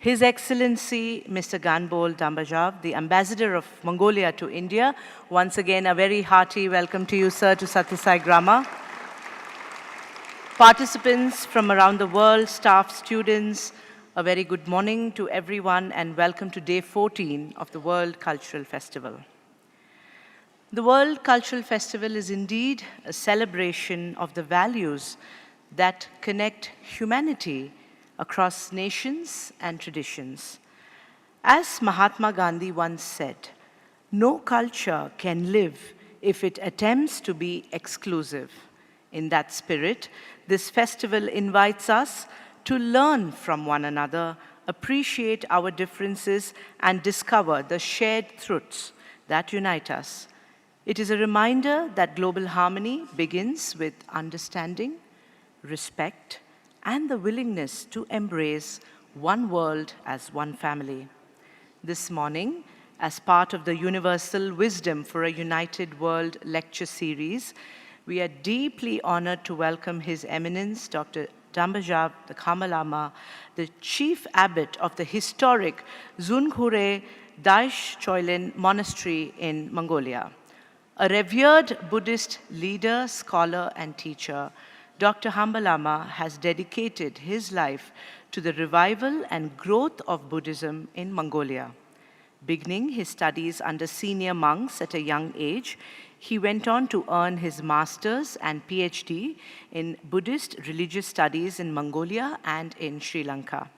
His Excellency, Mr. Ganbol Dambajav, the Ambassador of Mongolia to India. Once again, a very hearty welcome to you, sir, to Sathya Sai Grama. Participants from around the world, staff, students, a very good morning to everyone and welcome to day 14 of the World Cultural Festival. The World Cultural Festival is indeed a celebration of the values that connect humanity across nations and traditions. As Mahatma Gandhi once said, no culture can live if it attempts to be exclusive. In that spirit, this festival invites us to learn from one another, appreciate our differences, and discover the shared truths that unite us. It is a reminder that global harmony begins with understanding, respect, and the willingness to embrace one world as one family. This morning, as part of the Universal Wisdom for a United World lecture series, we are deeply honored to welcome His Eminence, Dr. Dambajav the Kama Lama, the Chief Abbot of the historic Zunghure Daesh Choilin Monastery in Mongolia. A revered Buddhist leader, scholar, and teacher, Dr. Hamba Lama has dedicated his life to the revival and growth of Buddhism in Mongolia. Beginning his studies under senior monks at a young age, he went on to earn his master's and PhD in Buddhist religious studies in Mongolia and in Sri Lanka.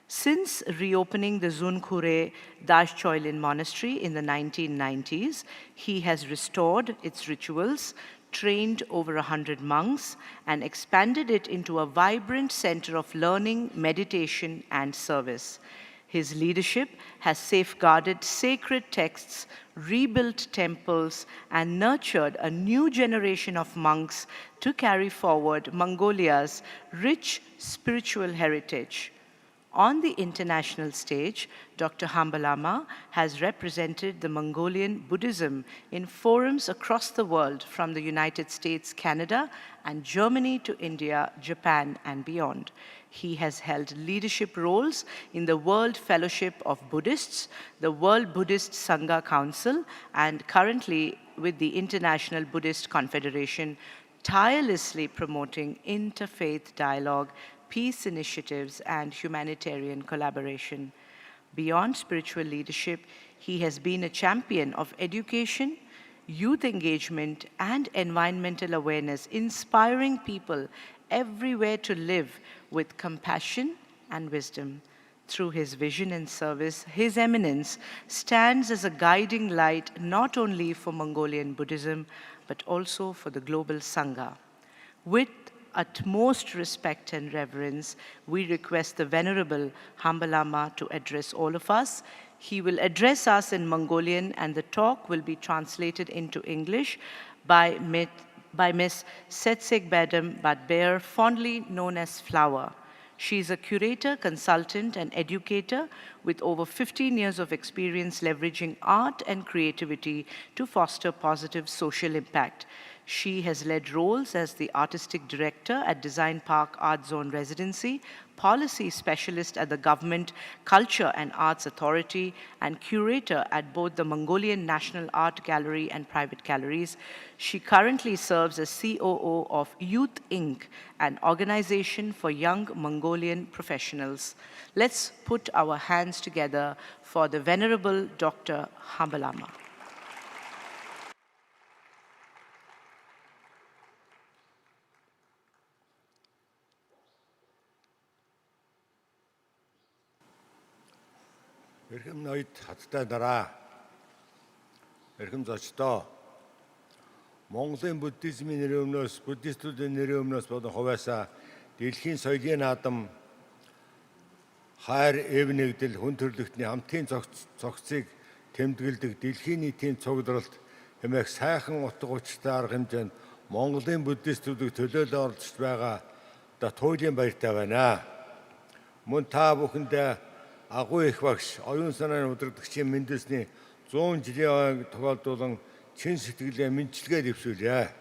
Since reopening the Zunghure Daesh Choilin Monastery in the 1990s, he has restored its rituals, trained over 100 monks, and expanded it into a vibrant center of learning, meditation, and service. His leadership has safeguarded sacred texts, rebuilt temples, and nurtured a new generation of monks to carry forward Mongolia's rich spiritual heritage. On the international stage, Dr. Hamba Lama has represented the Mongolian Buddhism in forums across the world, from the United States, Canada, and Germany to India, Japan, and beyond. He has held leadership roles in the World Fellowship of Buddhists, the World Buddhist Sangha Council, and currently with the International Buddhist Confederation, tirelessly promoting interfaith dialogue, peace initiatives, and humanitarian collaboration. Beyond spiritual leadership, he has been a champion of education, youth engagement, and environmental awareness, inspiring people everywhere to live with compassion and wisdom. Through his vision and service, His Eminence stands as a guiding light not only for Mongolian Buddhism, but also for the global Sangha. With utmost respect and reverence, we request the Venerable Hamba Lama to address all of us. He will address us in Mongolian, and the talk will be translated into English by Miss Setseg Badam Badbear, fondly known as Flower. She is a curator, consultant, and educator with over 15 years of experience leveraging art and creativity to foster positive social impact. She has led roles as the artistic director at Design Park Art Zone Residency, policy specialist at the Government Culture and Arts Authority, and curator at both the Mongolian National Art Gallery and private galleries. She currently serves as COO of Youth Inc., an organization for young Mongolian professionals. Let's put our hands together for the Venerable Dr. Hamba Lama. Эрхэм ноёд хаттай дараа эрхэм зочдоо Монголын буддизмын нэрөөмнөөс буддистуудын нэрөөмнөөс болон хувьяасаа дэлхийн соёлын наадам хайр эв нэгдэл хүн төрлөختний хамтын цогцыг тэмдэглэдэг дэлхийн нийтийн цугларалт хэмээх сайхан утга учиртай арга хэмжээнд Монголын буддистуудыг төлөөлөө оролцож байгаа да туйлын баяртай байна. Мөн та бүхэндээ агуу их багш, оюун санааны удирдагчийн мэндэлсний 100 жилийн тохиолдуулан чин сэтгэлээ мэдчилгээ дэвшүүлье.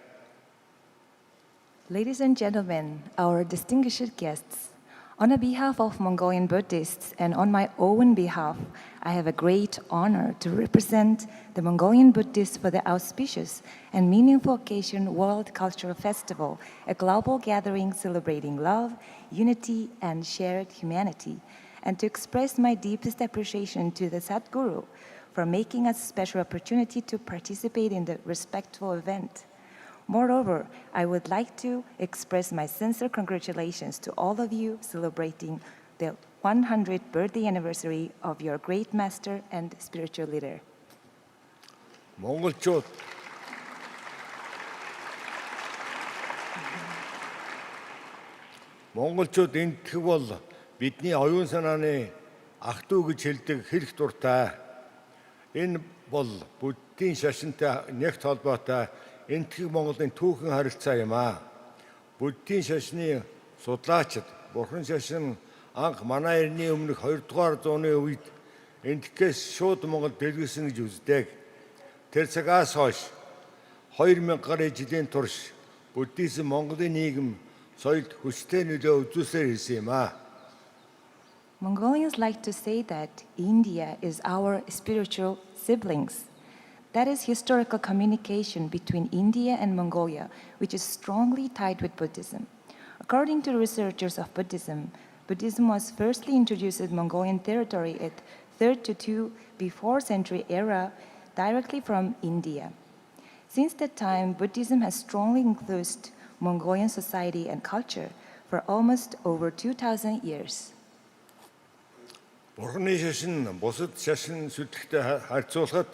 Ladies and gentlemen, our distinguished guests, On behalf of Mongolian Buddhists and on my own behalf, I have a great honor to represent the Mongolian Buddhists for the auspicious and meaningful occasion World Cultural Festival, a global gathering celebrating love, unity, and shared humanity, and to express my deepest appreciation to the Sadguru for making us a special opportunity to participate in the respectful event. Moreover, I would like to express my sincere congratulations to all of you celebrating the 100th birthday anniversary of your great master and spiritual leader. монголчууд монголчууд энтгэх бол бидний оюун санааны ах トゥ гэж хэлдэг хэрэг дуртай. Энэ бол буддийн шашинтай нэгт холбоотой энтгэх Монголын түүхэн харилцаа юм аа. Буддийн шашны судлаачид Бурхан шашин анх манай эртний өмнөх 2 дугаар зууны үед энтгэхээс шууд Монгол дэлгэсэн гэж үздэг. Тэр цагаас хойш 2000 гаруй жилийн турш буддизм Монголын нийгэм соёлд хүчтэй нөлөө үзүүлсээр ирсэн юм аа. Mongolians like to say that India is our spiritual siblings. That is historical communication between India and Mongolia, which is strongly tied with Buddhism. According to researchers of Buddhism, Buddhism was firstly introduced in Mongolian territory at 3rd to 2 before century era, directly from India. Since that time, Buddhism has strongly influenced Mongolian society and culture for almost over 2,000 years. Бурханы шашин бусад шашин сүлэгтэй харьцуулахад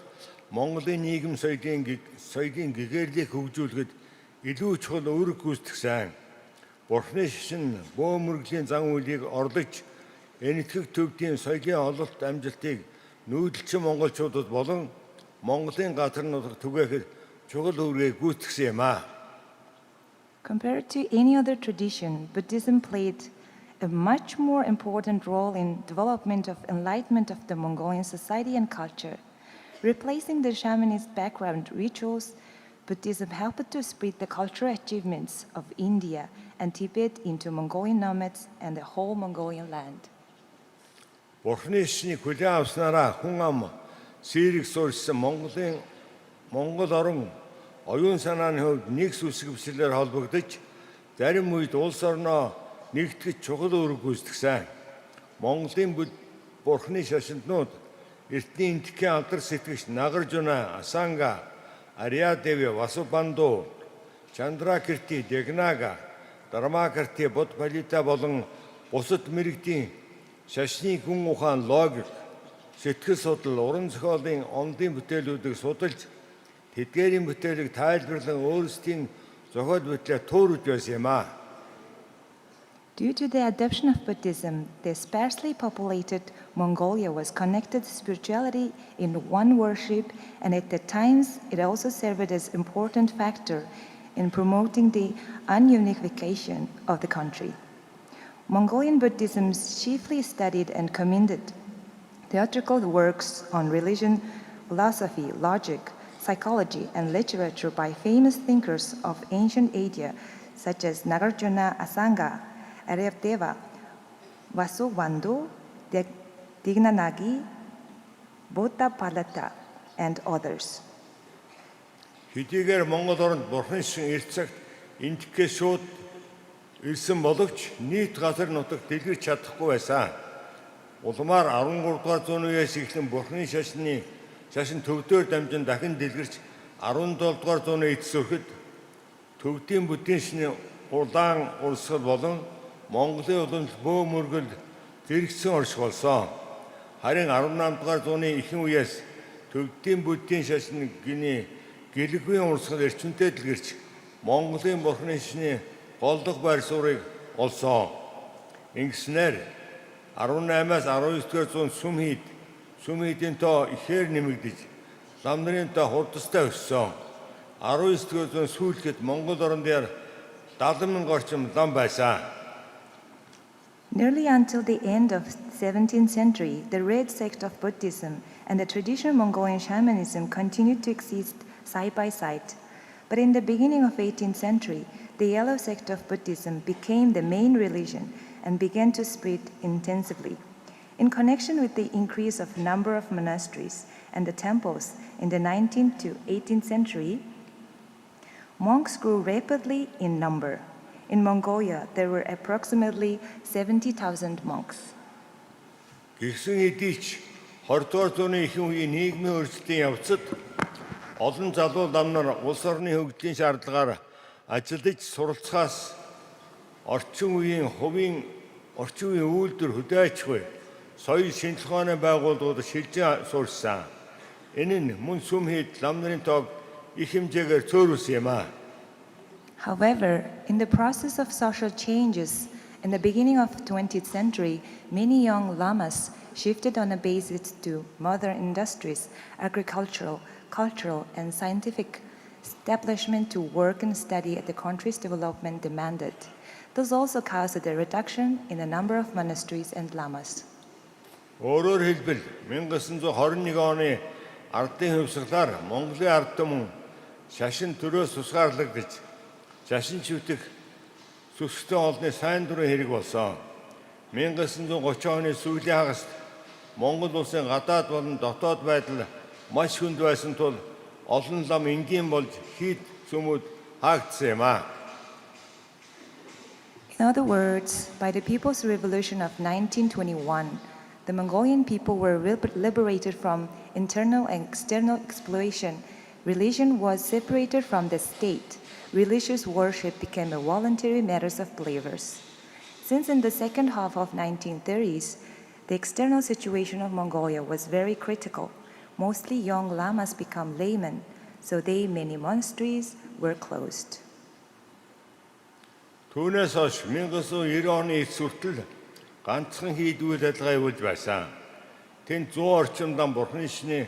Монголын нийгэм соёлын гэгэрлийг хөгжүүлэхэд илүү чухал үүрэг гүйцэтгэсэн. Бурханы шашин бөөмөргөлийн зан үйлийг орлож, энэтхэг төвдийн соёлын ололт амжилтыг нүүдэлчин монголчуудад болон Монголын газар нутаг түгээхэд чухал үүргийг гүйцэтгэсэн юм аа. Compared to any other tradition, Buddhism played a much more important role in development of enlightenment of the Mongolian society and culture. Replacing the shamanist background rituals, Buddhism helped to spread the cultural achievements of India and Tibet into Mongolian nomads and the whole Mongolian land. Бурханы шашныг хүлээн авснараа хүн ам сэрэг суурьсан Монгол орон оюун санааны хувьд нэг сүсэг бэсгэлээр холбогдож, зарим үед улс орноо нэгтгэж чухал үүрэг гүйцэтгэсэн. Монголын Бурханы шашинтнууд эртний энтхийн алдар сэтгэгч Нагаржуна, Асанга, Ариадеви, Васубанду, Чандракирти, Дегнага, Дармакарти, Бодпалита болон бусад мэрэгдийн шашны гүн ухаан логик, сэтгэл судлал, уран зохиолын ондын бүтээлүүдийг судалж, тэдгээрийн бүтээлийг тайлбарлан өөрсдийн зохиол бүтлээр төөрөж байсан юм аа. Due to the adoption of Buddhism, the sparsely populated Mongolia was connected to spirituality in one worship, and at the times it also served as an important factor in promoting the ununification of the country. Mongolian Buddhism chiefly studied and commended theatrical works on religion, philosophy, logic, psychology, and literature by famous thinkers of ancient Asia, such as Nagarjuna, Asanga, Aryabdeva, Vasubandhu, Dignanagi, Bodhapalata, and others. Хэдийгээр Монгол оронд Бурханы шашин эрт цагт энтгэхээс шууд ирсэн боловч нийт газар нутаг дэлгэрч чадахгүй байсан. Улмаар 13 дугаар зууны үеэс эхлэн Бурханы шашин төвдөр дамжин дахин дэлгэрч 17 дугаар зууны эцэс өрхөд төвдийн бүдгийн шашны улаан урсгал болон Монголын уламжлал бөөмөргөл зэрэгцсэн орших болсон. Харин 18 дугаар зууны ихэнх үеэс төвдийн бүдгийн шашин гиний гэлэгвийн урсгал эрчимтэй дэлгэрч Монголын Бурханы шашны голдох байр суурийг олсон. Ингэснээр 18-аас 19-р зуунд сүм хийдийн тоо ихээр нэмэгдэж, лам нарын тоо хурдастай өссөн. 19-р зууны сүүлдэд Монгол орон дээр 70,000 орчим лам байсан. Nearly until the end of 17th century, the red sect of Buddhism and the traditional Mongolian shamanism continued to exist side by side. But in the beginning of 18th century, the yellow sect of Buddhism became the main religion, and began to spread intensively. In connection with the increase of number of monasteries and the temples in the 19th to 18th century, monks grew rapidly in number. In Mongolia, there were approximately 70,000 monks. Гисэн хэдий ч 20-р зууны ихэнх үеийн нийгмийн өөрчлөлтийн явцад олон залуу лам нар улс орны хөгжлийн шаардлагаар ажиллаж суралцахаас орчин үеийн үйлдвэр хөдөөжгүй соёл шинжилгээ ухааны байгууллагууд шилжиж суурьсан. Энэ нь мөн сүм хийд лам нарын тоог их хэмжээгээр цөөрүүлсэн юм аа. However, in the process of social changes in the beginning of the 20th century, many young lamas shifted on a basis to modern industries, agricultural, cultural, and scientific establishment to work and study at the country's development demanded. This also caused a reduction in the number of monasteries and lamas. Өөрөөр хэлбэл 1921 оны ардын хувьсгалаар Монголын ард түмэн шашин төрөөс тусгаарлагдаж шашин чивтэх сүсгтэн олны сайн дурын хэрэг болсон. 1930 оны сүүлийн хагаст Монгол улсын гадаад болон дотоод байдал маш хүнд байсан тул олон лам энгийн болж хийд сүмүүд хаагдсан юм аа. In other words, by the People's Revolution of 1921, the Mongolian people were liberated from internal and external exploitation. Religion was separated from the state. Religious worship became a voluntary matter of believers. Since in the second half of 1930s, the external situation of Mongolia was very critical. Mostly young lamas became laymen, so many monasteries were closed. Түүнээс хойш 1990 оны эц хүртэл ганцхан хийдүүл ажиллагаа явуулж байсан. Тэнд 100 орчим лам бурхны шний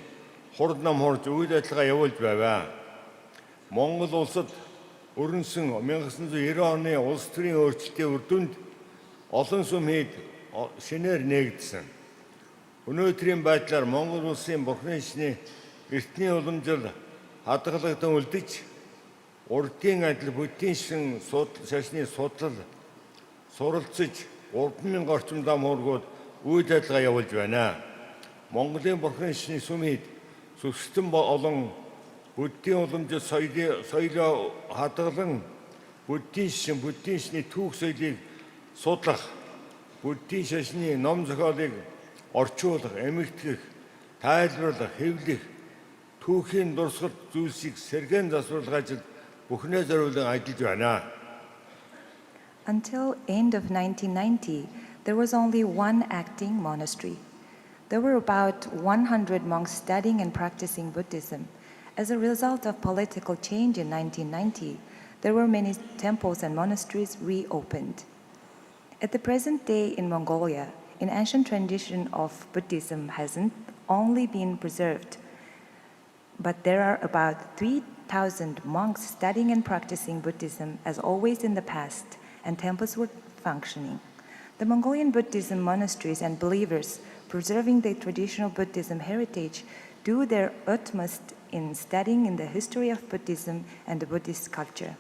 хурд нам хурж үйл ажиллагаа явуулж байваа. Монгол улсад өрнсөн 1990 оны улс төрийн өөрчлөлтийн үр дүнд олон сүм хийд шинээр нээгдсэн. Өнөөдрийн байдлаар Монгол улсын бурхны шний эртний уламжил хадгалагдсан үлдэж урдын адил бүдгийн шашны судлал суралцж 3000 орчим лам хуургууд үйл ажиллагаа явуулж байна. Монголын бурхны шний сүм хийд сүсгтэн олон бүдгийн уламжил соёлоо хадгалан бүдгийн шашны түүх соёлыг судлах, бүдгийн шашны ном зохиолыг орчуулах, эмэгтгэх, тайлбарлах, хэвлэх, түүхийн дурсгал зүйлсийг сэргээн засварлах ажил бүхнээ зориулан ажиллаж байна. Until end of 1990, there was only one acting monastery. There were about 100 monks studying and practicing Buddhism. As a result of political change in 1990, there were many temples and monasteries reopened. At the present day in Mongolia, an ancient tradition of Buddhism hasn't only been preserved, but there are about 3,000 monks studying and practicing Buddhism as always in the past, and temples were functioning. The Mongolian Buddhism monasteries and believers preserving the traditional Buddhism heritage do their utmost in studying in the history of Buddhism and the Buddhist culture,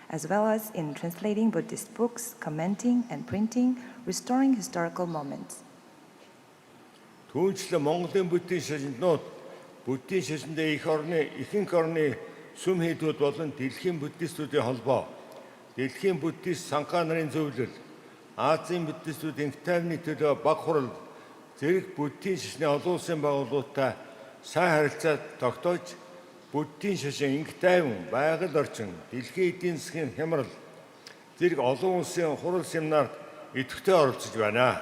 as well as in translating Buddhist books, commenting and printing, restoring historical moments. Түүнчлэн Монголын бүдгийн шашинтнууд бүдгийн шашиндээ ихэнх орны сүм хийдүүд болон дэлхийн буддистуудын холбоо, дэлхийн буддист санхаа нарын зөвлөл, Азийн буддистуудын тайвны төлөө баг хурал зэрэг бүдгийн шашны олон улсын байгууллагуудтай сайн харилцаа тогтоож, бүдгийн шашин инх тайван байгаль орчин, дэлхийн эдийн засгийн хямрал зэрэг олон улсын хурал семинарт идэвхтэй оролцож байна.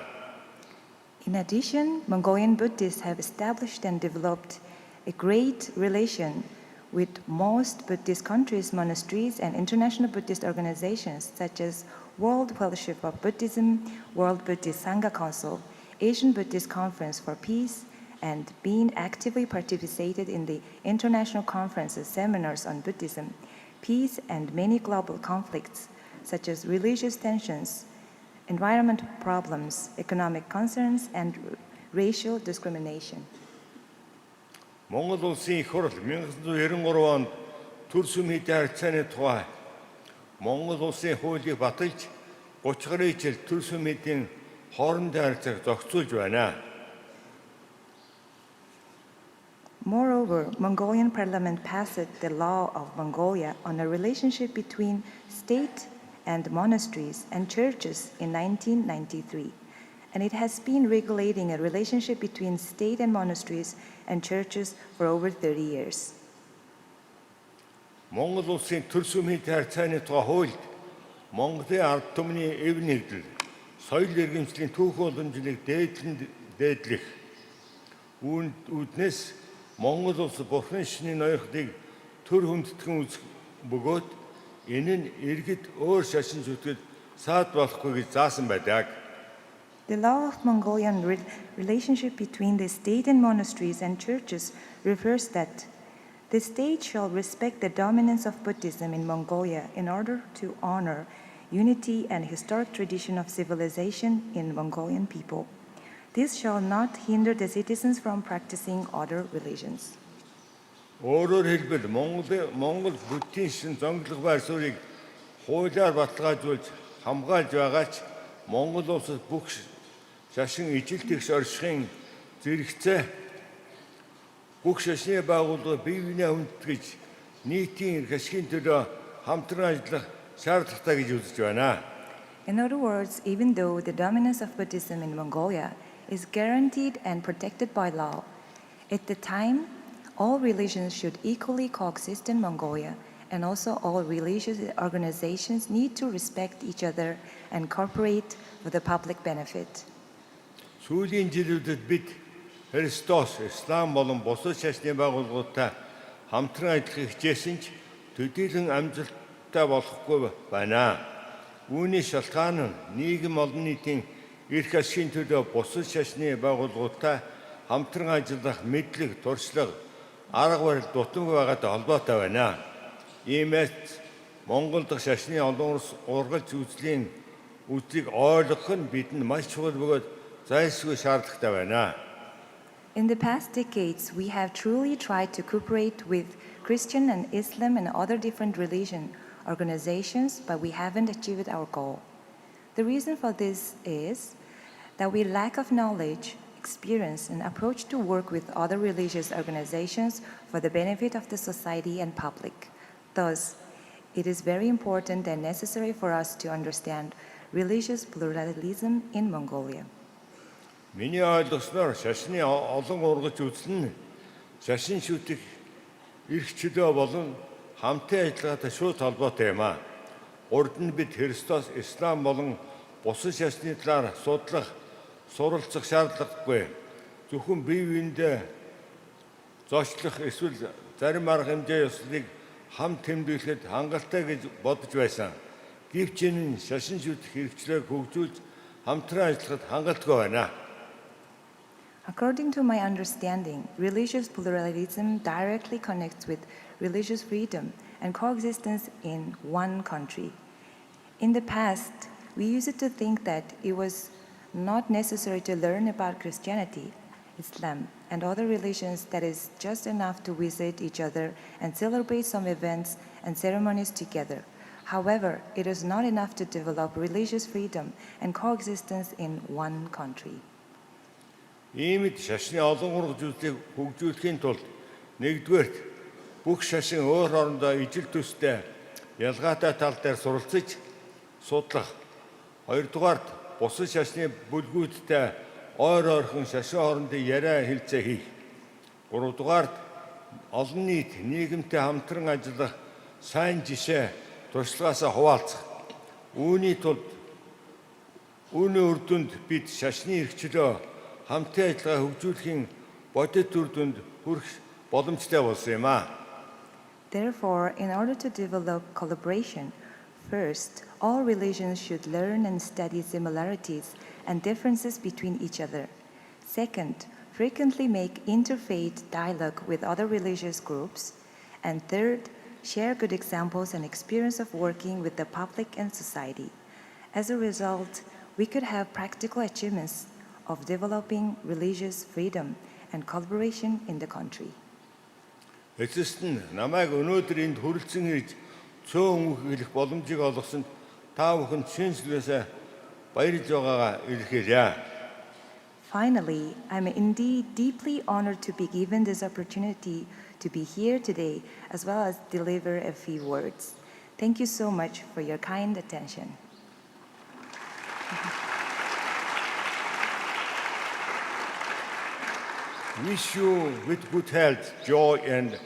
In addition, Mongolian Buddhists have established and developed a great relation with most Buddhist countries, monasteries, and international Buddhist organizations such as World Fellowship of Buddhism, World Buddhist Sangha Council, Asian Buddhist Conference for Peace, and being actively participated in the international conferences, seminars on Buddhism, peace, and many global conflicts such as religious tensions, environmental problems, economic concerns, and racial discrimination. Монгол улсын их хурл 1993 онд төр сүм хийдийн харилцааны тухай Монгол улсын хуулийг баталж 30 гаруй жил төр сүмийн хоорондын харилцааг зохицуулж байна. Moreover, Mongolian parliament passed the law of Mongolia on a relationship between state and monasteries and churches in 1993. And it has been regulating a relationship between state and monasteries and churches for over 30 years. Монгол улсын төр сүмийн харилцааны тухай хуульд Монголын ард түмний эв нэгдэл, соёл иргэншлийн түүх уламжлалыг дээдлэх үүднээс Монгол улс Бурхны шашны ноёрхлыг төр хүндэтгэн үзэх бөгөөд энэ нь иргэд өөр шашин зүтгэл саад болохгүй гэж заасан байдаг. The law of Mongolian relationship between the state and monasteries and churches refers that the state shall respect the dominance of Buddhism in Mongolia in order to honor unity and historic tradition of civilization in Mongolian people. This shall not hinder the citizens from practicing other religions. Өөрөөр хэлбэл Монгол Буддийн шашин зонглох байр суурийг хуулиар баталгаажуулж хамгаалж байгаа ч Монгол улсад бүх шашин ижил тэгш оршихын зэрэгцээ бүх шашны байгууллага бие биенээ хүндэтгэж нийтийн эрх ашигын төлөө хамтран ажиллах шаардлагатай гэж үзэж байна. In other words, even though the dominance of Buddhism in Mongolia is guaranteed and protected by law, at the time, all religions should equally coexist in Mongolia, and also all religious organizations need to respect each other and cooperate for the public benefit. Сүүлийн жилүүдэд бид Христос, Ислам болон бусад шашны байгууллагуудтай хамтран ажиллахыг хичээсэн ч төдийлөн амжилттай болохгүй байна. Үүний шалтгаан нь нийгэм олон нийтийн эрх ашигын төлөө бусад шашны байгууллагуудтай хамтран ажиллах мэдлэг, туршлага, арга барил дутамгүй байгаатай холбоотой байна. Иймээс Монгол дахь шашны олон ургалж үзлийг ойлгох нь бидэнд маш чухал бөгөөд зайлшгүй шаардлагатай байна. In the past decades, we have truly tried to cooperate with Christian and Islam and other different religion organizations, but we haven't achieved our goal. The reason for this is that we lack of knowledge, experience, and approach to work with other religious organizations for the benefit of the society and public. Thus, it is very important and necessary for us to understand religious pluralism in Mongolia. Миний ойлгосноор шашны олон ургаж үзэл нь шашин шүтэх эрх чөлөө болон хамтын ажиллагаатай шууд холбоотой юм а. Урд нь бид Христос, Ислам болон бусад шашны талаар судлах, суралцах шаардлагагүй. Зөвхөн бие биендээ зочлох эсвэл зарим арга хэмжээ ёслолыг хамт тэмдэглэхэд хангалттай гэж бодож байсан. Гэвч энэ шашин шүтэх эрхчлөөг хөгжүүлж хамтран ажиллахад хангалттай байна. According to my understanding, religious pluralism directly connects with religious freedom and coexistence in one country. In the past, we used to think that it was not necessary to learn about Christianity, Islam, and other religions, that is just enough to visit each other and celebrate some events and ceremonies together. However, it is not enough to develop religious freedom and coexistence in one country. Иймд шашны олон ургаж үзлийг хөгжүүлэхийн тулд нэгдүгээрт бүх шашин өөр хоорондоо ижил төстэй ялгаатай тал дээр суралцж судлах. Хоёрдугаарт бусад шашны бүлгүүдтэй ойр ойрхон шашин хоорондын яриа хэлцээ хийх. Гуравдугаарт олон нийт нийгэмтэй хамтран ажиллах сайн жишээ туршлагаасаа хуваалцах. Үүний үр дүнд бид шашны эрх чөлөө хамтын ажиллагаа хөгжүүлэхийн бодит үр дүнд хүрэх боломжтой болсон юм а. Therefore, in order to develop collaboration, first, all religions should learn and study similarities and differences between each other. Second, frequently make interfaith dialogue with other religious groups. And third, share good examples and experience of working with the public and society. As a result, we could have practical achievements of developing religious freedom and collaboration in the country. Эцэст нь намайг өнөөдөр энд хүрэлцэн ирж цөөн үг хэлэх боломжийг олгосонд та бүхэнд шинэ сүлээсээ баярлж байгаагаа илэрхийлье. Finally, I'm indeed deeply honored to be given this opportunity to be here today, as well as deliver a few words. Thank you so much for your kind attention. Wish you with good health, joy, and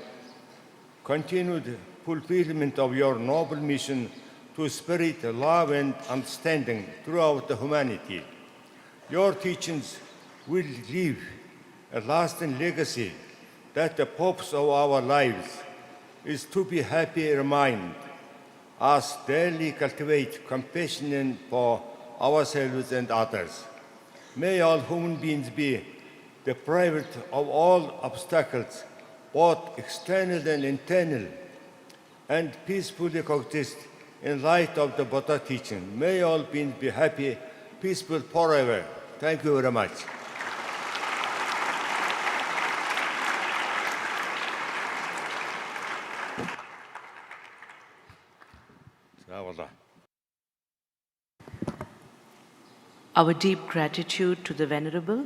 continued fulfillment of your noble mission to spread love and understanding throughout the humanity. Your teachings will leave a lasting legacy that the purpose of our lives is to be happy remind us daily cultivate compassion for ourselves and others. May all human beings be deprived of all obstacles, both external and internal, and peacefully coexist in light of the Buddha teaching. May all beings be happy, peaceful forever. Thank you very much. Our deep gratitude to the Venerable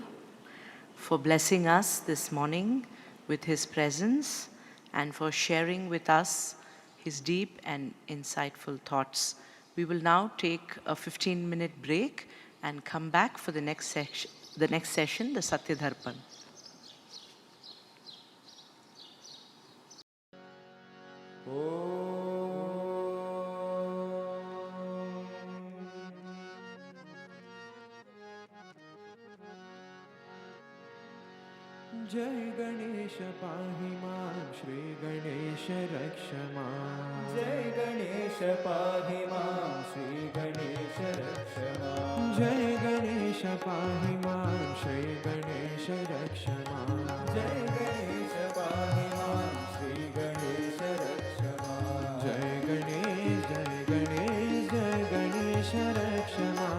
for blessing us this morning with his presence and for sharing with us his deep and insightful thoughts. We will now take a 15-minute break and come back for the next session, the Satya Dharpan. जय गणेश पाहि मां श्री गणेश रक्ष मां जय गणेश पाहि मां श्री गणेश रक्ष मां जय गणेश पाहि मां श्री गणेश रक्ष मां जय गणेश पाहि मां श्री गणेश रक्ष मां जय गणेश जय गणेश जय गणेश रक्ष मां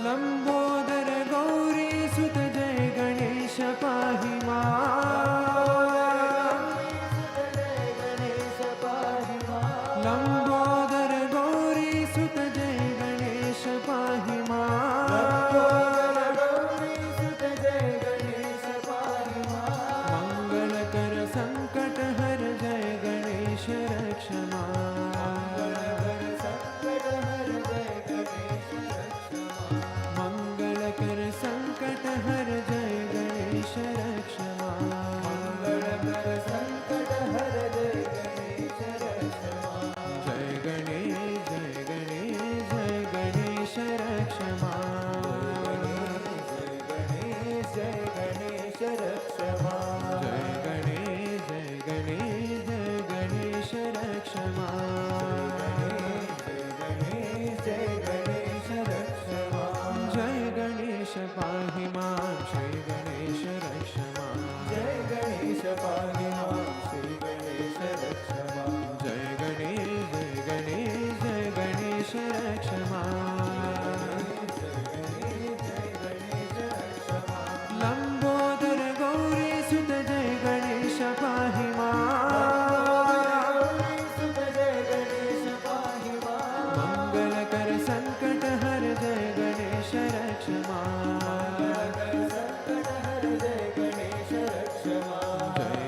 लंबोदर गौरी सुत जय गणेश पाहि लंबोदर गौरी सुत जय गणेश पाहि मंगल कर संकट हर जय गणेश रक्ष मंगल कर संकट हर जय गणेश रक्ष मंगल कर संकट हर जय गणेश रक्ष जय गणेश जय गणेश जय गणेश रक्ष जय गणेश जय गणेश रक्ष जय गणेश जय गणेश जय गणेश रक्ष जय गणेश रक्ष जय गणेश पाहि मां श्री गणेश रक्ष जय गणेश पाहि मां श्री गणेश रक्ष जय गणेश जय गणेश जय गणेश रक्ष लंबोदर गौरी सुत जय गणेश पाहि मंगल कर संकट हर जय गणेश रक्ष जय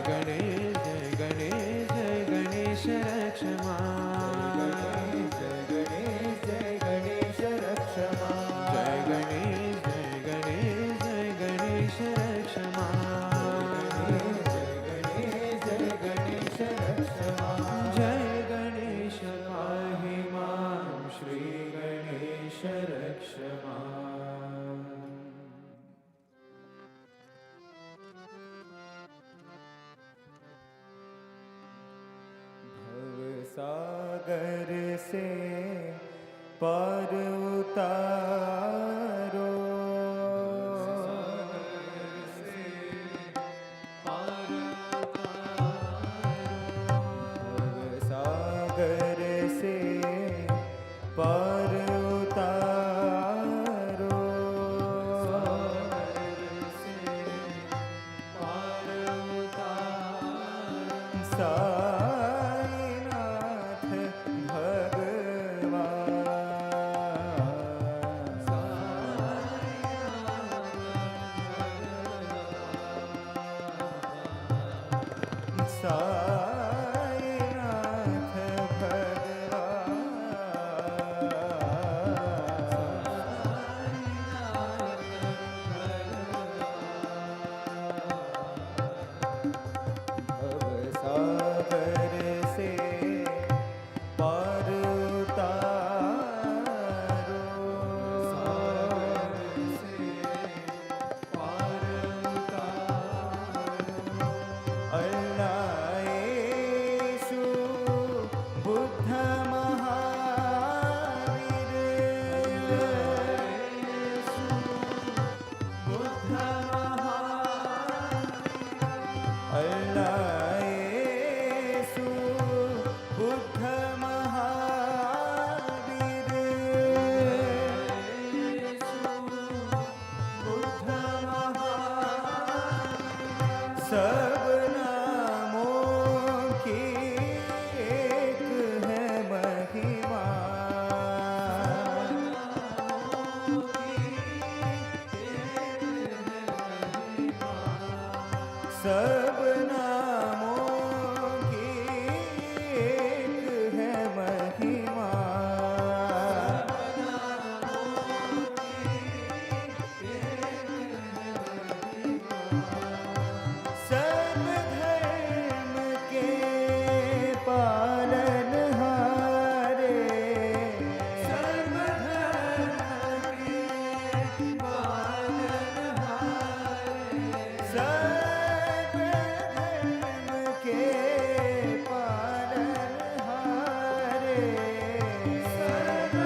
गणेश जय गणेश जय गणेश रक्ष जय गणेश जय गणेश रक्ष जय गणेश जय गणेश जय गणेश रक्ष जय गणेश रक्ष जय गणेश पाहि मां श्री गणेश रक्ष भव सागर से पार उतारो भव सागर से पार उतारो साईनाथ भगवान साईनाथ भवसागर से पार उतारो अल्लाह यीशु बुद्ध महावीर अल्लाह यीशु बुद्ध महावीर सब नामों की एक है महिमा सब नामों की एक है महिमा सर्व धर्म के पालनहारे सर्व धर्म के पालनहारे सर्व धर्म के पालनहारे सर्व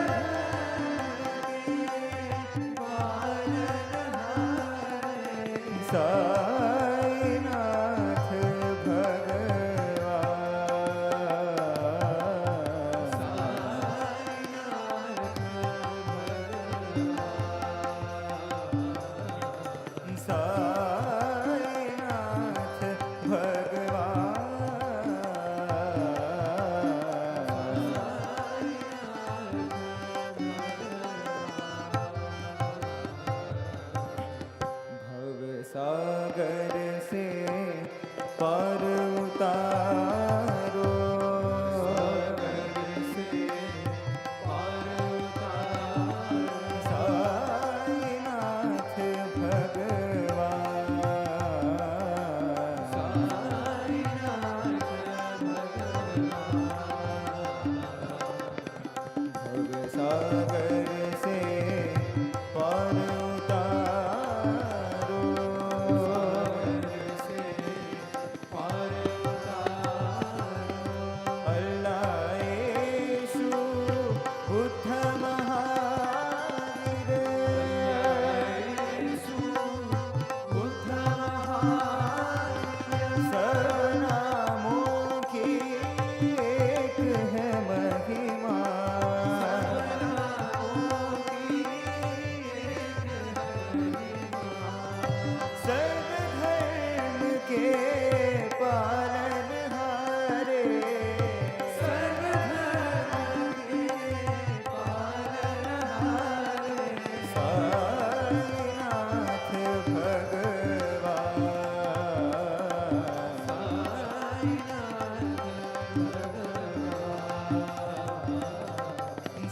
साईनाथ भगवान साईनाथ भवसागर से पार उतारो साईनाथ भवसागर से पार उतारो अल्लाह यीशु बुद्ध महावीर सर्व नामों की एक है महिमा सर्व धर्म के पालनहारे सर्व धर्म के पालनहारे साईनाथ भगवान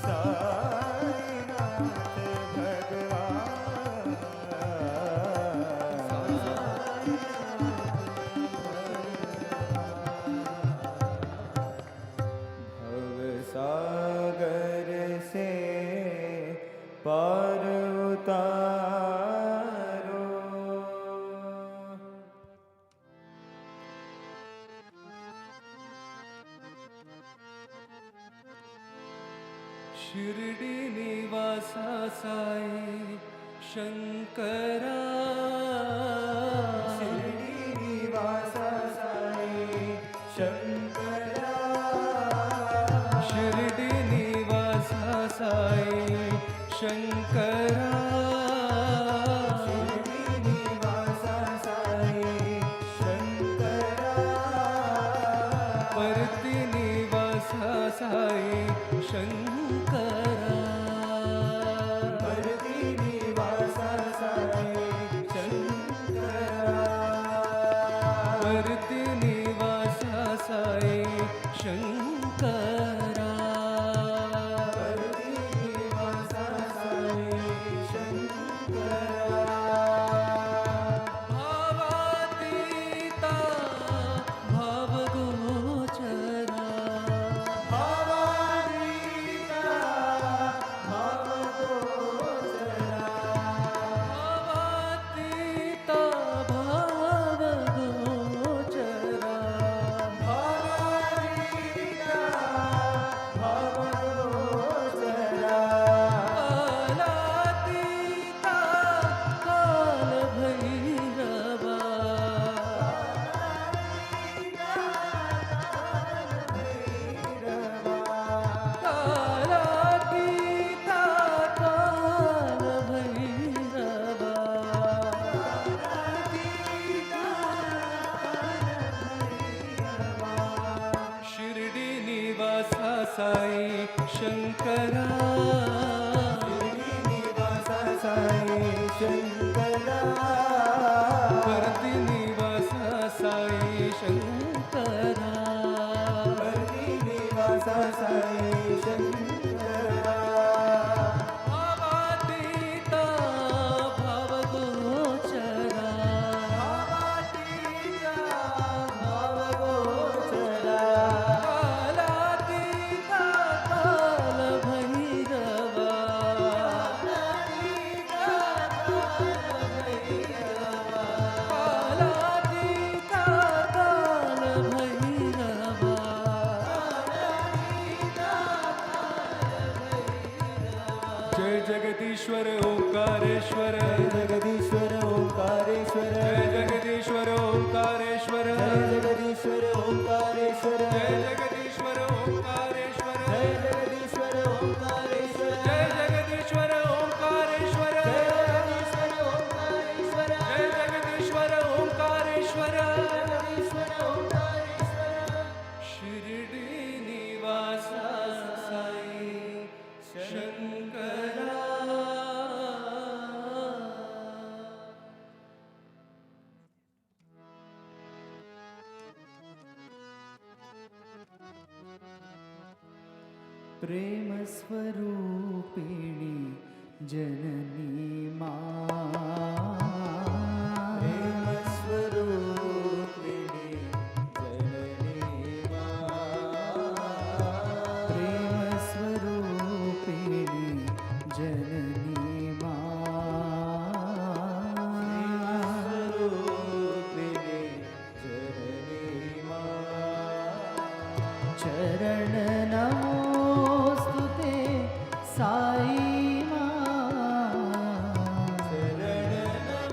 साईनाथ भवसागर से पार उतारो शिरडी निवासा साई शंकरा शिरडी निवासा साई शंकरा शिरडी निवासा साई शंकरा शिरडी निवासा साई शंकरा शंकरा परदिवासा साई शंकरा भावातीता भावगोचरा भावातीता भावगोचरा भावातीता भावगोचरा भावातीता भावगोचरा कालातीता कालभैरवा कालातीता कालभैरवा शिर्डी निवासा साई शंकरा शिर्डी निवासा साई शंकरा परती निवासा साई शंकरा परती निवासा साई शंकरा भावातीता भावगोचरा भावातीता भावगोचरा कालातीता कालभैरवा कालातीता कालभैरवा कालातीता कालभैरवा जय जगदीश्वर ओंकारेश्वर जगदीश्वर ओंकारेश्वर जय जगदीश्वर ओंकारेश्वर जय जगदीश्वर ओंकारेश्वर जय जगदीश्वर ओंकारेश्वर जय जगदीश्वर ओंकारेश्वर जय जगदीश्वर ओंकारेश्वर जय जगदीश्वर ओंकारेश्वर जय जगदीश्वर ओंकारेश्वर जगदीश्वर ओंकारेश्वर शिर्डी निवासा साई शंकरा प्रेम स्वरूपिणी जननी मां प्रेम स्वरूपिणी जननी मां प्रेम स्वरूपिणी जननी मां स्वरूपिणी जननी मां चरण नमोस्तुते साई मां चरण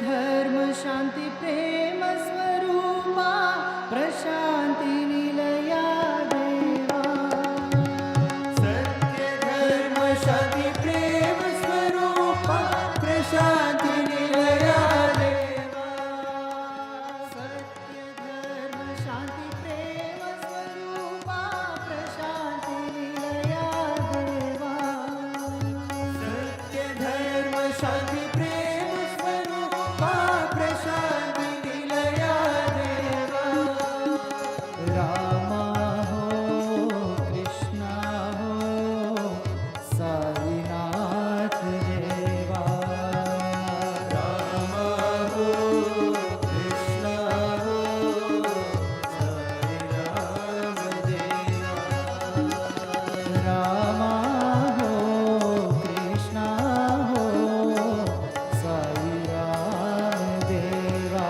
धर्म शांति प्रेम स्वरूपा प्रशांति निलया देवा सत्य धर्म शांति प्रेम स्वरूपा प्रशांति निलया देवा सत्य धर्म शांति प्रेम स्वरूपा प्रशांति निलया देवा सत्य धर्म शांति प्रेम स्वरूपा प्रशांति निलया देवा रामा हो कृष्णा हो साईनाथ देवा रामा हो कृष्णा हो साई राम देवा रामा हो कृष्णा हो साई राम देवा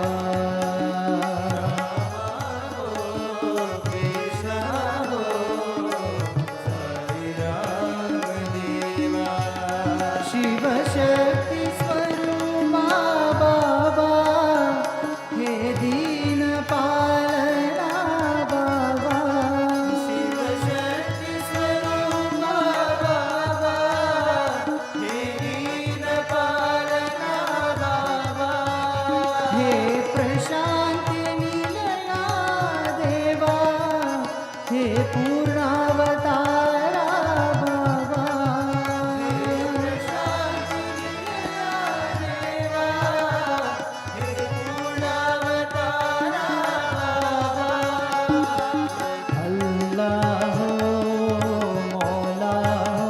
कृष्णा हो साई राम देवा शिव शक्ति स्वरूपा बाबा हे दीन पालना बाबा शिव शक्ति स्वरूपा बाबा हे दीन पालना बाबा हे प्रशांति निलया देवा हे पूर्णावतारा बाबा हे प्रशांति निलया देवा हे पूर्णावतारा बाबा अल्लाह हो मौला हो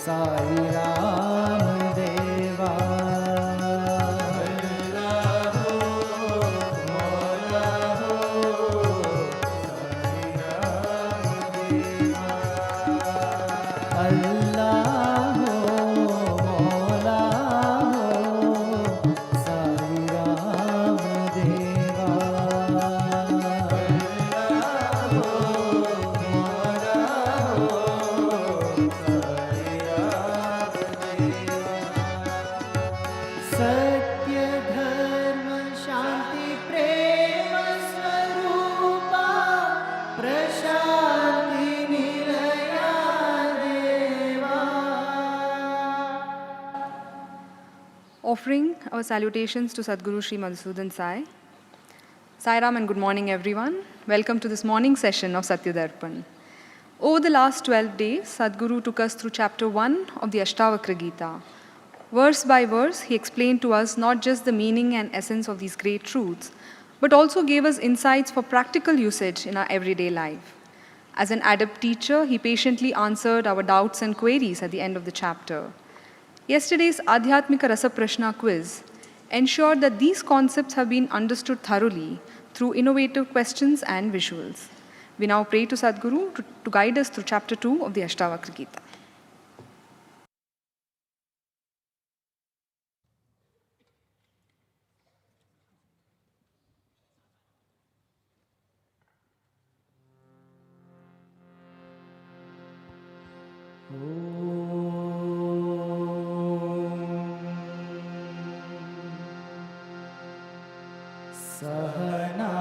साई राम देवा अल्लाह हो मौला हो साई राम देवा अल्लाह हो मौला हो साई राम देवा सत्य धर्म शांति प्रेम स्वरूपा प्रशांति निलया देवा Offering our salutations to Sadhguru Sri Madhusudan Sai. Sai Ram and good morning everyone. Welcome to this morning session of Satya Darpan. Over the last 12 days, Sadhguru took us through chapter 1 of the Ashtavakra Gita. Verse by verse, he explained to us not just the meaning and essence of these great truths, but also gave us insights for practical usage in our everyday life. As an adept teacher, he patiently answered our doubts and queries at the end of the chapter. Yesterday's Adhyatmika Rasa Prashna quiz ensured that these concepts have been understood thoroughly through innovative questions and visuals. We now pray to Sadhguru to guide us through chapter 2 of the Ashtavakra Gita.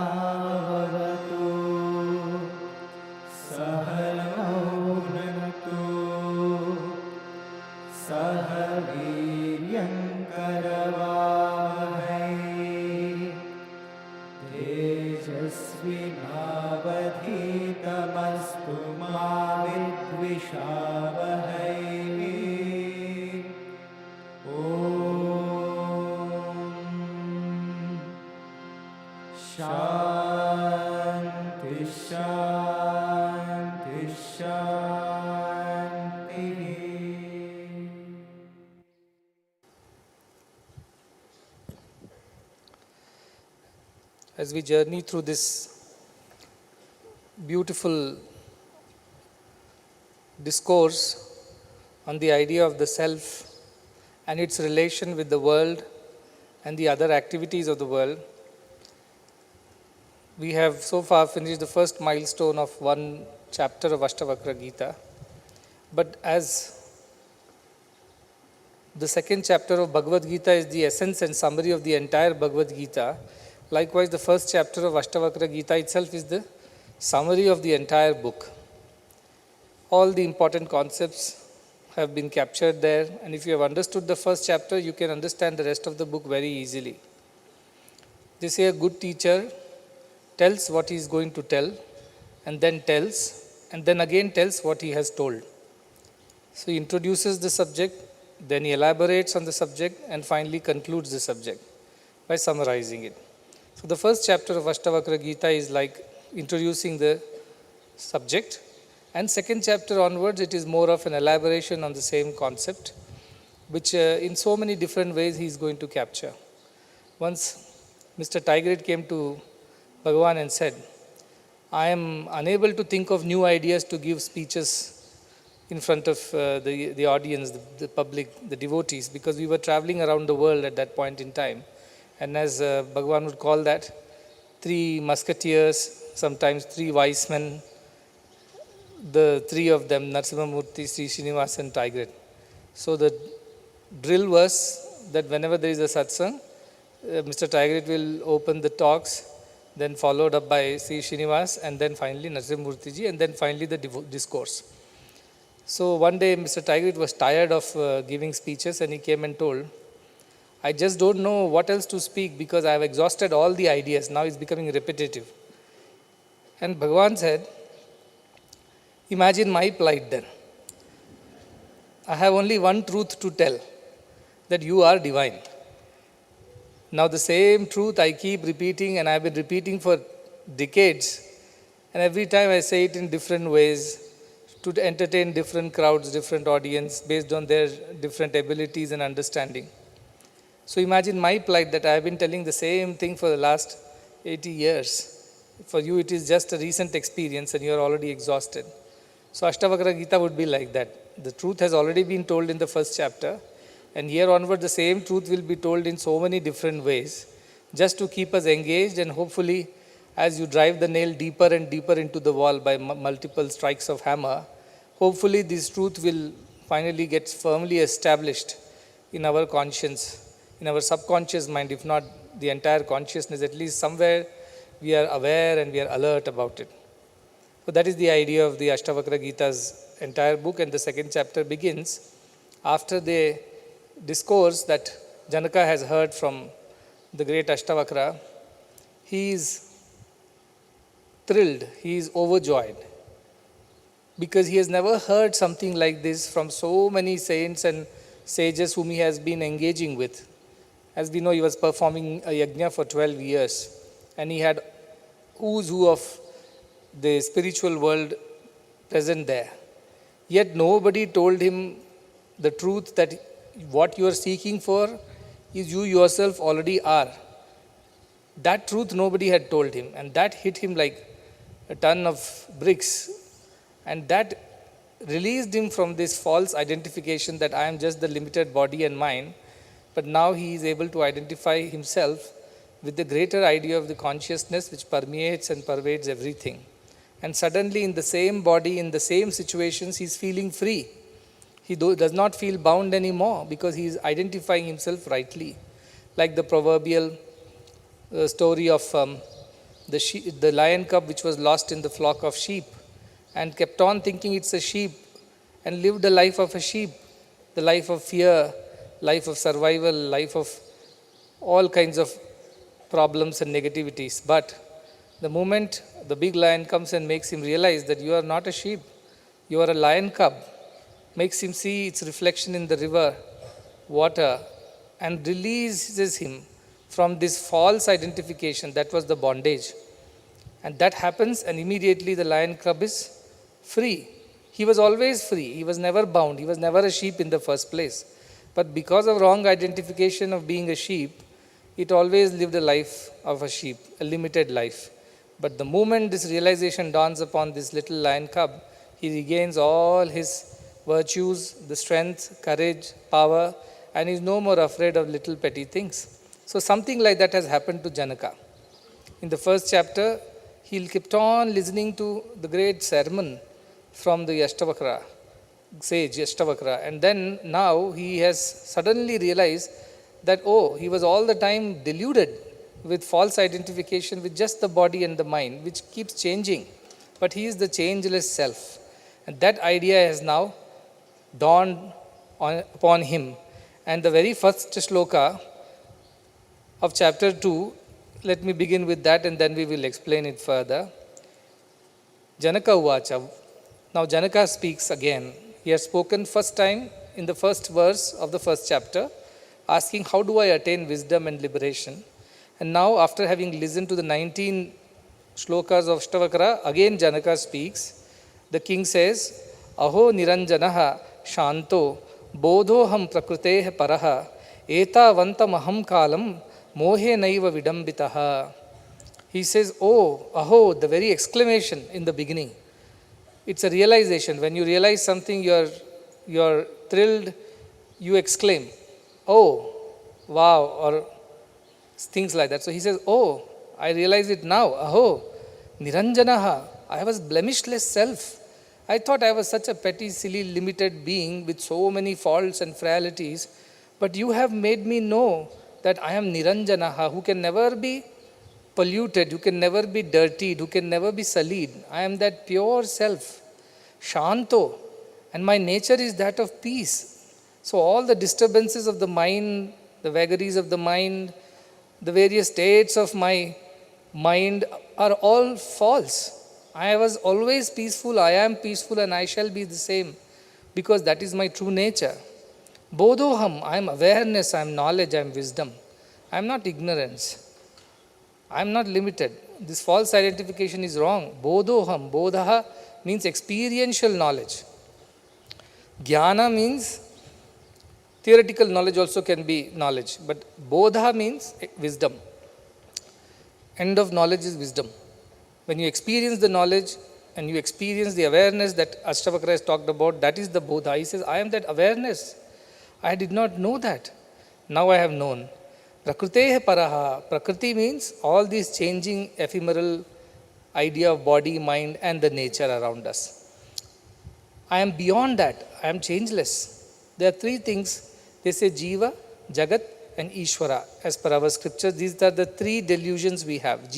सहनावतु सहनौ भुनक्तु सह वीर्यङ्करवावहै तेजस्विनावधीतमस्तु मा विद्विषावहै शांति शांति शांति As we journey through this beautiful discourse on the idea of the self and its relation with the world and the other activities of the world, we have so far finished the first milestone of one chapter of Ashtavakra Gita. But as The second chapter of Bhagavad Gita is the essence and summary of the entire Bhagavad Gita. Likewise, the first chapter of Ashtavakra Gita itself is the summary of the entire book. All the important concepts have been captured there, and if you have understood the first chapter, you can understand the rest of the book very easily. They say a good teacher tells what he is going to tell, and then tells, and then again tells what he has told. So he introduces the subject, then he elaborates on the subject, and finally concludes the subject by summarizing it. So the first chapter of Ashtavakra Gita is like introducing the subject, and second chapter onwards it is more of an elaboration on the same concept, which in so many different ways he is going to capture. Once Mr. Tigrid came to Bhagavan and said, I am unable to think of new ideas to give speeches in front of the audience, the public, the devotees, because we were traveling around the world at that point in time. And as Bhagavan would call that, 3 musketeers, sometimes 3 wise men, the 3 of them, Narasimhamurthy, Sri Srinivas and Tigrid. So the drill was that whenever there is a satsang, Mr. Tigrid will open the talks, then followed up by Sri Srinivas, and then finally Narasimhamurthy ji, and then finally the discourse. So one day Mr. Tigrid was tired of giving speeches, and he came and told, I just don't know what else to speak because I have exhausted all the ideas. Now it's becoming repetitive. And Bhagavan said, imagine my plight then. I have only one truth to tell, that you are divine. Now the same truth I keep repeating, and I have been repeating for decades. And every time I say it in different ways to entertain different crowds, different audience based on their different abilities and understanding. So imagine my plight that I have been telling the same thing for the last 80 years. For you it is just a recent experience and you are already exhausted. So Ashtavakra Gita would be like that. The truth has already been told in the first chapter, and here onward the same truth will be told in so many different ways, just to keep us engaged, and hopefully as you drive the nail deeper and deeper into the wall by multiple strikes of hammer, hopefully this truth will finally get firmly established in our conscience, in our subconscious mind, if not the entire consciousness, at least somewhere we are aware and we are alert about it. So that is the idea of the Ashtavakra Gita's entire book, and the second chapter begins after the discourse that Janaka has heard from the great Ashtavakra. He is thrilled, he is overjoyed, because he has never heard something like this from so many saints and sages whom he has been engaging with. As we know, he was performing a yajna for 12 years, and he had who's who of the spiritual world present there. Yet nobody told him the truth that what you are seeking for is you yourself already are. That truth nobody had told him, and that hit him like a ton of bricks, and that released him from this false identification that I am just the limited body and mind. But now he is able to identify himself with the greater idea of the consciousness which permeates and pervades everything. And suddenly in the same body, in the same situations, he is feeling free. He does not feel bound anymore because he is identifying himself rightly. Like the proverbial story of the lion cub which was lost in the flock of sheep and kept on thinking it's a sheep and lived a life of a sheep, the life of fear, life of survival, life of all kinds of problems and negativities. But the moment the big lion comes and makes him realize that you are not a sheep, you are a lion cub, makes him see its reflection in the river, water, and releases him from this false identification. That was the bondage. And that happens, and immediately the lion cub is free. He was always free. He was never bound. He was never a sheep in the first place. But because of wrong identification of being a sheep, it always lived a life of a sheep, a limited life. But the moment this realization dawns upon this little lion cub, he regains all his virtues, the strength, courage, power, and is no more afraid of little petty things. So something like that has happened to Janaka. In the first chapter, he kept on listening to the great sermon from the Ashtavakra, sage, Ashtavakra. And then now he has suddenly realized that, oh, he was all the time deluded with false identification with just the body and the mind, which keeps changing. But he is the changeless self. And that idea has now dawned upon him. And the very first shloka of chapter 2, let me begin with that and then we will explain it further. Janaka Uvacha. Now Janaka speaks again. He has spoken first time in the first verse of the first chapter, asking how do I attain wisdom and liberation. And now after having listened to the 19 shlokas of Ashtavakra, again Janaka speaks. The king says, Aho niranjanaha shanto bodhoham prakruteha paraha etavantamaham kalam mohe naiva vidambitaha. He says, oh, aho, the very exclamation in the beginning. It's a realization. When you realize something, you're thrilled, you exclaim, oh, wow, or things like that. So he says, oh, I realize it now. Aho, niranjanaha, I was blemishless self. I thought I was such a petty, silly, limited being with so many faults and frailties, but you have made me know that I am niranjanaha, who can never be polluted, who can never be dirtied, who can never be sullied. I am that pure self, shanto, and my nature is that of peace. So all the disturbances of the mind, the vagaries of the mind, the various states of my mind are all false. I was always peaceful, I am peaceful, and I shall be the same, because that is my true nature. Bodhoham, I am awareness, I am knowledge, I am wisdom. I am not ignorance. I am not limited. This false identification is wrong. Bodhoham, bodha means experiential knowledge. Jnana means theoretical knowledge also can be knowledge, but bodha means wisdom. End of knowledge is wisdom. When you experience the knowledge and you experience the awareness that Ashtavakra has talked about, that is the bodha. He says, I am that awareness. I did not know that. Now I have known. Prakruteha paraha. Prakriti means all these changing ephemeral idea of body, mind and the nature around us. I am beyond that. I am changeless. There are three things. They say Jiva, Jagat and Ishvara. As per our scriptures, these are the three delusions we have.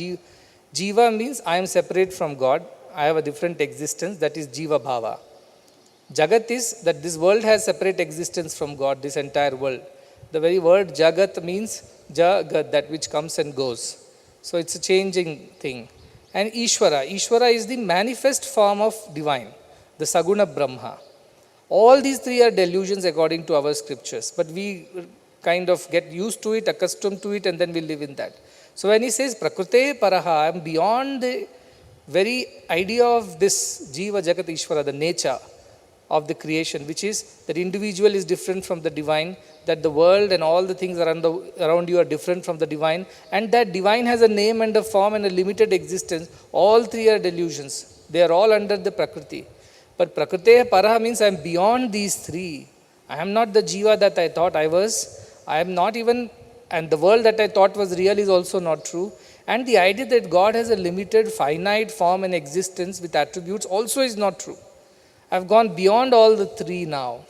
Jiva means I am separate from God. I have a different existence. That is Jiva Bhava. Jagat is that this world has separate existence from God, this entire world. The very word Jagat means Jagat, that which comes and goes. So it's a changing thing. And Ishvara. Ishvara is the manifest form of divine, the Saguna Brahma. All these three are delusions according to our scriptures. But we kind of get used to it, accustomed to it, and then we live in that. So when he says Prakrute Paraha, I am beyond the very idea of this Jiva Jagat Ishvara, the nature of the creation, which is that individual is different from the divine, that the world and all the things around you are different from the divine, and that divine has a name and a form and a limited existence. All three are delusions. They are all under the Prakriti. But Prakrite Paraha means I am beyond these three. I am not the Jiva that I thought I was. I am not even, and the world that I thought was real is also not true. And the idea that God has a limited, finite form and existence with attributes also is not true. I have gone beyond all the three now.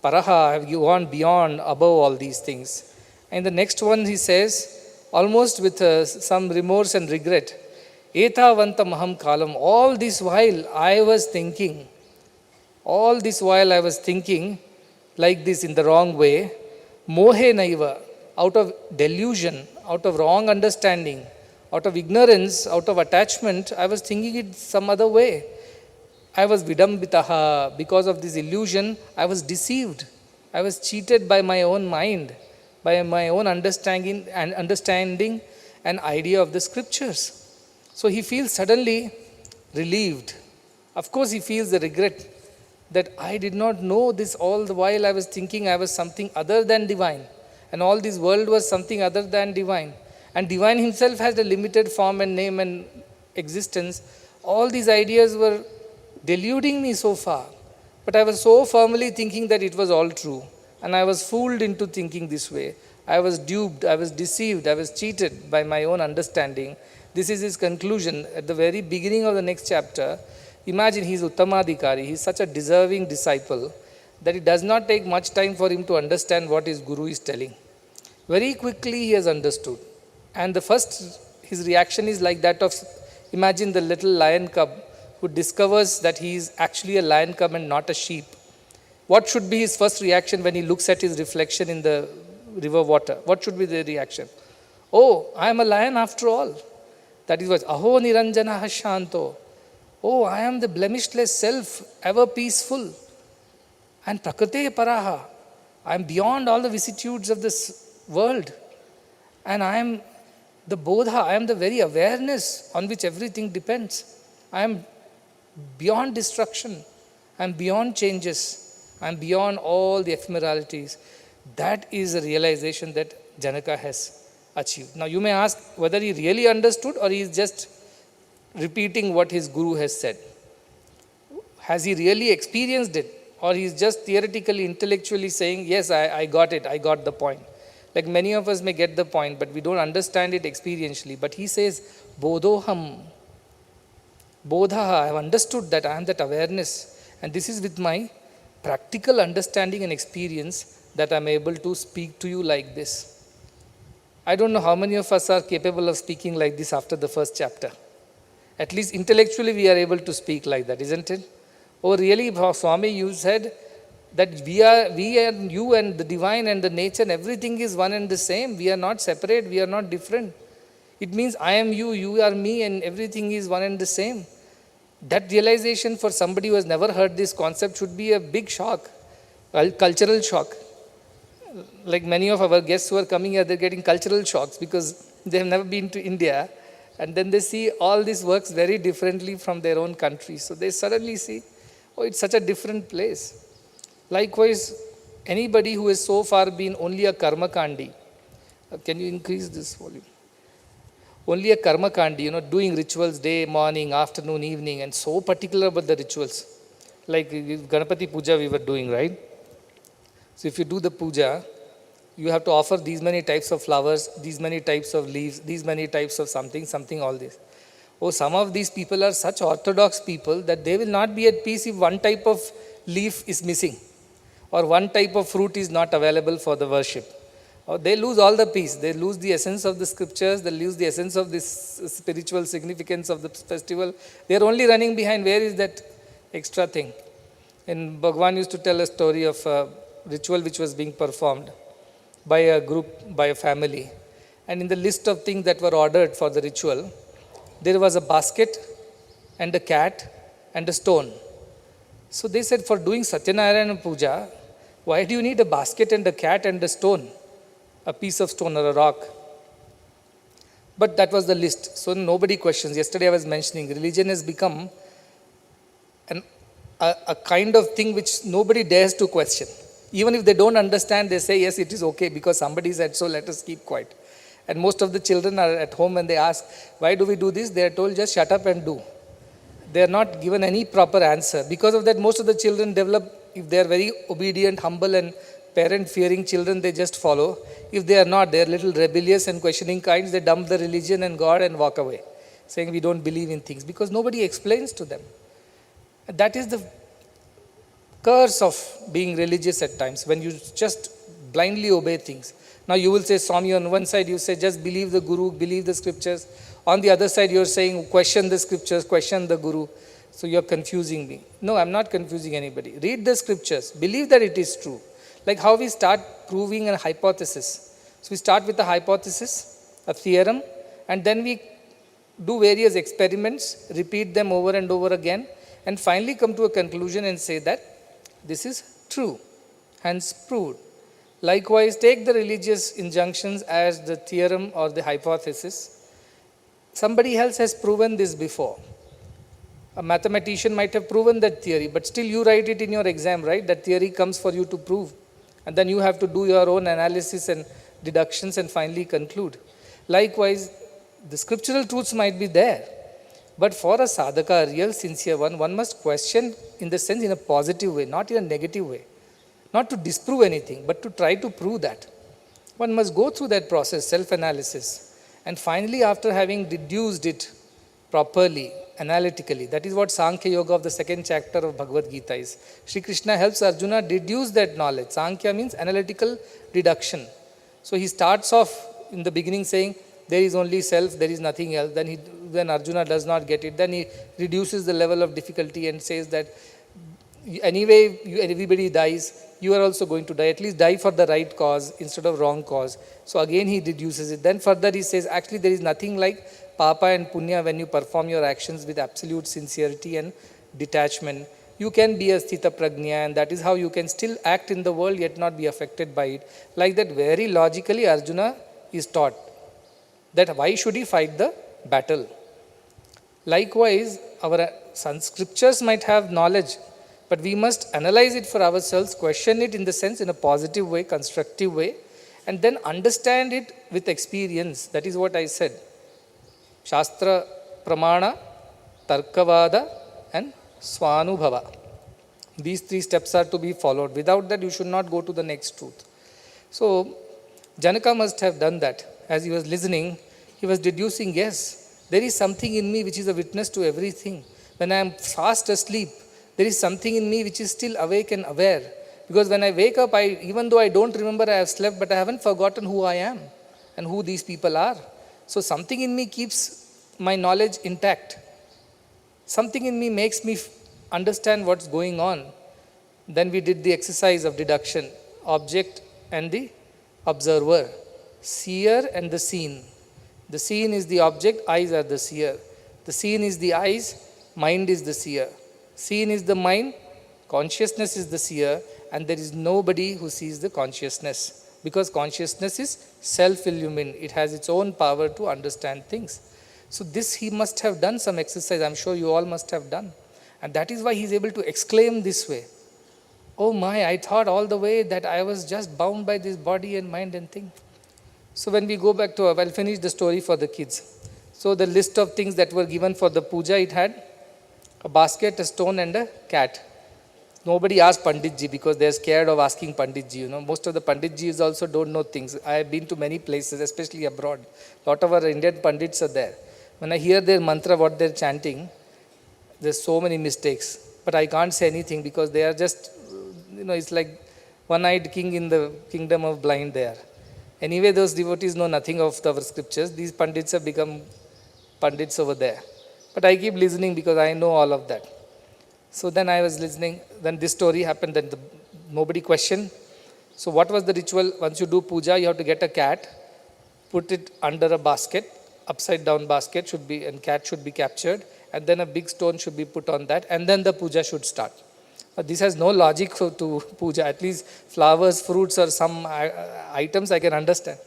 Paraha, I have gone beyond, above all these things. And the next one he says, almost with some remorse and regret, Etavanta maham kalam. All this while I was thinking like this in the wrong way, mohe naiva, out of delusion, out of wrong understanding, out of ignorance, out of attachment, I was thinking it some other way. I was vidambitaha. Because of this illusion, I was deceived. I was cheated by my own mind, by my own understanding and idea of the scriptures. So he feels suddenly relieved. Of course, he feels the regret that I did not know this all the while I was thinking I was something other than divine. And all this world was something other than divine. And divine himself has a limited form and name and existence. All these ideas were deluding me so far. But I was so firmly thinking that it was all true. And I was fooled into thinking this way. I was duped, I was deceived, I was cheated by my own understanding. This is his conclusion at the very beginning of the next chapter. Imagine he is Uttamadhikari, he is such a deserving disciple that it does not take much time for him to understand what his guru is telling. Very quickly he has understood. And the first, his reaction is like that of, imagine the little lion cub who discovers that he is actually a lion cub and not a sheep. What should be his first reaction when he looks at his reflection in the river water? What should be the reaction? Oh, I am a lion after all. That is what, Aho Niranjana Shanto. Oh, I am the blemishless self, ever peaceful. And Prakrite Paraha. I am beyond all the vicissitudes of this world. And I am the Bodha, I am the very awareness on which everything depends. I am beyond destruction. I am beyond changes. I am beyond all the ephemeralities. That is a realization that Janaka has achieved. Now you may ask whether he really understood or he is just repeating what his guru has said. Has he really experienced it? Or he is just theoretically, intellectually saying, yes, I got it, I got the point. Like many of us may get the point, but we don't understand it experientially. But he says, Bodhoham, Bodhaha, I have understood that I am that awareness. And this is with my practical understanding and experience that I am able to speak to you like this. I don't know how many of us are capable of speaking like this after the first chapter. At least intellectually we are able to speak like that, isn't it? Oh, really, Swami, you said that we and you and the divine and the nature and everything is one and the same. We are not separate, we are not different. It means I am you, you are me, and everything is one and the same. That realization for somebody who has never heard this concept should be a big shock, a cultural shock. Like many of our guests who are coming here, they're getting cultural shocks because they have never been to India. And then they see all this works very differently from their own country. So they suddenly see, oh, it's such a different place. Likewise, anybody who has so far been only a karma kandi, can you increase this volume? Only a karma kandi, doing rituals day, morning, afternoon, evening, and so particular about the rituals. Like Ganapati Puja we were doing, right? So if you do the puja, you have to offer these many types of flowers, these many types of leaves, these many types of something, all this. Oh, some of these people are such orthodox people that they will not be at peace if one type of leaf is missing or one type of fruit is not available for the worship. Or they lose all the peace. They lose the essence of the scriptures. They lose the essence of this spiritual significance of the festival. They are only running behind where is that extra thing. And Bhagwan used to tell a story of a ritual which was being performed by a group, by a family. And in the list of things that were ordered for the ritual, there was a basket and a cat and a stone. So they said, for doing Satyanarayana Puja, why do you need a basket and a cat and a stone? A piece of stone or a rock. But that was the list. So nobody questions. Yesterday I was mentioning, religion has become a kind of thing which nobody dares to question. Even if they don't understand, they say, yes, it is okay because somebody said so, let us keep quiet. And most of the children are at home and they ask, why do we do this? They are told, just shut up and do. They are not given any proper answer. Because of that, most of the children develop, if they are very obedient, humble and parent-fearing children, they just follow. If they are not, they are little rebellious and questioning kinds, they dump the religion and God and walk away, saying we don't believe in things because nobody explains to them. And that is the curse of being religious at times, when you just blindly obey things. Now you will say, Swami, on one side you say, just believe the Guru, believe the scriptures. On the other side you are saying, question the scriptures, question the Guru. So you are confusing me. No, I am not confusing anybody. Read the scriptures, believe that it is true. Like how we start proving a hypothesis. So we start with a hypothesis, a theorem, and then we do various experiments, repeat them over and over again, and finally come to a conclusion and say that this is true, hence proved. Likewise, take the religious injunctions as the theorem or the hypothesis. Somebody else has proven this before. A mathematician might have proven that theory, but still you write it in your exam, right? That theory comes for you to prove. And then you have to do your own analysis and deductions and finally conclude. Likewise, the scriptural truths might be there. But for a sadhaka, a real sincere one must question in the sense in a positive way, not in a negative way. Not to disprove anything, but to try to prove that. One must go through that process, self-analysis. And finally, after having deduced it properly, analytically. That is what Sankhya Yoga of the second chapter of Bhagavad Gita is. Sri Krishna helps Arjuna deduce that knowledge. Sankhya means analytical deduction. So he starts off in the beginning saying, there is only self, there is nothing else. Then when Arjuna does not get it, then he reduces the level of difficulty and says that anyway, everybody dies, you are also going to die. At least die for the right cause instead of wrong cause. So again he reduces it. Then further he says, actually there is nothing like papa and punya when you perform your actions with absolute sincerity and detachment. You can be a sthita prajna, and that is how you can still act in the world yet not be affected by it. Like that, very logically Arjuna is taught that why should he fight the battle. Likewise, our scriptures might have knowledge, but we must analyze it for ourselves, question it in the sense in a positive way, constructive way, and then understand it with experience. That is what I said. Shastra, Pramana, Tarkavada and Swanubhava. These three steps are to be followed. Without that, you should not go to the next truth. So, Janaka must have done that. As he was listening, he was deducing, yes, there is something in me which is a witness to everything. When I am fast asleep, there is something in me which is still awake and aware. Because when I wake up, even though I don't remember I have slept, but I haven't forgotten who I am and who these people are. So something in me keeps my knowledge intact. Something in me makes me understand what's going on. Then we did the exercise of deduction, object and the observer, seer and the seen. The seen is the object, eyes are the seer. The seen is the eyes, mind is the seer. Seen is the mind, consciousness is the seer, and there is nobody who sees the consciousness. Because consciousness is self-illumined. It has its own power to understand things. So this he must have done some exercise. I'm sure you all must have done. And that is why he is able to exclaim this way. Oh my, I thought all the way that I was just bound by this body and mind and thing. So when we go back to, I'll finish the story for the kids. So the list of things that were given for the puja, it had a basket, a stone and a cat. Nobody asked Panditji because they're scared of asking Panditji. Most of the Panditjis also don't know things. I have been to many places, especially abroad. A lot of our Indian Pandits are there. When I hear their mantra, what they're chanting, there's so many mistakes. But I can't say anything because they are just, it's like one-eyed king in the kingdom of blind there. Anyway, those devotees know nothing of our scriptures. These Pandits have become Pandits over there. But I keep listening because I know all of that. So then I was listening. Then this story happened that nobody questioned. So what was the ritual? Once you do puja, you have to get a cat, put it under a basket, upside down basket should be, and cat should be captured. And then a big stone should be put on that. And then the puja should start. But this has no logic to puja. At least flowers, fruits or some items I can understand.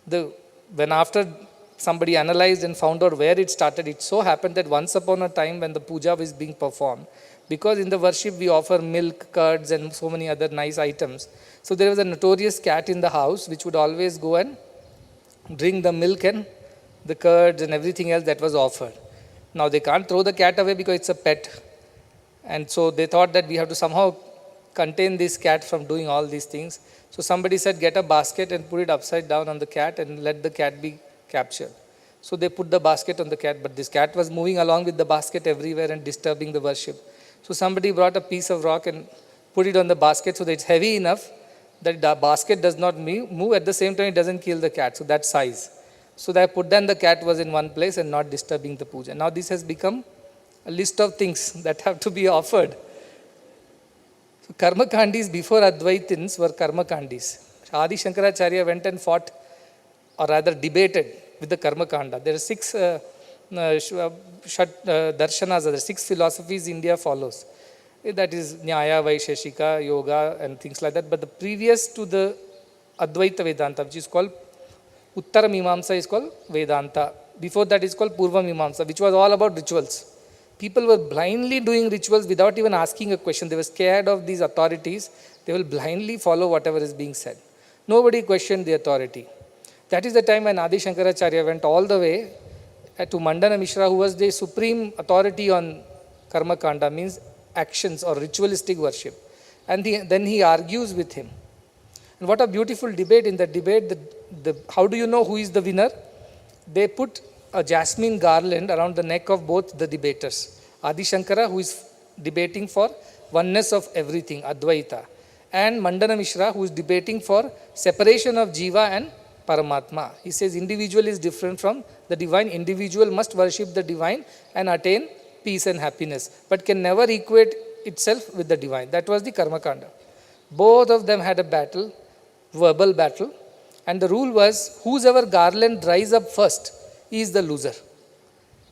When after somebody analyzed and found out where it started, it so happened that once upon a time when the puja was being performed, because in the worship we offer milk, curds and so many other nice items. So there was a notorious cat in the house which would always go and drink the milk and the curds and everything else that was offered. Now they can't throw the cat away because it's a pet. And so they thought that we have to somehow contain this cat from doing all these things. So somebody said, get a basket and put it upside down on the cat and let the cat be captured. So they put the basket on the cat, but this cat was moving along with the basket everywhere and disturbing the worship. So somebody brought a piece of rock and put it on the basket so that it's heavy enough that the basket does not move. At the same time, it doesn't kill the cat. So that size. So they put then the cat was in one place and not disturbing the puja. Now this has become a list of things that have to be offered. So Karma Kandis before Advaitins were Karma Kandis. Adi Shankaracharya went and fought, or rather debated with the Karma Kanda. There are 6 darshanas, there are 6 philosophies India follows. That is Nyaya, Vaisheshika, Yoga and things like that. But the previous to the Advaita Vedanta, which is called Uttara Mimamsa, is called Vedanta. Before that is called Purva Mimamsa, which was all about rituals. People were blindly doing rituals without even asking a question. They were scared of these authorities. They will blindly follow whatever is being said. Nobody questioned the authority. That is the time when Adi Shankaracharya went all the way to Mandana Mishra, who was the supreme authority on Karma Kanda, means actions or ritualistic worship. And then he argues with him. And what a beautiful debate. In the debate, how do you know who is the winner? They put a jasmine garland around the neck of both the debaters. Adi Shankara, who is debating for oneness of everything, Advaita, and Mandana Mishra, who is debating for separation of Jiva and Paramatma. He says individual is different from the divine. Individual must worship the divine and attain peace and happiness, but can never equate itself with the divine. That was the Karma Kanda. Both of them had a battle, verbal battle, and the rule was whosoever garland dries up first is the loser.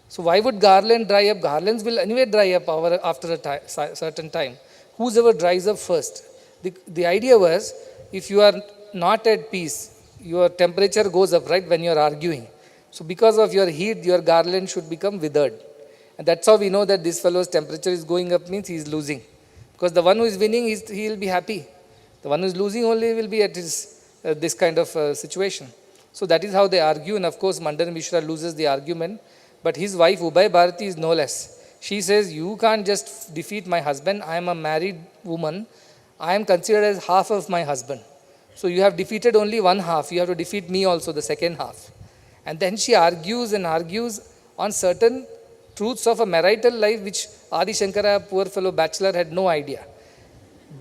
So why would garland dry up? Garlands will anyway dry up after a certain time. Whosoever dries up first. The idea was, if you are not at peace, your temperature goes up, right, when you are arguing. So because of your heat, your garland should become withered. And that's how we know that this fellow's temperature is going up, means he is losing. Because the one who is winning, he will be happy. The one who is losing only will be at this kind of situation. So that is how they argue. And of course, Mandana Mishra loses the argument. But his wife, Ubhay Bharati, is no less. She says, you can't just defeat my husband. I am a married woman. I am considered as half of my husband. So you have defeated only one half. You have to defeat me also, the second half. And then she argues and argues on certain truths of a marital life, which Adi Shankara, poor fellow bachelor, had no idea.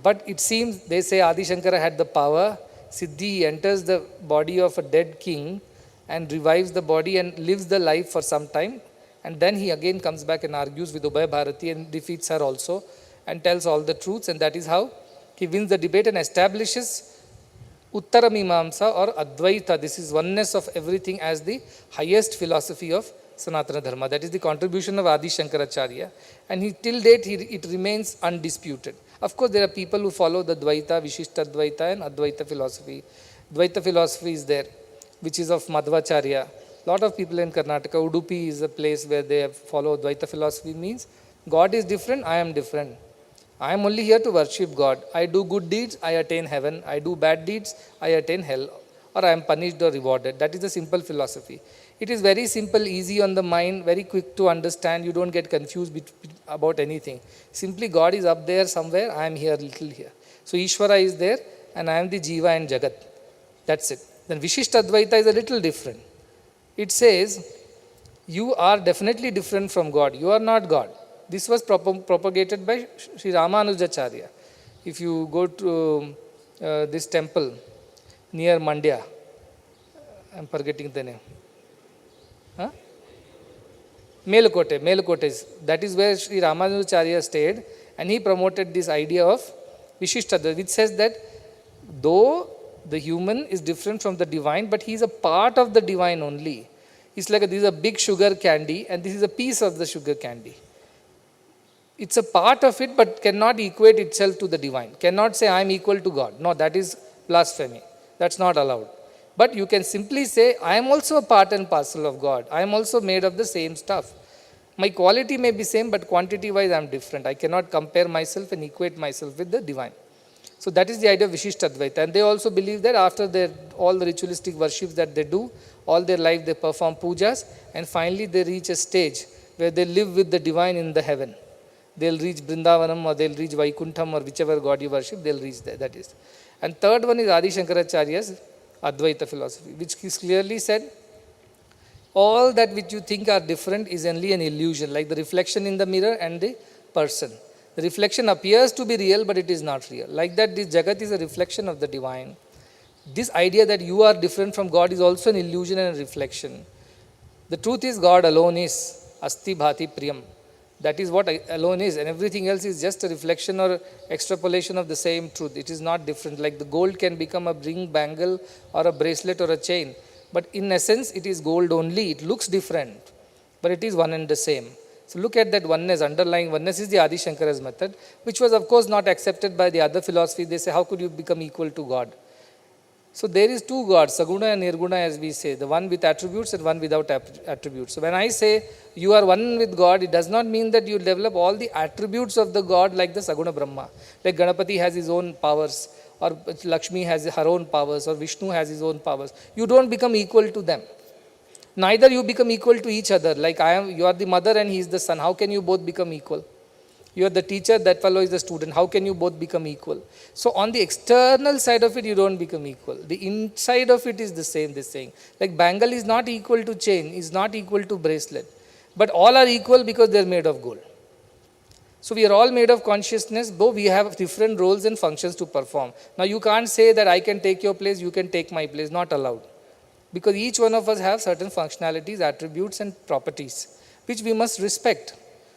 But it seems, they say Adi Shankara had the power. Siddhi enters the body of a dead king and revives the body and lives the life for some time. And then he again comes back and argues with Ubhay Bharati and defeats her also and tells all the truths. And that is how he wins the debate and establishes Uttara Mimamsa or Advaita. This is oneness of everything as the highest philosophy of Sanatana Dharma. That is the contribution of Adi Shankaracharya. And till date, it remains undisputed. Of course, there are people who follow the Dvaita, Vishishta Dvaita and Advaita philosophy. Dvaita philosophy is there, which is of Madhvacharya. A lot of people in Karnataka, Udupi is a place where they follow Dvaita philosophy, means God is different, I am different. I am only here to worship God. I do good deeds, I attain heaven. I do bad deeds, I attain hell. Or I am punished or rewarded. That is the simple philosophy. It is very simple, easy on the mind, very quick to understand. You don't get confused about anything. Simply God is up there somewhere, I am here, little here. So Ishvara is there and I am the Jiva and Jagat. That's it. Then Vishishta Advaita is a little different. It says, you are definitely different from God. You are not God. This was propagated by Sri Ramanujacharya. If you go to this temple near Mandya, I am forgetting the name. Melukote. That is where Sri Ramanujacharya stayed, and he promoted this idea of Vishishtadvaita, which says that though the human is different from the divine, but he is a part of the divine only. It's like this is a big sugar candy, and this is a piece of the sugar candy. It's a part of it, but cannot equate itself to the divine. Cannot say, I am equal to God. No, that is blasphemy. That's not allowed. But you can simply say, I am also a part and parcel of God. I am also made of the same stuff. My quality may be same, but quantity-wise I am different. I cannot compare myself and equate myself with the divine. So that is the idea of Vishishtadvaita. And they also believe that after all the ritualistic worships that they do, all their life they perform pujas, and finally they reach a stage where they live with the divine in the heaven. They'll reach Vrindavanam or they'll reach Vaikuntham or whichever God you worship, they'll reach there. That is. And third one is Adi Shankaracharya's Advaita philosophy, which is clearly said, all that which you think are different is only an illusion, like the reflection in the mirror and the person. The reflection appears to be real, but it is not real. Like that, this Jagat is a reflection of the divine. This idea that you are different from God is also an illusion and a reflection. The truth is God alone is Asti Bhati Priyam. That is what alone is, and everything else is just a reflection or extrapolation of the same truth. It is not different. Like the gold can become a ring, bangle or a bracelet or a chain. But in essence, it is gold only. It looks different, but it is one and the same. So look at that oneness, underlying oneness is the Adi Shankara's method, which was of course not accepted by the other philosophy. They say, how could you become equal to God? So there is two gods, Saguna and Nirguna, as we say, the one with attributes and one without attributes. So when I say you are one with God, it does not mean that you develop all the attributes of the God like the Saguna Brahma. Like Ganapati has his own powers, or Lakshmi has her own powers, or Vishnu has his own powers. You don't become equal to them. Neither you become equal to each other. Like you are the mother and he is the son. How can you both become equal? You are the teacher, that fellow is the student. How can you both become equal? So on the external side of it, you don't become equal. The inside of it is the same, this saying. Like bangle is not equal to chain, is not equal to bracelet. But all are equal because they are made of gold. So we are all made of consciousness, though we have different roles and functions to perform. Now you can't say that I can take your place, you can take my place. Not allowed. Because each one of us have certain functionalities, attributes and properties, which we must respect.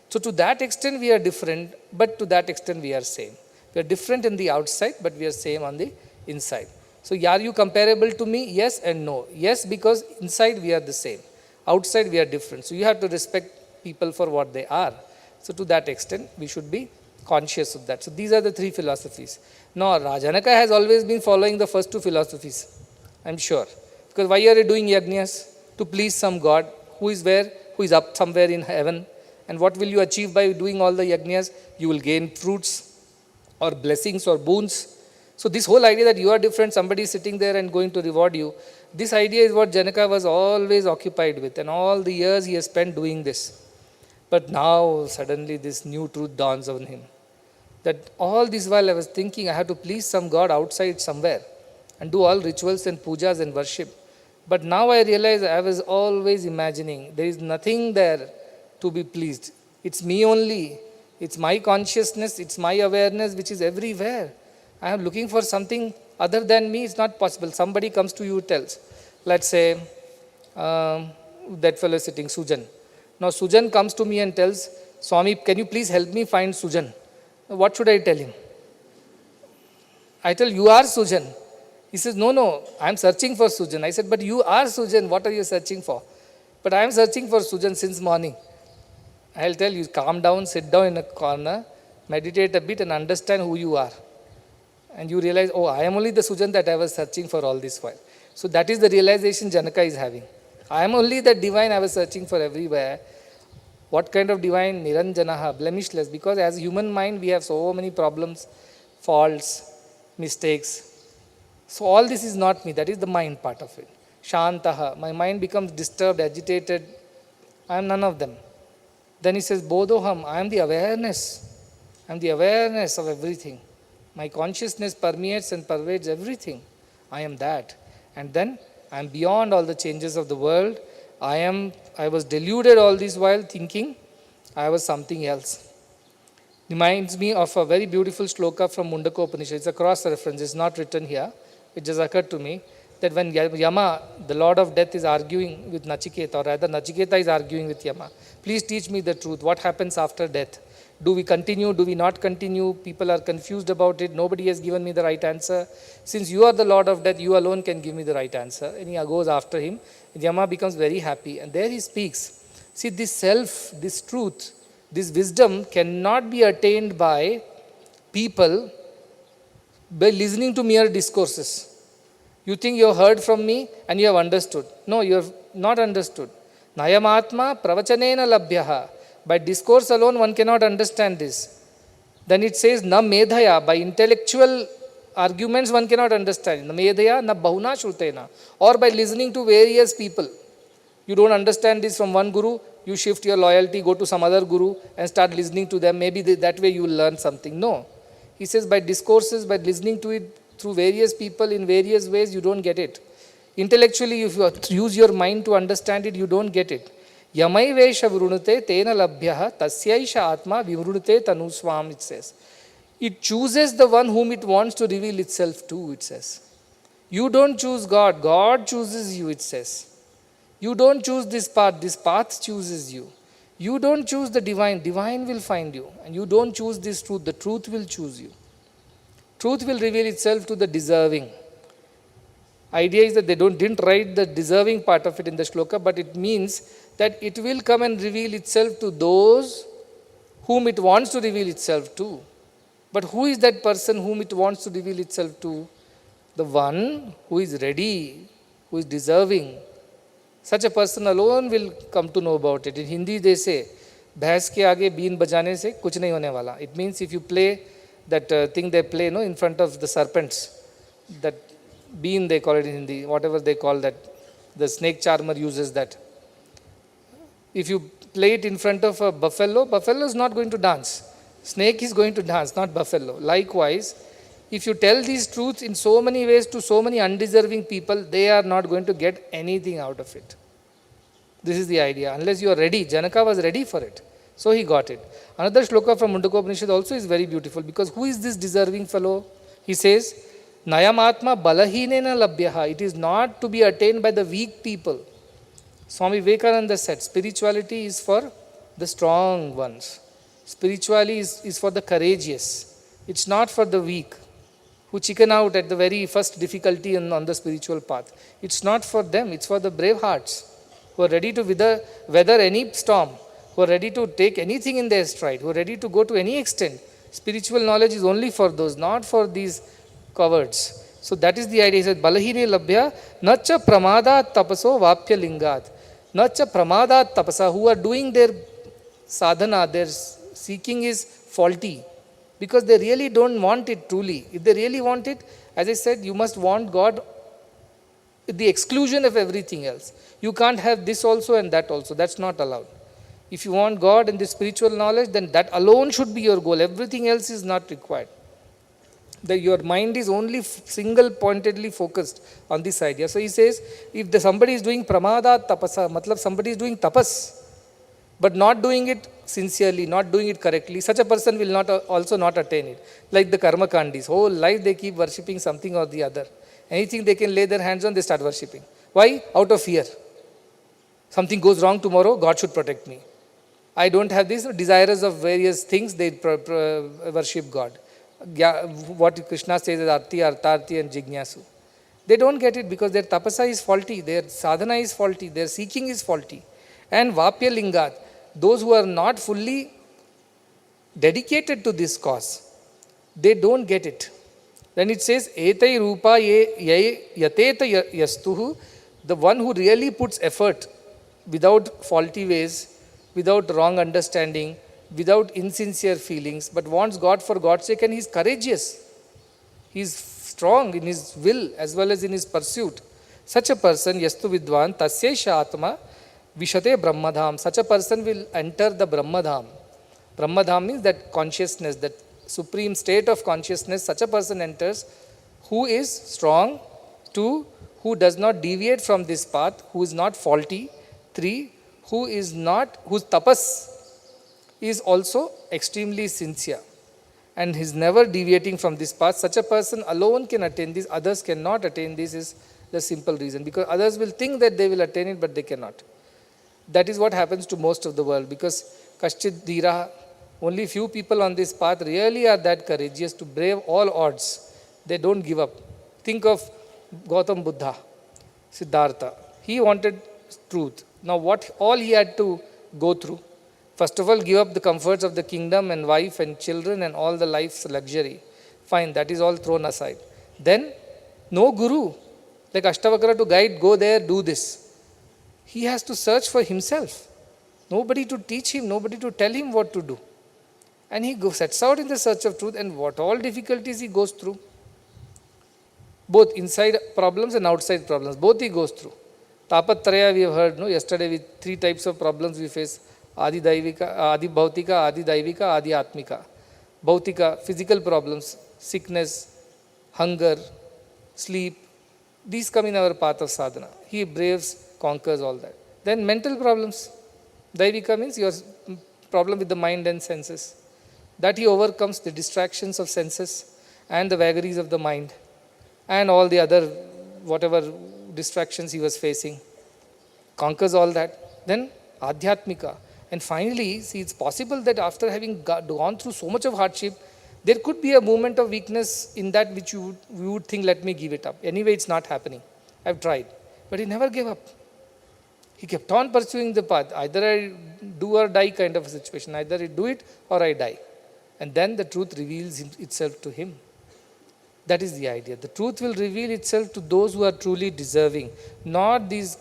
So to that extent we are different, but to that extent we are same. We are different in the outside, but we are same on the inside. So are you comparable to me? Yes and no. Yes, because inside we are the same. Outside we are different. So you have to respect people for what they are. So to that extent, we should be conscious of that. So these are the three philosophies. Now, Janaka has always been following the first two philosophies, I'm sure. Because why are you doing yajnas? To please some God who is where? Who is up somewhere in heaven. And what will you achieve by doing all the yajnas? You will gain fruits or blessings or boons. So this whole idea that you are different, somebody is sitting there and going to reward you, this idea is what Janaka was always occupied with. And all the years he has spent doing this. But now suddenly this new truth dawns on him. That all this while I was thinking I have to please some God outside somewhere and do all rituals and pujas and worship. But now I realize I was always imagining there is nothing there to be pleased. It's me only. It's my consciousness, it's my awareness which is everywhere. I am looking for something other than me, it's not possible. Somebody comes to you, tells. Let's say that fellow is sitting, Sujan. Now Sujan comes to me and tells, Swami, can you please help me find Sujan? What should I tell him? I tell, you are Sujan. He says, no, I am searching for Sujan. I said, but you are Sujan, what are you searching for? But I am searching for Sujan since morning. I'll tell you, calm down, sit down in a corner, meditate a bit and understand who you are. And you realize, oh, I am only the Sujan that I was searching for all this while. So that is the realization Janaka is having. I am only that divine I was searching for everywhere. What kind of divine? Niranjanaha, blemishless. Because as human mind, we have so many problems, faults, mistakes. So all this is not me. That is the mind part of it. Shantaha. My mind becomes disturbed, agitated. I am none of them. Then he says, Bodhoham. I am the awareness. I am the awareness of everything. My consciousness permeates and pervades everything. I am that. And then I am beyond all the changes of the world. I was deluded all this while thinking I was something else. Reminds me of a very beautiful shloka from Mundaka Upanishad. It's a cross reference. It's not written here. It just occurred to me that when Yama, the Lord of Death, is arguing with Nachiketa, or rather Nachiketa is arguing with Yama, please teach me the truth. What happens after death? Do we continue? Do we not continue? People are confused about it. Nobody has given me the right answer. Since you are the Lord of Death, you alone can give me the right answer. And he goes after him. Yama becomes very happy. And there he speaks. See, this self, this truth, this wisdom cannot be attained by people by listening to mere discourses. You think you have heard from me and you have understood. No, you have not understood. Nayamatma pravachanena labhyaha. By discourse alone, one cannot understand this. Then it says, na medhaya. By intellectual arguments, one cannot understand. Na medhaya, na bahuna shrutena. Or by listening to various people. You don't understand this from one guru, you shift your loyalty, go to some other guru and start listening to them. Maybe that way you will learn something. No. He says by discourses, by listening to it through various people in various ways, you don't get it. Intellectually, if you use your mind to understand it, you don't get it. Yamai vesha vrunute tena labhyaha tasyaisha atma vivrunute tanuswam, it says. It chooses the one whom it wants to reveal itself to, it says. You don't choose God, God chooses you, it says. You don't choose this path chooses you. You don't choose the divine, divine will find you. And you don't choose this truth, the truth will choose you. Truth will reveal itself to the deserving. Idea is that they didn't write the deserving part of it in the shloka, but it means that it will come and reveal itself to those whom it wants to reveal itself to. But who is that person whom it wants to reveal itself to? The one who is ready, who is deserving. Such a person alone will come to know about it. In Hindi they say, bhais ke aage been bajane se kuch nahi hone wala. It means if you play that thing they play in front of the serpents, that bean they call it in Hindi, whatever they call that, the snake charmer uses that. If you play it in front of a buffalo, buffalo is not going to dance. Snake is going to dance, not buffalo. Likewise, if you tell these truths in so many ways to so many undeserving people, they are not going to get anything out of it. This is the idea. Unless you are ready. Janaka was ready for it. So he got it. Another shloka from Mundakopanishad also is very beautiful, because who is this deserving fellow? He says, Nayamatma balahinena labhyaha. It is not to be attained by the weak people. Swami Vivekananda said, spirituality is for the strong ones. Spirituality is for the courageous. It's not for the weak, who chicken out at the very first difficulty on the spiritual path. It's not for them. It's for the brave hearts, who are ready to weather any storm, who are ready to take anything in their stride, who are ready to go to any extent. Spiritual knowledge is only for those, not for these cowards. So that is the idea. He said, Balahine labhya nacha pramadat tapaso vapya lingat. Nacha pramadat tapasa, who are doing their sadhana, their seeking is faulty, because they really don't want it truly. If they really want it, as I said, you must want God at the exclusion of everything else. You can't have this also and that also. That's not allowed. If you want God and the spiritual knowledge, then that alone should be your goal. Everything else is not required. Your mind is only single-pointedly focused on this idea. So he says, if somebody is doing pramada tapasa, matlab somebody is doing tapas, but not doing it sincerely, not doing it correctly, such a person will also not attain it. Like the karma kandis, whole life they keep worshipping something or the other. Anything they can lay their hands on, they start worshipping. Why? Out of fear. Something goes wrong tomorrow, God should protect me. I don't have these desires of various things, they worship God. What Krishna says is arti, artarti and jignasu. They don't get it because their tapasa is faulty, their sadhana is faulty, their seeking is faulty. And vapya lingat, those who are not fully dedicated to this cause, they don't get it. Then it says, etai rupa yateta yastuhu, the one who really puts effort without faulty ways, without wrong understanding, without insincere feelings, but wants God for God's sake, and he's courageous. He's strong in his will as well as in his pursuit. Such a person, yastu vidwan, tasyesha atma, vishate brahmadham. Such a person will enter the brahmadham. Brahmadham means that consciousness, that supreme state of consciousness. Such a person enters who is strong. 2, who does not deviate from this path, who is not faulty. 3, whose tapas is also extremely sincere and is never deviating from this path. Such a person alone can attain this, others cannot attain this, is the simple reason. Because others will think that they will attain it, but they cannot. That is what happens to most of the world, because Kaschit Dhira, only few people on this path really are that courageous to brave all odds. They don't give up. Think of Gautam Buddha, Siddhartha. He wanted truth. Now what all he had to go through? First of all, give up the comforts of the kingdom and wife and children and all the life's luxury. Fine, that is all thrown aside. Then, no guru, like Ashtavakra to guide, go there, do this. He has to search for himself. Nobody to teach him, nobody to tell him what to do. And he sets out in the search of truth, and what all difficulties he goes through. Both inside problems and outside problems, both he goes through. Tapatraya we have heard, no? Yesterday with 3 types of problems we face. Adi Daivika, Adi Bhautika, Adi Daivika, Adi Atmika. Bhautika, physical problems, sickness, hunger, sleep. These come in our path of sadhana. He braves, conquers all that. Then mental problems. Daivika means your problem with the mind and senses. That he overcomes the distractions of senses and the vagaries of the mind and all the other whatever distractions he was facing. Conquers all that. Then Adhyatmika. And finally, see, it's possible that after having gone through so much of hardship, there could be a moment of weakness in that which you would think, let me give it up. Anyway, it's not happening. I've tried. But he never gave up. He kept on pursuing the path. Either I do or die kind of a situation. Either I do it or I die. And then the truth reveals itself to him. That is the idea. The truth will reveal itself to those who are truly deserving. Not these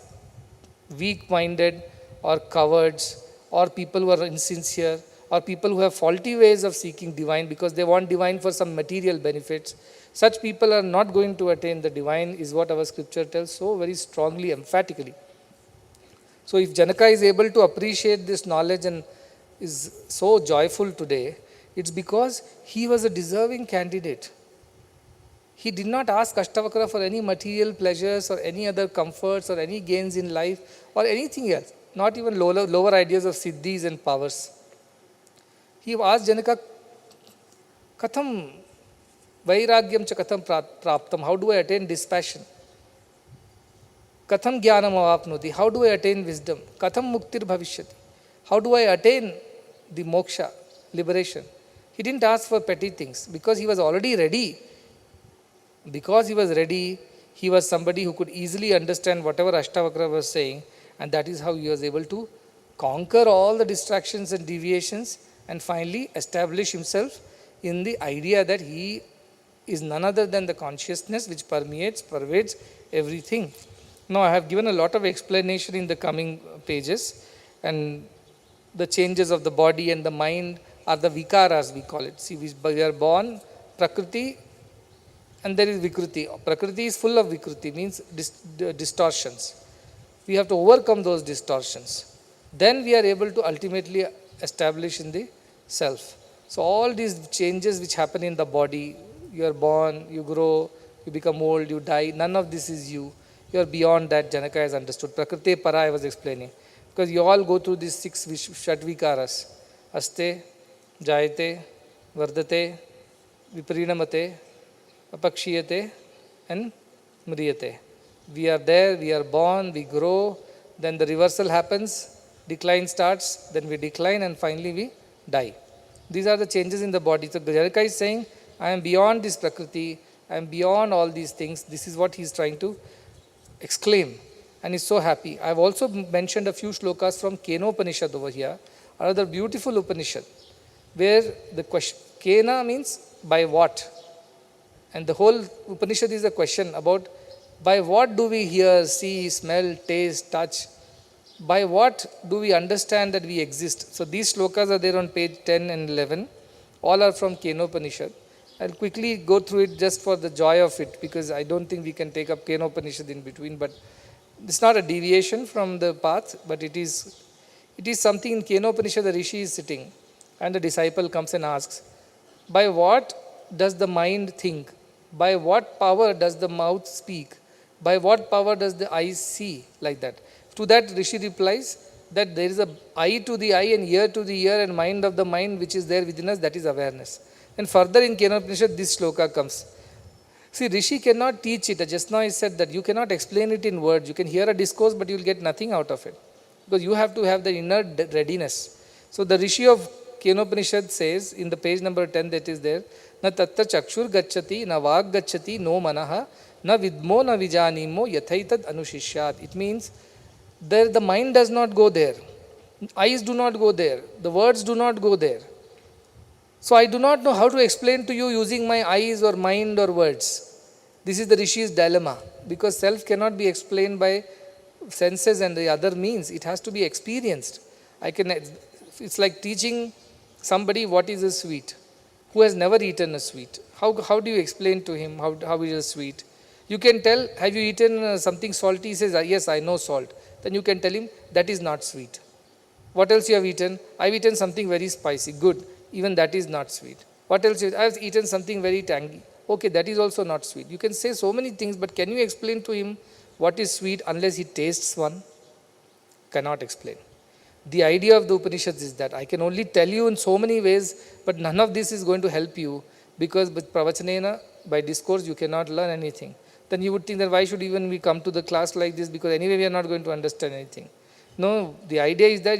weak-minded or cowards or people who are insincere or people who have faulty ways of seeking divine because they want divine for some material benefits. Such people are not going to attain the divine, is what our scripture tells so very strongly, emphatically. So if Janaka is able to appreciate this knowledge and is so joyful today, It's because he was a deserving candidate. He did not ask Ashtavakra for any material pleasures or any other comforts or any gains in life or anything else, not even lower ideas of siddhis and powers. He asked Janaka, Katham vairagyam cha katham praptam, how do I attain dispassion? Katham jnanam avapnoti, how do I attain wisdom? Katham muktir bhavishyati, how do I attain the moksha, liberation? He didn't ask for petty things because he was already ready. Because he was ready, he was somebody who could easily understand whatever Ashtavakra was saying, and that is how he was able to conquer all the distractions and deviations and finally establish himself in the idea that he is none other than the consciousness which pervades everything. Now, I have given a lot of explanation in the coming pages, and the changes of the body and the mind are the vikaras, we call it. See, we are born, prakriti, and there is vikruti. Prakriti is full of vikruti, means distortions. We have to overcome those distortions. Then we are able to ultimately establish in the self. So all these changes which happen in the body, you are born, you grow, you become old, you die, none of this is you. You are beyond that, Janaka has understood. Prakriti para I was explaining. Because you all go through these 6 Shattvikaras. Aste, Jayate, Vardate, Viparinamate, Apakshiyate and Mriyate. We are there, we are born, we grow, then the reversal happens, decline starts, then we decline and finally we die. These are the changes in the body. So Janaka is saying, I am beyond this Prakriti, I am beyond all these things. This is what he is trying to exclaim, and is so happy. I have also mentioned a few shlokas from Kenopanishad over here, another beautiful Upanishad, where the question, Kena means by what? And the whole Upanishad is a question about by what do we hear, see, smell, taste, touch? By what do we understand that we exist? So these shlokas are there on page 10 and 11. All are from Kenopanishad. I'll quickly go through it just for the joy of it, because I don't think we can take up Kenopanishad in between. But it's not a deviation from the path, but it is something in Kenopanishad. The Rishi is sitting and the disciple comes and asks, by what does the mind think? By what power does the mouth speak? By what power does the eye see? Like that. To that Rishi replies that there is a eye to the eye and ear to the ear and mind of the mind which is there within us, that is awareness. And further in Kenopanishad this shloka comes. See, Rishi cannot teach it. Just now I said that you cannot explain it in words. You can hear a discourse but you will get nothing out of it. Because you have to have the inner readiness. So the Rishi of Kenopanishad says in the page number 10 that is there, na tatta chakshur gacchati, na vag gacchati, no manaha, na vidmo na vijanimo, yathaitad anushishyat. It means there the mind does not go there. Eyes do not go there. The words do not go there. So I do not know how to explain to you using my eyes or mind or words. This is the Rishi's dilemma. Because self cannot be explained by senses and the other means. It has to be experienced. It's like teaching somebody what is a sweet, who has never eaten a sweet. How do you explain to him how is a sweet? You can tell, have you eaten something salty? He says, yes, I know salt. Then you can tell him, that is not sweet. What else you have eaten? I've eaten something very spicy. Good. Even that is not sweet. What else? I've eaten something very tangy. Okay, that is also not sweet. You can say so many things, but can you explain to him what is sweet unless he tastes one? Cannot explain. The idea of the Upanishads is that I can only tell you in so many ways, but none of this is going to help you, because with pravachanena, by discourse, you cannot learn anything. Then you would think that why should even we come to the class like this, because anyway we are not going to understand anything. No, the idea is that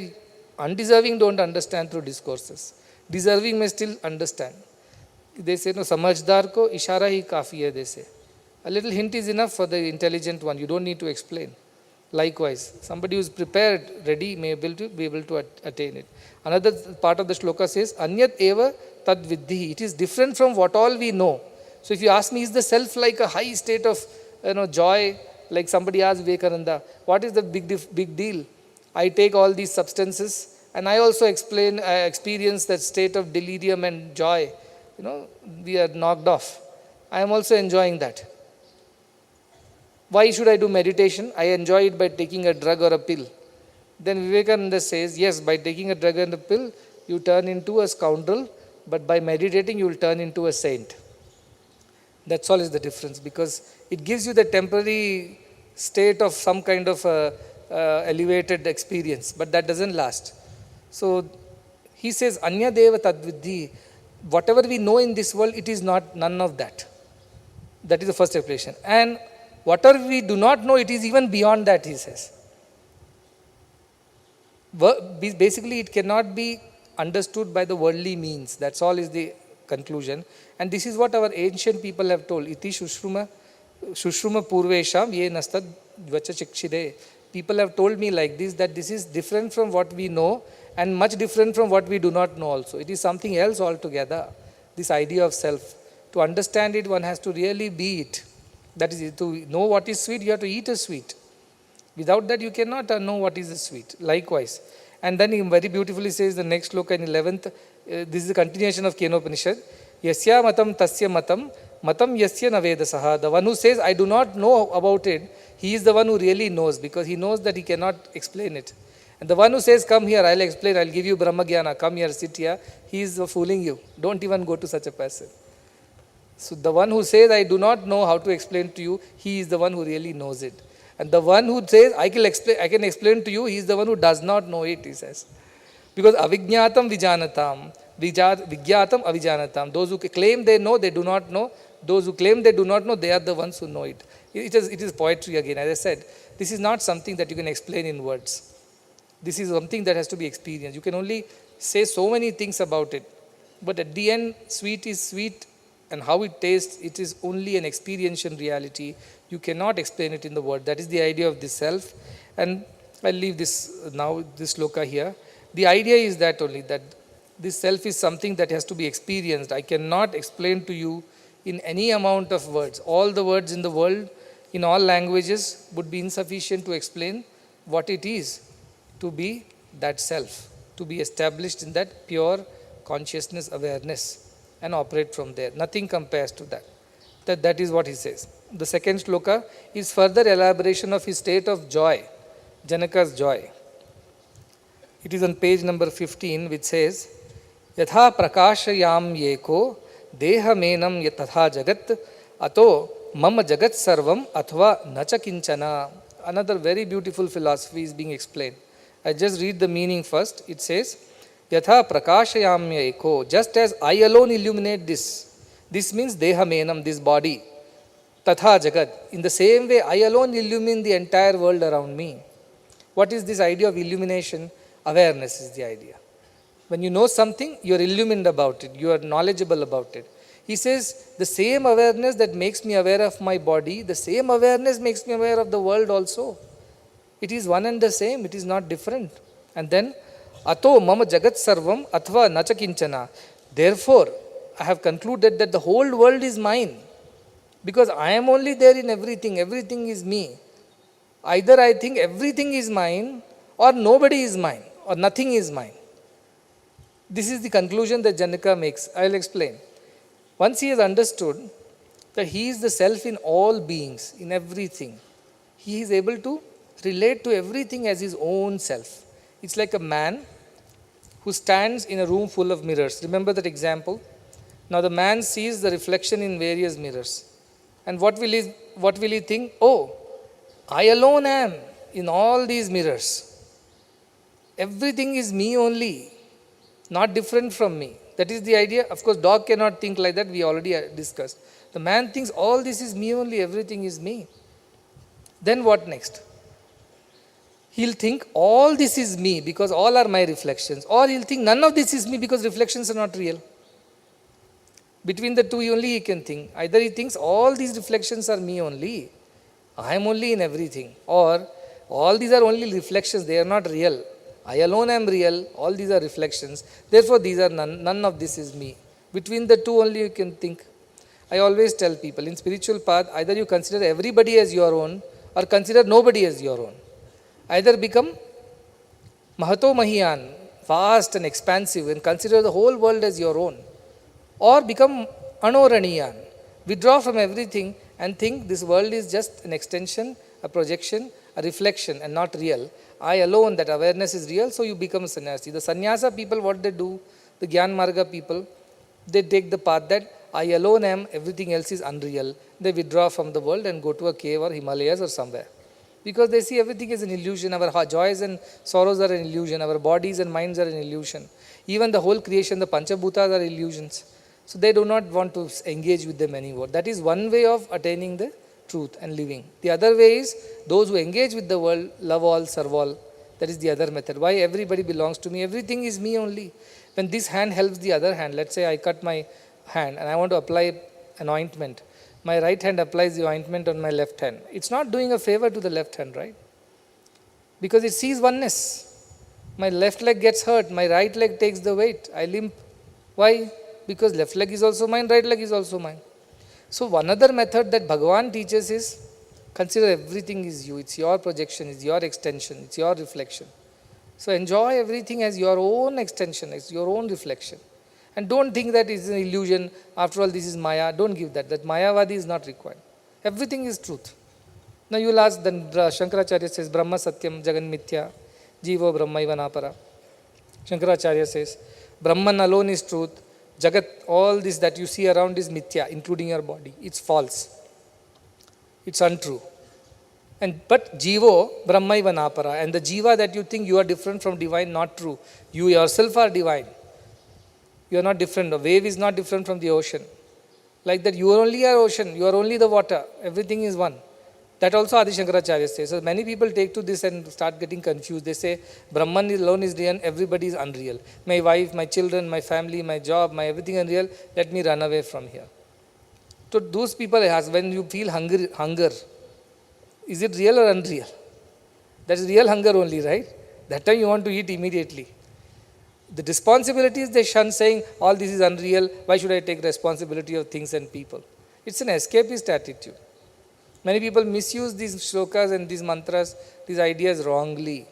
undeserving don't understand through discourses. Deserving may still understand. They say, no, samajhdar ko ishara hi kafi hai, they say. A little hint is enough for the intelligent one. You don't need to explain. Likewise, somebody who is prepared, ready, may be able to attain it. Another part of the shloka says, anyat eva tad viddhi. It is different from what all we know. So if you ask me, is the self like a high state of joy, like somebody asked Vivekananda, what is the big deal? I take all these substances and I also experience that state of delirium and joy. We are knocked off. I am also enjoying that. Why should I do meditation? I enjoy it by taking a drug or a pill. Then Vivekananda says, yes, by taking a drug and a pill, you turn into a scoundrel, but by meditating you will turn into a saint. That's all is the difference, because it gives you the temporary state of some kind of elevated experience, but that doesn't last. So he says, Anya Deva Tadviddhi, whatever we know in this world, it is not none of that. That is the first explanation. And whatever we do not know, it is even beyond that, he says. Basically, it cannot be understood by the worldly means. That's all is the conclusion. And this is what our ancient people have told. Iti Shushruma Purvesham Ye Nastad Dvacha Chikshide. People have told me like this, that this is different from what we know and much different from what we do not know also. It is something else altogether, this idea of self. To understand it, one has to really be it. That is, to know what is sweet, you have to eat a sweet. Without that, you cannot know what is a sweet. Likewise. And then he very beautifully says the next sloka in 11th, this is the continuation of Kenopanishad. Yasya matam tasya matam, matam yasya navedasaha. The one who says, I do not know about it, he is the one who really knows, because he knows that he cannot explain it. And the one who says, come here, I'll explain, I'll give you Brahmagyana, come here, sit here, he is fooling you. Don't even go to such a person. So the one who says, I do not know how to explain to you, he is the one who really knows it. And the one who says, I can explain to you, he is the one who does not know it, he says. Because avijñātam vijānatam, vijñātam avijānatam. Those who claim they know, they do not know. Those who claim they do not know, they are the ones who know it. It is poetry again. As I said, this is not something that you can explain in words. This is something that has to be experienced. You can only say so many things about it. But at the end, sweet is sweet, and how it tastes, it is only an experiential reality. You cannot explain it in the word. That is the idea of the self. And I'll leave this now, this sloka here. The idea is that only, that this self is something that has to be experienced. I cannot explain to you in any amount of words. All the words in the world, in all languages, would be insufficient to explain what it is to be that self, to be established in that pure consciousness awareness and operate from there. Nothing compares to that. That is what he says. The second sloka is further elaboration of his state of joy, Janaka's joy. It is on page number 15, which says, Yatha prakashayam yeko deha menam yatha jagat ato mama jagat sarvam athva nacha kinchana. Another very beautiful philosophy is being explained. I just read the meaning first. It says, Yatha prakashayam yeko, just as I alone illuminate this. This means deha menam, this body. Tatha jagat. In the same way, I alone illumine the entire world around me. What is this idea of illumination? Awareness is the idea. When you know something, you are illumined about it. You are knowledgeable about it. He says, the same awareness that makes me aware of my body, the same awareness makes me aware of the world also. It is one and the same. It is not different. And then, Ato mama jagat sarvam athva nacha kinchana. Therefore, I have concluded that the whole world is mine. Because I am only there in everything. Everything is me. Either I think everything is mine, or nobody is mine, or nothing is mine. This is the conclusion that Janaka makes. I will explain. Once he has understood that he is the self in all beings, in everything, he is able to relate to everything as his own self. It's like a man who stands in a room full of mirrors. Remember that example? Now the man sees the reflection in various mirrors. And what will he think? Oh, I alone am in all these mirrors. Everything is me only, not different from me. That is the idea. Of course, dog cannot think like that. We already discussed. The man thinks all this is me only, everything is me. Then what next? He'll think all this is me because all are my reflections. Or he'll think none of this is me because reflections are not real. Between the two only he can think. Either he thinks all these reflections are me only. I am only in everything. Or all these are only reflections. They are not real. I alone am real. All these are reflections. Therefore, these are none of this is me. Between the two only you can think. I always tell people, in spiritual path, either you consider everybody as your own or consider nobody as your own. Either become Mahato Mahiyan, vast and expansive, and consider the whole world as your own. Or become Anoraniyan, withdraw from everything and think this world is just an extension, a projection, a reflection and not real. I alone, that awareness is real, so you become a sannyasi. The sannyasa people, what they do, the Gyan Marga people, They take the path that I alone am, everything else is unreal. They withdraw from the world and go to a cave or Himalayas or somewhere. Because they see everything is an illusion. Our joys and sorrows are an illusion. Our bodies and minds are an illusion. Even the whole creation, the Panchabhutas are illusions. So they do not want to engage with them anymore. That is one way of attaining the truth and living. The other way is those who engage with the world, love all, serve all. That is the other method. Why everybody belongs to me? Everything is me only. When this hand helps the other hand, let's say I cut my hand and I want to apply an ointment. My right hand applies the ointment on my left hand. It's not doing a favor to the left hand, right? Because it sees oneness. My left leg gets hurt, my right leg takes the weight. I limp. Why? Because left leg is also mine, right leg is also mine. So one other method that Bhagavan teaches is, consider everything is you. It's your projection, it's your extension, it's your reflection. So enjoy everything as your own extension, as your own reflection. And don't think that it's an illusion. After all, this is Maya. Don't give that. That Mayavadi is not required. Everything is truth. Now you will ask, then Shankaracharya says, Brahma Satyam Jagan Mithya, Jivo Brahmaiva Napara. Shankaracharya says, Brahman alone is truth. Jagat, all this that you see around is Mithya, including your body. It's false. It's untrue. But Jivo Brahmaiva Napara. And the Jiva that you think you are different from divine, not true. You yourself are divine. You are not different. The wave is not different from the ocean. Like that, you are only our ocean. You are only the water. Everything is one. That also Adi Shankaracharya says. So many people take to this and start getting confused. They say, Brahman alone is real, everybody is unreal. My wife, my children, my family, my job, my everything unreal. Let me run away from here. So those people ask, when you feel hunger, is it real or unreal? That is real hunger only, right? That time you want to eat immediately. The responsibilities they shun, saying, all this is unreal, why should I take responsibility of things and people? It's an escapist attitude. Many people misuse these shlokas and these mantras, these ideas wrongly.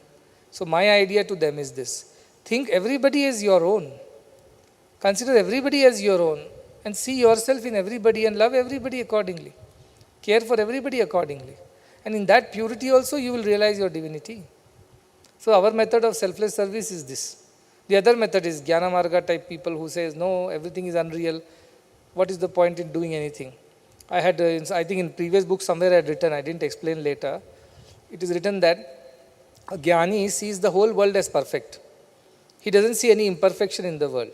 So my idea to them is this. Think everybody as your own. Consider everybody as your own and see yourself in everybody and love everybody accordingly. Care for everybody accordingly. And in that purity also you will realize your divinity. So our method of selfless service is this. The other method is Jnana Marga type people who says, no, everything is unreal. What is the point in doing anything? I had, I think in previous book somewhere I had written, I didn't explain later. It is written that a Jnani sees the whole world as perfect. He doesn't see any imperfection in the world.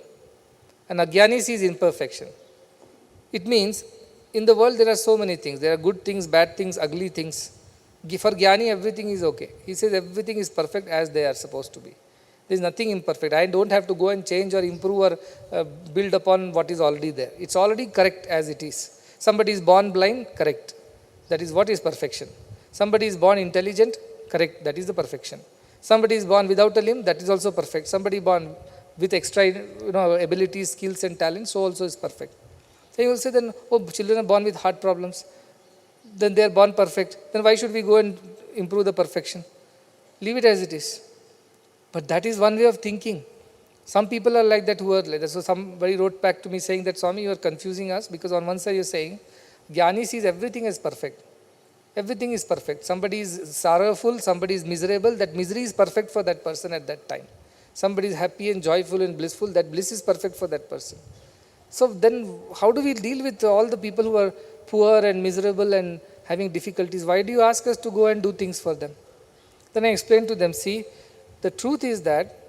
An Ajnani sees imperfection. It means in the world there are so many things. There are good things, bad things, ugly things. For Jnani everything is okay. He says everything is perfect as they are supposed to be. There is nothing imperfect. I don't have to go and change or improve or build upon what is already there. It's already correct as it is. Somebody is born blind, correct. That is what is perfection. Somebody is born intelligent, correct. That is the perfection. Somebody is born without a limb, that is also perfect. Somebody born with extra abilities, skills and talents, so also is perfect. So you will say then, oh, children are born with heart problems. Then they are born perfect. Then why should we go and improve the perfection? Leave it as it is. But that is one way of thinking. Some people are like that who are like that. So somebody wrote back to me saying that, Swami, you are confusing us because on one side you are saying, Jnani sees everything as perfect. Everything is perfect. Somebody is sorrowful, somebody is miserable. That misery is perfect for that person at that time. Somebody is happy and joyful and blissful. That bliss is perfect for that person. So then how do we deal with all the people who are poor and miserable and having difficulties? Why do you ask us to go and do things for them? Then I explained to them, see, the truth is that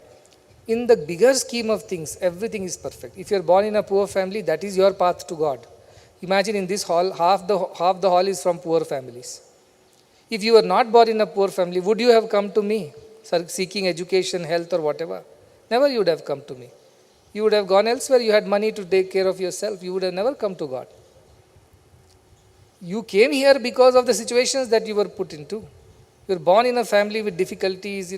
in the bigger scheme of things, everything is perfect. If you are born in a poor family, that is your path to God. Imagine in this hall, half the hall is from poor families. If you were not born in a poor family, would you have come to me, seeking education, health or whatever? Never you would have come to me. You would have gone elsewhere. You had money to take care of yourself. You would have never come to God. You came here because of the situations that you were put into. You were born in a family with difficulties,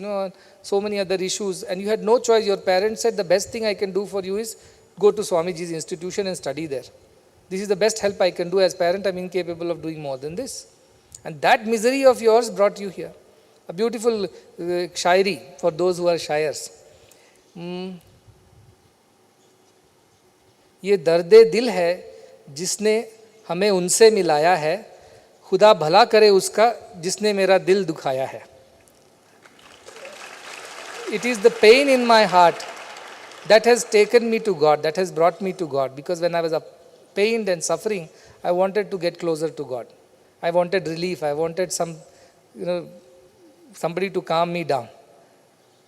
so many other issues, and you had no choice. Your parents said, the best thing I can do for you is go to Swamiji's institution and study there. This is the best help I can do. As parent, I am incapable of doing more than this. And that misery of yours brought you here. A beautiful shairi for those who are shyers. ये दर्दे दिल है जिसने हमें उनसे मिलाया है, खुदा भला करे उसका जिसने मेरा दिल दुखाया है. It is the pain in my heart that has taken me to God, that has brought me to God. Because when I was pained and suffering, I wanted to get closer to God. I wanted relief. I wanted somebody to calm me down.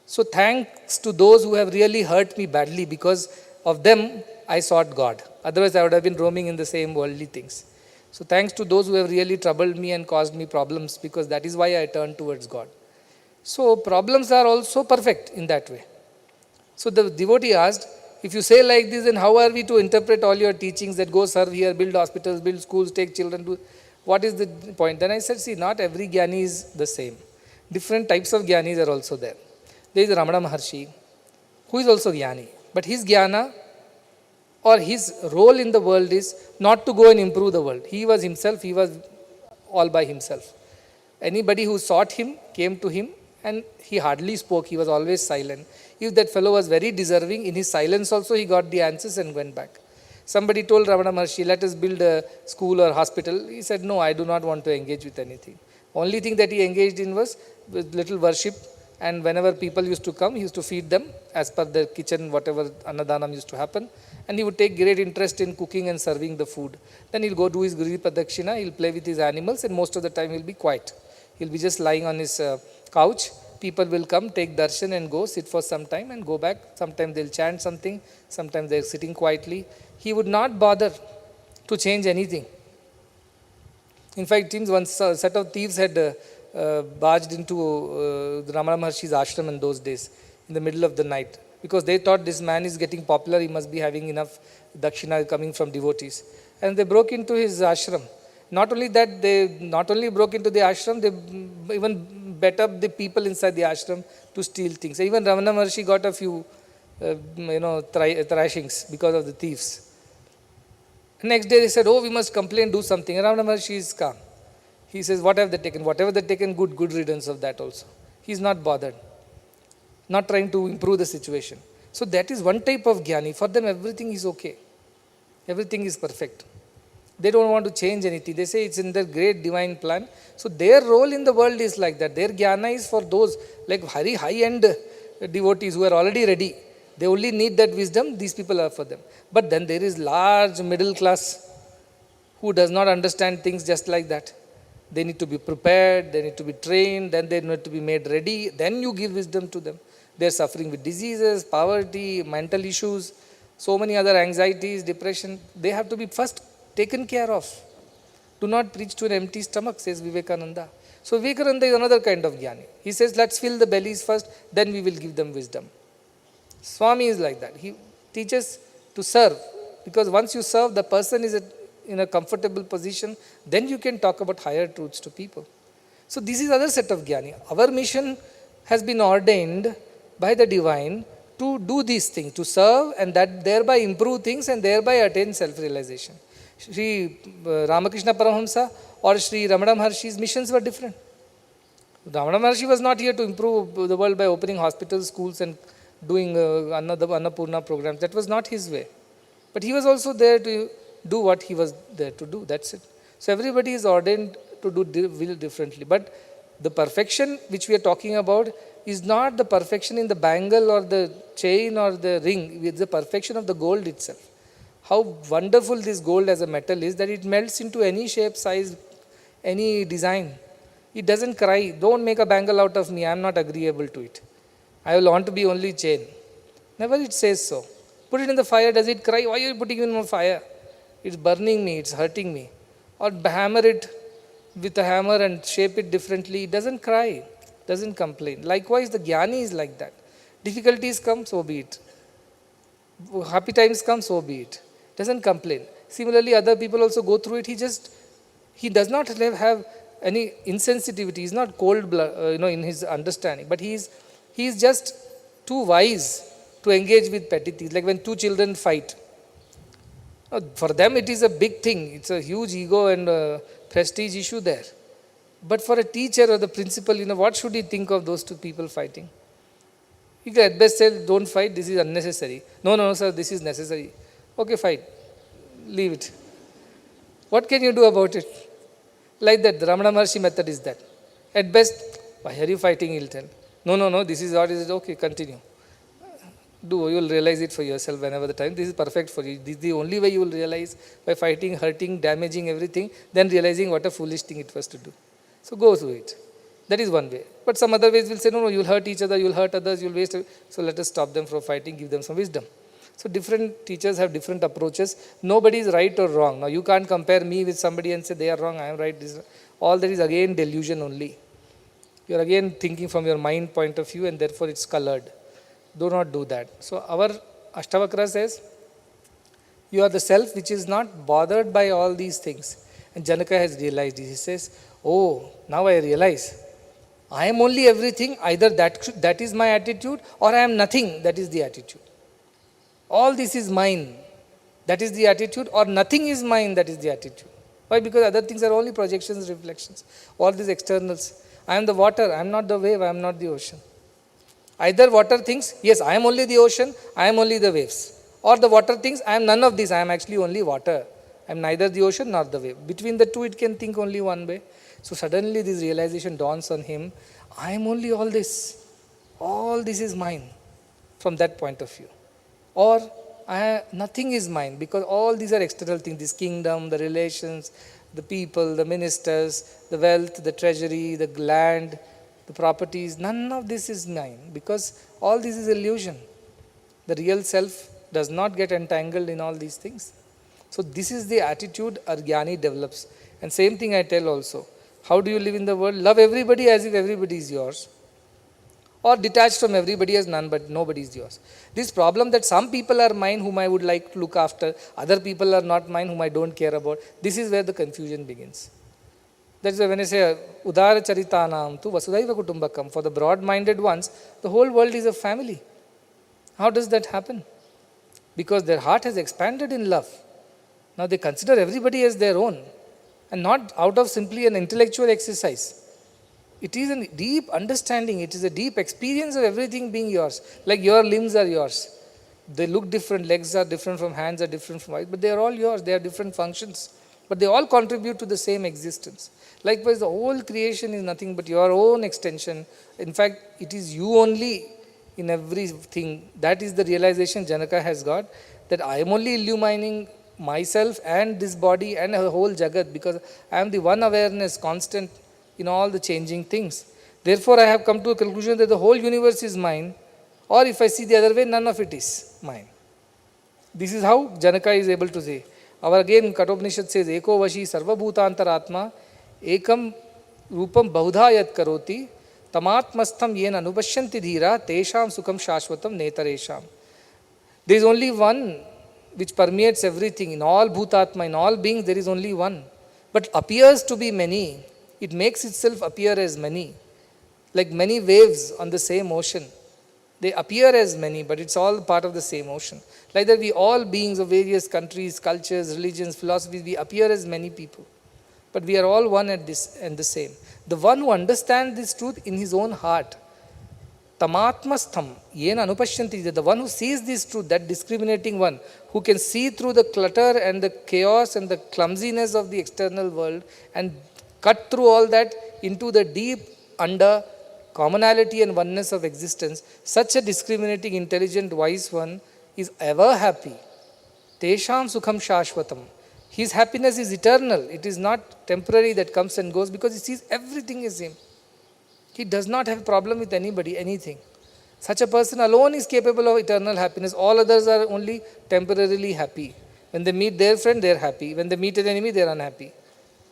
So thanks to those who have really hurt me badly, because of them I sought God. Otherwise I would have been roaming in the same worldly things. So thanks to those who have really troubled me and caused me problems, because that is why I turned towards God. So problems are also perfect in that way. So the devotee asked, if you say like this, then how are we to interpret all your teachings that go serve here, build hospitals, build schools, take children to... What is the point? Then I said, see, not every Jnani is the same. Different types of Jnanis are also there. There is Ramana Maharshi, who is also Jnani. But his Jnana or his role in the world is not to go and improve the world. He was himself, he was all by himself. Anybody who sought him came to him, and he hardly spoke, he was always silent. If that fellow was very deserving, in his silence also he got the answers and went back. Somebody told Ramana Maharshi, let us build a school or hospital. He said, no, I do not want to engage with anything. Only thing that he engaged in was with little worship, and whenever people used to come, he used to feed them as per the kitchen, whatever Annadanam used to happen. And he would take great interest in cooking and serving the food. Then he'll go do his Giri Pradakshina, he'll play with his animals, and most of the time he'll be quiet. He'll be just lying on his couch. People will come, take darshan and go, sit for some time and go back. Sometimes they'll chant something, sometimes they're sitting quietly. He would not bother to change anything. In fact, it seems one set of thieves had barged into the Ramana Maharshi's ashram in those days, in the middle of the night, because they thought this man is getting popular, he must be having enough dakshina coming from devotees. And they broke into his ashram. Not only that, they not only broke into the ashram, they even bet up the people inside the ashram to steal things. Even Ramana Maharshi got a few, thrashings because of the thieves. Next day they said, oh, we must complain, do something. Ramana Maharshi is calm. He says, what have they taken? Whatever they taken, good riddance of that also. He is not bothered. Not trying to improve the situation. So that is one type of Jnani. For them, everything is okay. Everything is perfect. They don't want to change anything. They say it's in their great divine plan. So their role in the world is like that. Their Jnana is for those like very high-end devotees who are already ready. They only need that wisdom. These people are for them. But then there is large middle class who does not understand things just like that. They need to be prepared. They need to be trained. Then they need to be made ready. Then you give wisdom to them. They are suffering with diseases, poverty, mental issues, so many other anxieties, depression. They have to be first taken care of. Do not preach to an empty stomach, says Vivekananda. So Vivekananda is another kind of Jnani. He says, let's fill the bellies first, then we will give them wisdom. Swami is like that. He teaches to serve, because once you serve, the person is in a comfortable position, then you can talk about higher truths to people. So this is other set of Jnani. Our mission has been ordained by the divine to do these things, to serve and that thereby improve things and thereby attain self-realization. Sri Ramakrishna Paramahamsa or Sri Ramana Maharshi's missions were different. Ramana Maharshi was not here to improve the world by opening hospitals, schools and doing Annapurna programs. That was not his way. But he was also there to do what he was there to do. That's it. So everybody is ordained to do will differently. But the perfection which we are talking about is not the perfection in the bangle or the chain or the ring. It's the perfection of the gold itself. How wonderful this gold as a metal is that it melts into any shape, size, any design. It doesn't cry. Don't make a bangle out of me. I am not agreeable to it. I will want to be only chain. Never it says so. Put it in the fire. Does it cry? Why are you putting it in the fire? It's burning me. It's hurting me. Or hammer it with a hammer and shape it differently. It doesn't cry. Doesn't complain. Likewise, the Jnani is like that. Difficulties come, so be it. Happy times come, so be it. Doesn't complain. Similarly, other people also go through it. He does not have any insensitivity. He's not cold blood, in his understanding. But he is just too wise to engage with petty things. Like when two children fight. For them, it is a big thing. It's a huge ego and prestige issue there. But for a teacher or the principal, what should he think of those two people fighting? He can at best say, don't fight, this is unnecessary. No, sir, this is necessary. Okay, fine. Leave it. What can you do about it? Like that, the Ramana Maharshi method is that. At best, why are you fighting? He'll tell. No, this is what is it. Okay, continue. Do, you will realize it for yourself whenever the time. This is perfect for you. This is the only way you will realize, by fighting, hurting, damaging everything, then realizing what a foolish thing it was to do. So go through it. That is one way. But some other ways will say, no, you will hurt each other, you will hurt others, you will waste. So let us stop them from fighting, give them some wisdom. So different teachers have different approaches. Nobody is right or wrong. Now you can't compare me with somebody and say they are wrong, I am right. All that is again delusion only. You are again thinking from your mind point of view, and therefore it's colored. Do not do that. So our Ashtavakra says, you are the self which is not bothered by all these things. And Janaka has realized it. He says, oh, now I realize. I am only everything, either that is my attitude, or I am nothing, that is the attitude. All this is mine, that is the attitude, or nothing is mine, that is the attitude. Why? Because other things are only projections, reflections, all these externals. I am the water, I am not the wave, I am not the ocean. Either water thinks, yes, I am only the ocean, I am only the waves. Or the water thinks, I am none of these, I am actually only water. I am neither the ocean nor the wave. Between the two, it can think only one way. So suddenly this realization dawns on him, I am only all this. All this is mine from that point of view. Or nothing is mine, because all these are external things, this kingdom, the relations, the people, the ministers, the wealth, the treasury, the land, the properties, none of this is mine, because all this is illusion. The real self does not get entangled in all these things. So this is the attitude a Jnani develops. And same thing I tell also. How do you live in the world? Love everybody as if everybody is yours. Or detached from everybody as none, but nobody is yours. This problem that some people are mine whom I would like to look after, other people are not mine whom I don't care about, this is where the confusion begins. That's why when I say, Udara Charitanam tu Vasudhaiva Kutumbakam, for the broad-minded ones, the whole world is a family. How does that happen? Because their heart has expanded in love. Now they consider everybody as their own, and not out of simply an intellectual exercise. It is a deep understanding, it is a deep experience of everything being yours. Like your limbs are yours. They look different, legs are different from hands, are different from eyes, but they are all yours, they have different functions. But they all contribute to the same existence. Likewise, the whole creation is nothing but your own extension. In fact, it is you only in everything. That is the realization Janaka has got, that I am only illumining myself and this body and the whole Jagat, because I am the one awareness, constant in all the changing things. Therefore, I have come to a conclusion that the whole universe is mine, or if I see the other way, none of it is mine. This is how Janaka is able to say. Our again, Kathopanishad says, Eko vashi sarva bhutantaratma, ekam rupam bahudha yat karoti, tamatmastham yen anupashyanti dhira, tesham sukham shashvatam netaresham. There is only one which permeates everything. In all bhutatma, in all beings, there is only one. But appears to be many. It makes itself appear as many. Like many waves on the same ocean. They appear as many, but it's all part of the same ocean. Like that, we all beings of various countries, cultures, religions, philosophies, we appear as many people. But we are all one at this and the same. The one who understands this truth in his own heart, tamatmastham, yena anupashyanti, the one who sees this truth, that discriminating one, who can see through the clutter and the chaos and the clumsiness of the external world and cut through all that into the deep under commonality and oneness of existence, such a discriminating, intelligent, wise one is ever happy. Tesham sukham shashvatam. His happiness is eternal. It is not temporary that comes and goes, because he sees everything is him. He does not have a problem with anybody, anything. Such a person alone is capable of eternal happiness. All others are only temporarily happy. When they meet their friend, they are happy. When they meet an enemy, they are unhappy.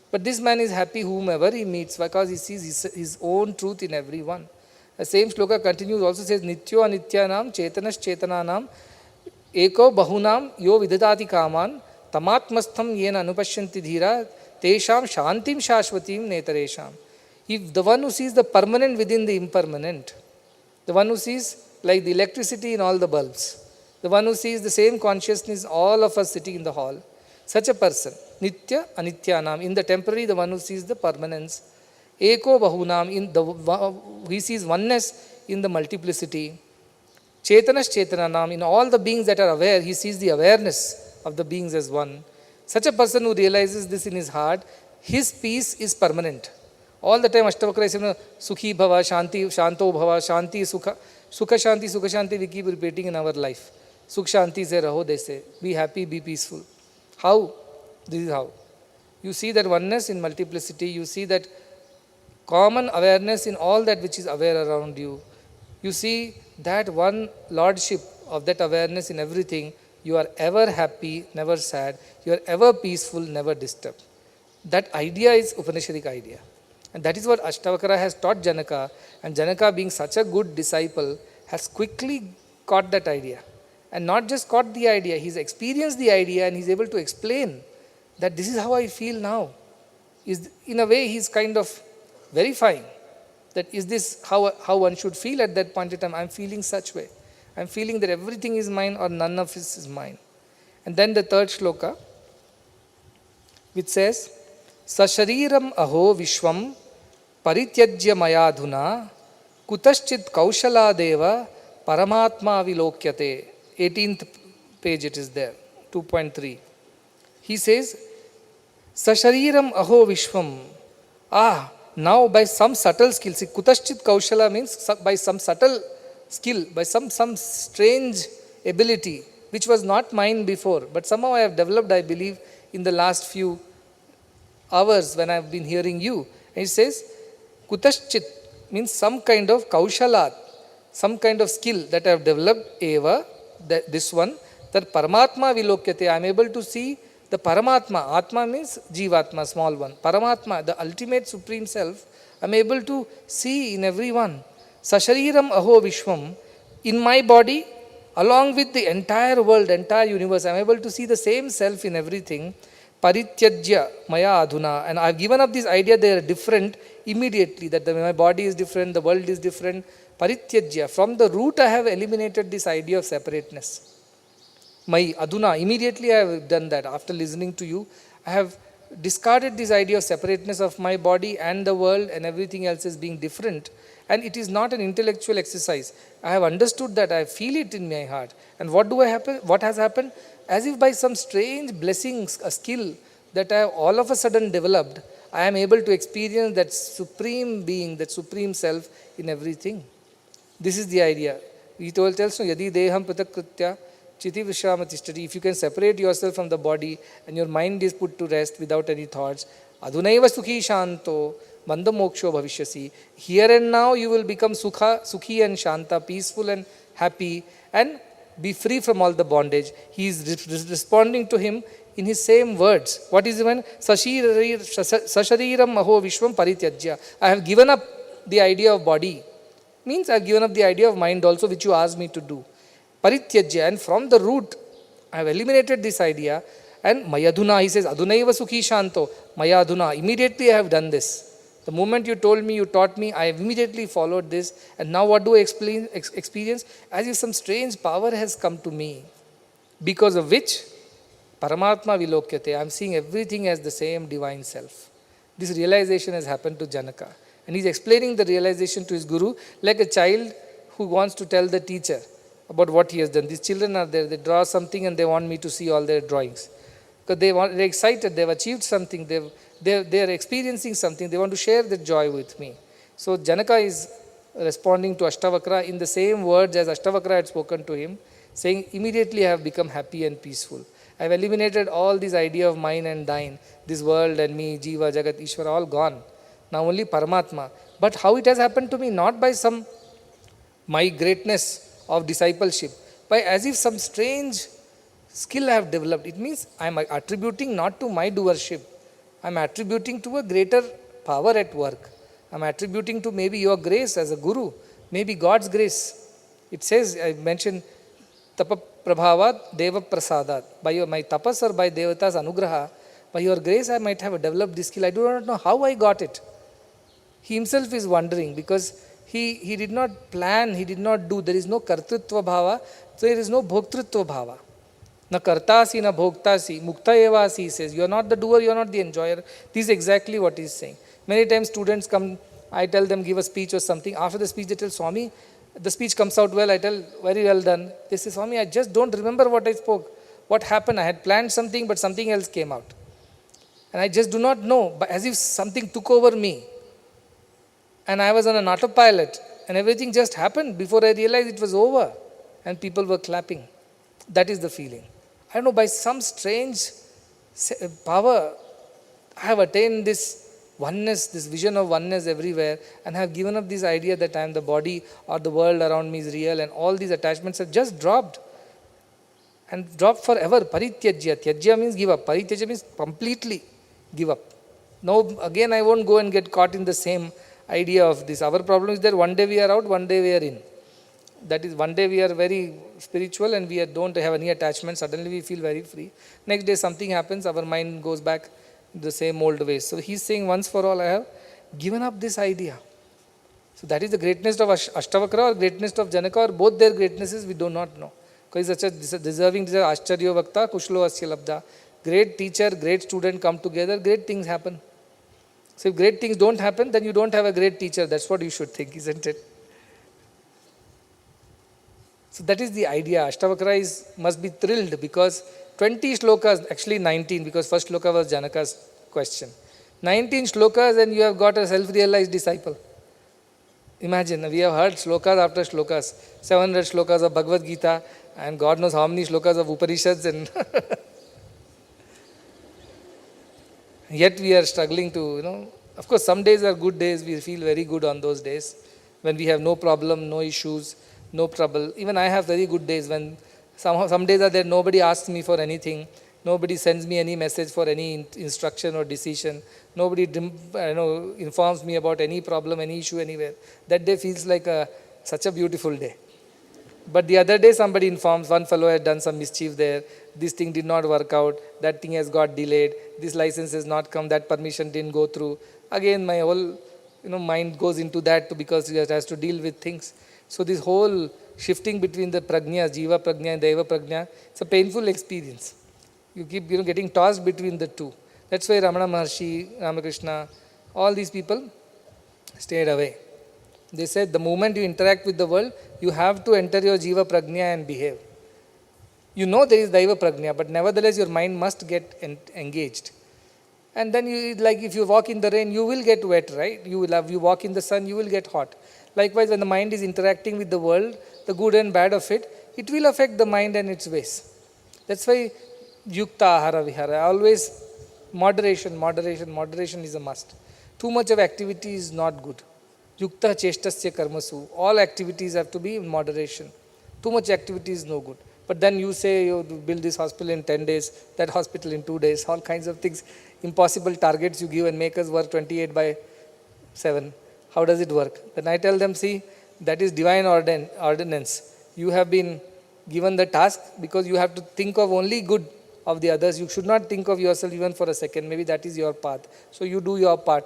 But this man is happy whomever he meets, because he sees his own truth in everyone. The same shloka continues, also says, Nityo anityanam chetanas chetananam eko bahunam yo vidadati kaman tamatmastham yena anupashyanti dhira tesham shantim shashvatim netaresham. If the one who sees the permanent within the impermanent, the one who sees like the electricity in all the bulbs, the one who sees the same consciousness all of us sitting in the hall, such a person, Nitya Anityanam, in the temporary, the one who sees the permanence, Eko Bahunam, he sees oneness in the multiplicity, Chetanas Chetananam, in all the beings that are aware, he sees the awareness of the beings as one. Such a person who realizes this in his heart, his peace is permanent. All the time Ashtavakra is saying, Sukhi Bhava, Shanti, Shanto Bhava, Shanti, Sukha, Sukha Shanti we keep repeating in our life. Sukh Shanti se raho, they say. Be happy, be peaceful. How? This is how. You see that oneness in multiplicity, you see that common awareness in all that which is aware around you. You see that one lordship of that awareness in everything. You are ever happy, never sad. You are ever peaceful, never disturbed. That idea is Upanishadic idea. And that is what Ashtavakra has taught Janaka. And Janaka, being such a good disciple, has quickly caught that idea. And not just caught the idea, he's experienced the idea and he's able to explain that this is how I feel now. In a way, he's kind of verifying that is this how one should feel at that point in time. I'm feeling such way. I'm feeling that everything is mine or none of this is mine. And then the third shloka, which says, Sashariram aho vishwam parityajya mayadhuna kutaschit kaushala deva paramatma vilokyate. 18th page it is there, 2.3. He says, Sashariram aho vishwam. Now by some subtle skill, see, kutaschit kaushala means by some subtle skill, by some strange ability, which was not mine before, but somehow I have developed, I believe, in the last few hours when I have been hearing you. And he says, kutaschit means some kind of kaushalat, some kind of skill that I have developed, eva, this one, that Paramatma vilokyate, I am able to see the Paramatma. Atma means Jivatma, small one. Paramatma, the ultimate supreme self, I am able to see in everyone. Sashariram aho vishwam, in my body, along with the entire world, entire universe, I am able to see the same self in everything. Parityajya maya adhuna. And I have given up this idea they are different immediately, that my body is different, the world is different. Parityajya. From the root I have eliminated this idea of separateness. My adhuna, immediately I have done that. After listening to you, I have discarded this idea of separateness of my body and the world and everything else as being different. And it is not an intellectual exercise. I have understood that, I feel it in my heart. And what has happened? As if by some strange blessings, a skill that I have all of a sudden developed, I am able to experience that supreme being, that supreme self in everything. This is the idea. He tells no, yadi deham pratakritya chiti vishramatistati. If you can separate yourself from the body and your mind is put to rest without any thoughts, adhunaiva sukhi shanto bandha moksho bhavishyasi. Here and now you will become sukhi and shanta, peaceful and happy, and be free from all the bondage. He is responding to him in his same words. What is even? Sashariram aho vishwam parityajya. I have given up the idea of body. Means I have given up the idea of mind also, which you asked me to do. Parityajya, and from the root, I have eliminated this idea. And mayadhuna, he says, adhunaiva sukhi shanto, mayadhuna. Immediately I have done this. The moment you told me, you taught me, I have immediately followed this. And now what do I experience? As if some strange power has come to me. Because of which, Paramatma vilokyate, I am seeing everything as the same divine self. This realization has happened to Janaka. And he is explaining the realization to his guru like a child who wants to tell the teacher about what he has done. These children are there, they draw something and they want me to see all their drawings. Because they're excited, they've achieved something, they're experiencing something, they want to share that joy with me. So Janaka is responding to Ashtavakra in the same words as Ashtavakra had spoken to him, saying, immediately I have become happy and peaceful. I have eliminated all this idea of mine and thine, this world and me, Jiva, Jagat, Ishvara, all gone. Now only Paramatma. But how it has happened to me? Not by my greatness of discipleship, by as if some strange skill I have developed. It means I am attributing not to my doership. I am attributing to a greater power at work. I am attributing to maybe your grace as a guru, maybe God's grace. It says, I mentioned, Tapa Prabhavat Deva Prasadat. By my tapas or by Devata's anugraha, by your grace I might have developed this skill. I do not know how I got it. He himself is wondering because he did not plan, he did not do. There is no kartrutva bhava, so there is no bhoktrutva bhava. Na kartasi, na bhoktasi, mukta evasi, he says. You are not the doer, you are not the enjoyer. This is exactly what he is saying. Many times students come, I tell them give a speech or something. After the speech they tell, Swami, the speech comes out well. I tell, very well done. They say, Swami, I just don't remember what I spoke. What happened? I had planned something, but something else came out. And I just do not know, but as if something took over me. And I was on an autopilot. And everything just happened. Before I realized it was over. And people were clapping. That is the feeling. I don't know, by some strange power, I have attained this oneness, this vision of oneness everywhere, and have given up this idea that I am the body or the world around me is real, and all these attachments have just dropped. And dropped forever. Parityajya. Tyajya means give up. Parityajya means completely give up. Now, again, I won't go and get caught in the same idea of this. Our problem is that one day we are out, one day we are in. That is, one day we are very spiritual and we don't have any attachment. Suddenly we feel very free. Next day something happens, our mind goes back the same old ways. So he's saying, once for all, I have given up this idea. So that is the greatness of Ashtavakra or greatness of Janaka, or both their greatnesses we do not know. Because he's such a deserving Ashcharya Vakta, Kushlo Asya Labdha. Great teacher, great student come together, great things happen. So if great things don't happen, then you don't have a great teacher. That's what you should think, isn't it? So that is the idea. Ashtavakra must be thrilled because 20 shlokas, actually 19, because first shloka was Janaka's question. 19 shlokas and you have got a self-realized disciple. Imagine, we have heard shlokas after shlokas, 700 shlokas of Bhagavad Gita and God knows how many shlokas of Upanishads, and yet we are struggling to, of course some days are good days, we feel very good on those days when we have no problem, no issues, no trouble. Even I have very good days when some days are there, nobody asks me for anything, nobody sends me any message for any instruction or decision, nobody informs me about any problem, any issue anywhere. That day feels like such a beautiful day. But the other day somebody informs, one fellow had done some mischief there, this thing did not work out, that thing has got delayed, this license has not come, that permission didn't go through. Again my whole mind goes into that because it has to deal with things. So this whole shifting between the prajna, jiva prajna and deva prajna, it's a painful experience. You keep getting tossed between the two. That's why Ramana Maharshi, Ramakrishna, all these people stayed away. They said the moment you interact with the world, you have to enter your jiva prajna and behave. You know there is daiva prajna, but nevertheless your mind must get engaged. And then if you walk in the rain, you will get wet, right? You walk in the sun, you will get hot. Likewise, when the mind is interacting with the world, the good and bad of it, it will affect the mind and its ways. That's why yukta ahara vihara, always moderation is a must. Too much of activity is not good. Yukta cheshtasya karmasu, all activities have to be in moderation. Too much activity is no good. But then you say you build this hospital in 10 days, that hospital in 2 days, all kinds of things, impossible targets you give and make us work 28/7. How does it work? Then I tell them, see, that is divine ordinance. You have been given the task because you have to think of only good of the others. You should not think of yourself even for a second. Maybe that is your path. So you do your part.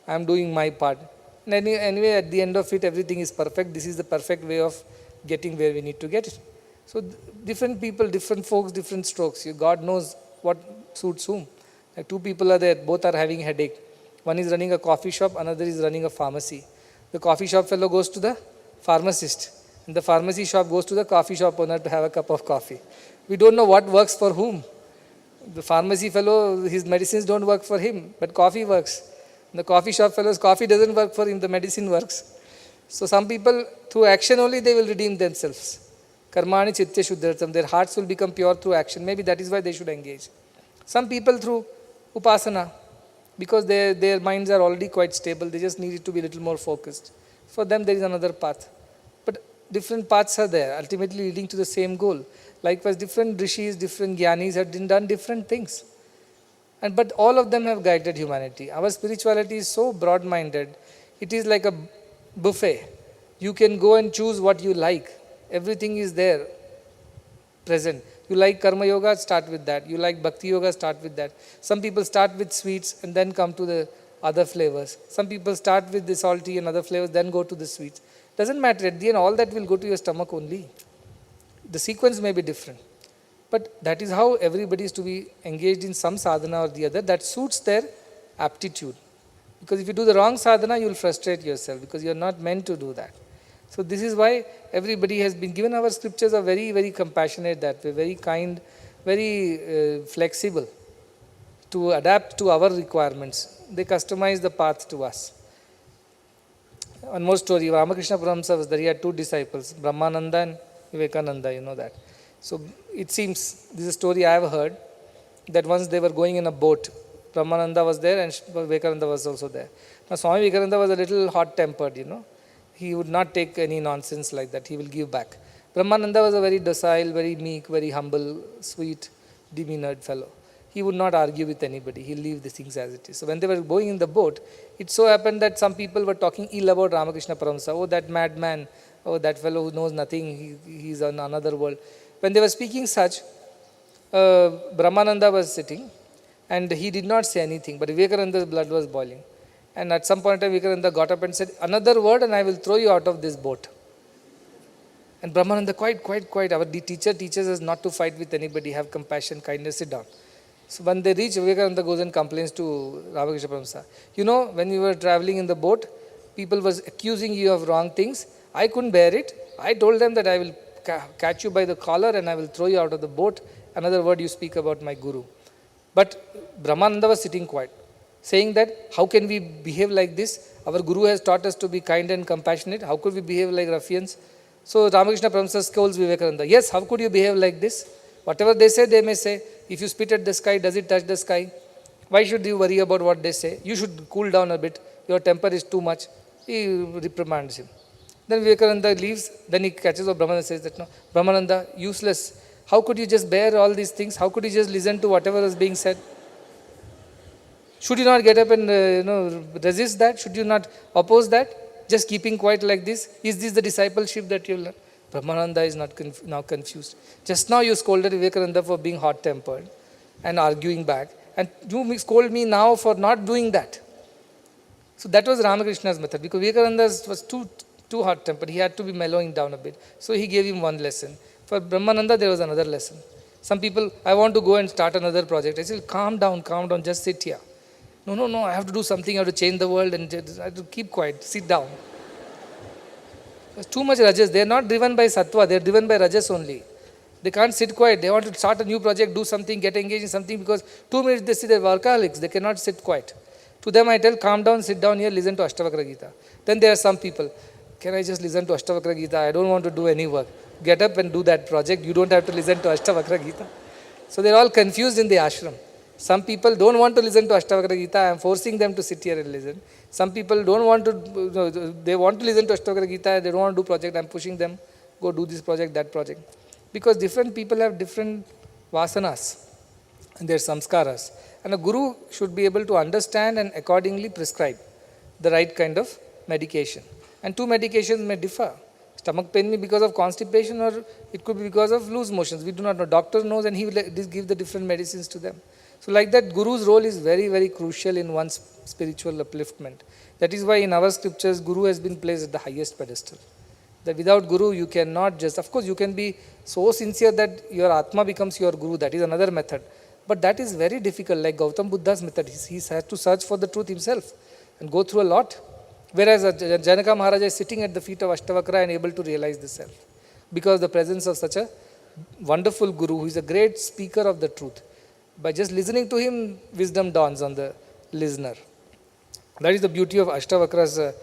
I am doing my part. And anyway, at the end of it, everything is perfect. This is the perfect way of getting where we need to get it. So different people, different folks, different strokes. God knows what suits whom. Like two people are there, both are having headache. One is running a coffee shop, another is running a pharmacy. The coffee shop fellow goes to the pharmacist, and the pharmacy shop goes to the coffee shop owner to have a cup of coffee. We don't know what works for whom. The pharmacy fellow, his medicines don't work for him, but coffee works. The coffee shop fellow's coffee doesn't work for him, the medicine works. So some people, through action only, they will redeem themselves. Karmani chittya shuddhartam, their hearts will become pure through action. Maybe that is why they should engage. Some people through upasana, because their minds are already quite stable, they just need it to be a little more focused. For them there is another path. But different paths are there, ultimately leading to the same goal. Likewise, different rishis, different jnanis have done different things. But all of them have guided humanity. Our spirituality is so broad-minded, it is like a buffet. You can go and choose what you like. Everything is there, present. You like karma yoga, start with that. You like bhakti yoga, start with that. Some people start with sweets and then come to the other flavors. Some people start with the salty and other flavors, then go to the sweets. Doesn't matter. At the end, all that will go to your stomach only. The sequence may be different. But that is how everybody is to be engaged in some sadhana or the other that suits their aptitude. Because if you do the wrong sadhana, you will frustrate yourself because you are not meant to do that. So this is why everybody has been given. Our scriptures are very, very compassionate that way, very kind, very flexible to adapt to our requirements. They customize the path to us. One more story. Ramakrishna Paramsa was there. He had two disciples, Brahmananda and Vivekananda, you know that. So it seems, this is a story I have heard, that once they were going in a boat, Brahmananda was there and Vivekananda was also there. Now Swami Vivekananda was a little hot-tempered, you know. He would not take any nonsense like that. He will give back. Brahmananda was a very docile, very meek, very humble, sweet, demeanored fellow. He would not argue with anybody. He'll leave the things as it is. So when they were going in the boat, it so happened that some people were talking ill about Ramakrishna Paramsa. Oh, that madman. Oh, that fellow who knows nothing. He's on another world. When they were speaking such, Brahmananda was sitting and he did not say anything, but Vivekananda's blood was boiling. And at some point in time, Vivekananda got up and said, another word and I will throw you out of this boat. And Brahmananda, quiet. Our teacher teaches us not to fight with anybody, have compassion, kindness, sit down. So when they reach, Vivekananda goes and complains to Ramakrishna Paramsa. You know, when you were traveling in the boat, people was accusing you of wrong things. I couldn't bear it. I told them that I will catch you by the collar and I will throw you out of the boat. Another word you speak about my guru. But Brahmananda was sitting quiet, saying that how can we behave like this? Our guru has taught us to be kind and compassionate. How could we behave like ruffians? So Ramakrishna Paramsa scolds Vivekananda. Yes, how could you behave like this? Whatever they say, they may say. If you spit at the sky, does it touch the sky? Why should you worry about what they say? You should cool down a bit. Your temper is too much. He reprimands him. Then Vivekananda leaves. Then he catches up Brahmananda and says that, no, Brahmananda, useless. How could you just bear all these things? How could you just listen to whatever is being said? Should you not get up and resist that? Should you not oppose that? Just keeping quiet like this? Is this the discipleship that you learn? Brahmananda is not now confused. Just now you scolded Vivekananda for being hot-tempered and arguing back. And you scold me now for not doing that. So that was Ramakrishna's method. Because Vivekananda was too hot-tempered. He had to be mellowing down a bit. So he gave him one lesson. For Brahmananda, there was another lesson. Some people, I want to go and start another project. I said, calm down, just sit here. No, I have to do something. I have to change the world and I have to keep quiet, sit down. There's too much rajas. They are not driven by sattva, they are driven by rajas only. They can't sit quiet. They want to start a new project, do something, get engaged in something because 2 minutes they see they're workaholics. They cannot sit quiet. To them I tell, calm down, sit down here, listen to Ashtavakra Gita. Then there are some people, can I just listen to Ashtavakra Gita? I don't want to do any work. Get up and do that project. You don't have to listen to Ashtavakra Gita. So they're all confused in the ashram. Some people don't want to listen to Ashtavakra Gita. I am forcing them to sit here and listen. Some people don't want to, they want to listen to Ashtavakra Gita. They don't want to do project. I am pushing them, go do this project, that project. Because different people have different vasanas and their samskaras. And a guru should be able to understand and accordingly prescribe the right kind of medication. And two medications may differ. Stomach pain may be because of constipation or it could be because of loose motions. We do not know. Doctor knows and he will give the different medicines to them. So like that, Guru's role is very, very crucial in one's spiritual upliftment. That is why in our scriptures, Guru has been placed at the highest pedestal. That without Guru, you cannot just, of course, you can be so sincere that your Atma becomes your Guru. That is another method. But that is very difficult, like Gautam Buddha's method. He has to search for the truth himself and go through a lot. Whereas Janaka Maharaja is sitting at the feet of Ashtavakra and able to realize the self. Because of the presence of such a wonderful Guru who is a great speaker of the truth. By just listening to him, wisdom dawns on the listener. That is the beauty of Ashtavakra's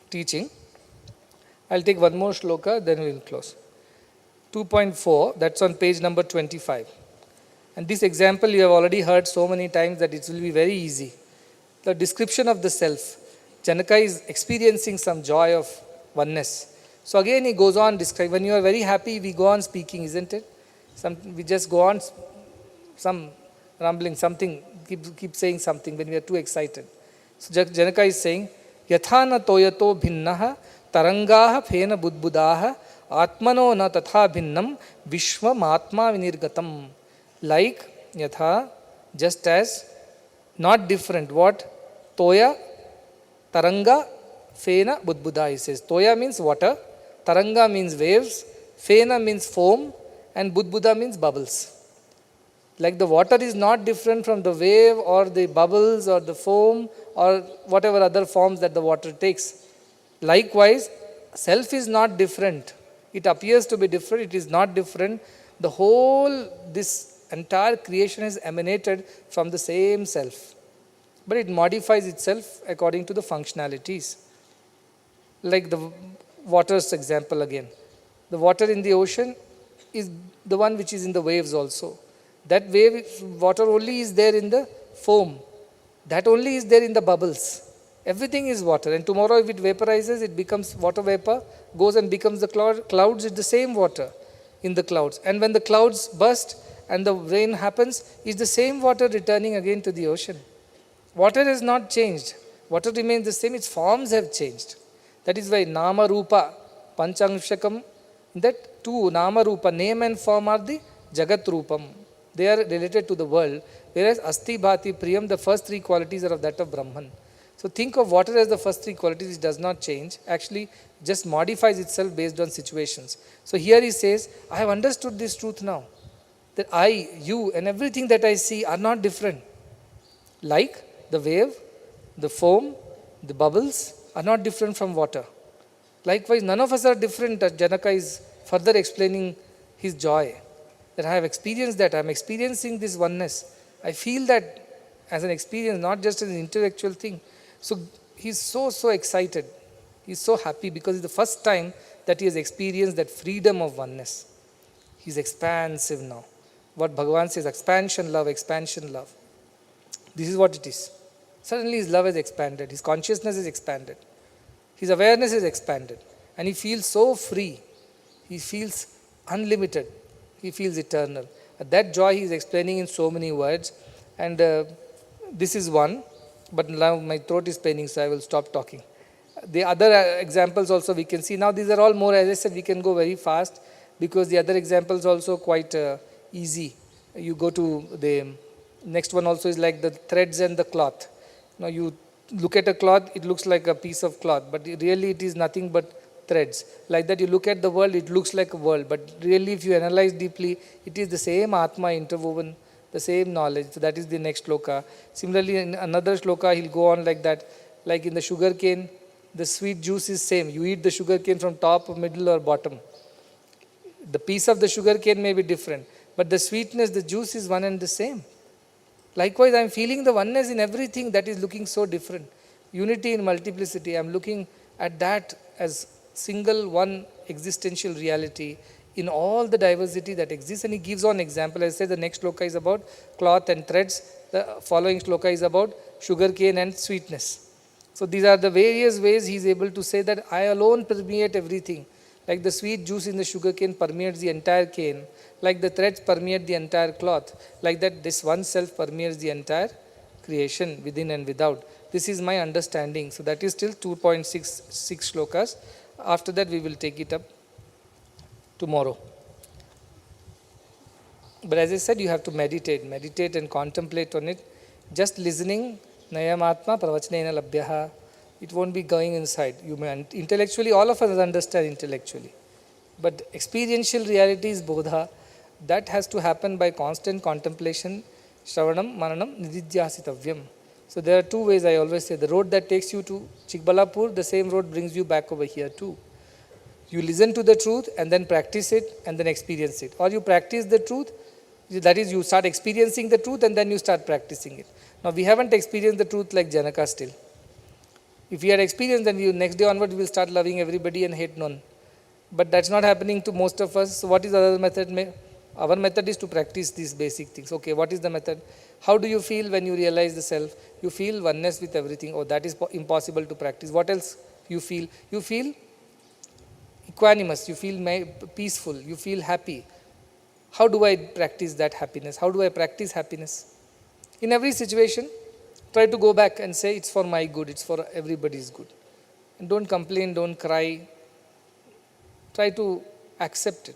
teaching. I'll take one more shloka, then we will close. 2.4, that's on page number 25. And this example you have already heard so many times that it will be very easy. The description of the self. Janaka is experiencing some joy of oneness. So again he goes on describing. When you are very happy, we go on speaking, isn't it? We just go on some rumbling, something, keep saying something when we are too excited. So Janaka is saying, Yatha na toyato bhinnaha tarangaha phena budbudaha atmano na tatha bhinnam vishvam atma vinirgatam. Like Yatha, just as, not different. What? Toya, taranga, phena budbuda, he says. Toya means water, taranga means waves, phena means foam, and budbuda means bubbles. Like the water is not different from the wave or the bubbles or the foam or whatever other forms that the water takes. Likewise, self is not different. It appears to be different, it is not different. The whole, this entire creation is emanated from the same self. But it modifies itself according to the functionalities. Like the water's example again. The water in the ocean is the one which is in the waves also. That wave, water only is there in the foam. That only is there in the bubbles. Everything is water. And tomorrow if it vaporizes, it becomes water vapor, goes and becomes the clouds, it's the same water in the clouds. And when the clouds burst and the rain happens, it's the same water returning again to the ocean. Water has not changed. Water remains the same, its forms have changed. That is why Nama Rupa, Panchangshakam, that two, Nama Rupa, name and form are the Jagat Rupam. They are related to the world, whereas Asti Bhati Priyam, the first three qualities are of that of Brahman. So think of water as the first three qualities, which does not change, actually just modifies itself based on situations. So here he says, I have understood this truth now, that I, you and everything that I see are not different. Like the wave, the foam, the bubbles are not different from water. Likewise, none of us are different. Janaka is further explaining his joy, that I have experienced that, I am experiencing this oneness. I feel that as an experience, not just as an intellectual thing. So he's so excited. He's so happy because it's the first time that he has experienced that freedom of oneness. He's expansive now. What Bhagavan says, expansion, love, expansion, love. This is what it is. Suddenly his love has expanded, his consciousness is expanded, his awareness is expanded, and he feels so free. He feels unlimited. He feels eternal. That joy he is explaining in so many words, and this is one, but now my throat is paining, so I will stop talking. The other examples also we can see. Now these are all more, as I said, we can go very fast because the other examples also quite easy. You go to the next one also is like the threads and the cloth. Now you look at a cloth, it looks like a piece of cloth, but really it is nothing but threads. Like that you look at the world, it looks like a world, but really if you analyze deeply, it is the same Atma interwoven, the same knowledge. So that is the next shloka. Similarly, in another shloka, he'll go on like that. Like in the sugar cane, the sweet juice is same. You eat the sugar cane from top, middle or bottom. The piece of the sugar cane may be different, but the sweetness, the juice is one and the same. Likewise, I am feeling the oneness in everything that is looking so different. Unity in multiplicity, I am looking at that as single one existential reality in all the diversity that exists. And he gives on example. As I said, the next shloka is about cloth and threads. The following shloka is about sugar cane and sweetness. So these are the various ways he is able to say that I alone permeate everything. Like the sweet juice in the sugar cane permeates the entire cane. Like the threads permeate the entire cloth. Like that this one self permeates the entire creation within and without. This is my understanding. So that is still 2.66 shlokas. After that we will take it up tomorrow. But as I said, you have to meditate and contemplate on it. Just listening, Nayamatma Pravachanena Labhyaha, it won't be going inside. You may intellectually, all of us understand intellectually. But experiential reality is bodha. That has to happen by constant contemplation, Shravanam, Mananam, Nididhyasitavyam. So there are two ways I always say. The road that takes you to Chikbalapur, the same road brings you back over here too. You listen to the truth and then practice it and then experience it. Or you practice the truth, that is you start experiencing the truth and then you start practicing it. Now we haven't experienced the truth like Janaka still. If we had experienced, then next day onward we will start loving everybody and hate none. But that's not happening to most of us. So what is the other method? Our method is to practice these basic things. Okay, what is the method? How do you feel when you realize the self? You feel oneness with everything. Oh, that is impossible to practice. What else you feel? You feel equanimous. You feel peaceful. You feel happy. How do I practice that happiness? How do I practice happiness? In every situation, try to go back and say it's for my good. It's for everybody's good. And don't complain. Don't cry. Try to accept it.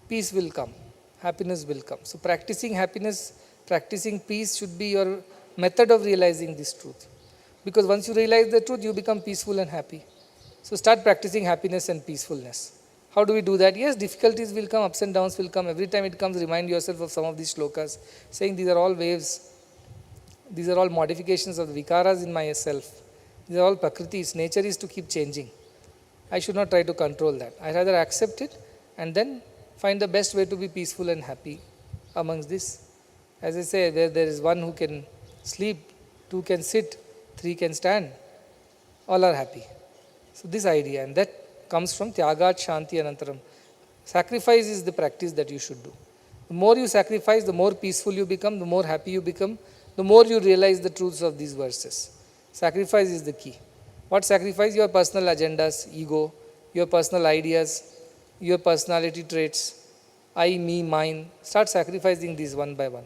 Peace will come. Happiness will come. So practicing happiness, practicing peace should be your method of realizing this truth. Because once you realize the truth, you become peaceful and happy. So start practicing happiness and peacefulness. How do we do that? Yes, difficulties will come, ups and downs will come. Every time it comes, remind yourself of some of these shlokas, saying these are all waves. These are all modifications of the vikaras in myself. These are all prakritis. Nature is to keep changing. I should not try to control that. I rather accept it and then find the best way to be peaceful and happy amongst this. As I say, where there is one who can sleep, two can sit, three can stand, all are happy. So this idea, and that comes from Tyagat Shanti Anantaram. Sacrifice is the practice that you should do. The more you sacrifice, the more peaceful you become, the more happy you become, the more you realize the truths of these verses. Sacrifice is the key. What sacrifice? Your personal agendas, ego, your personal ideas, your personality traits, I, me, mine. Start sacrificing these one by one.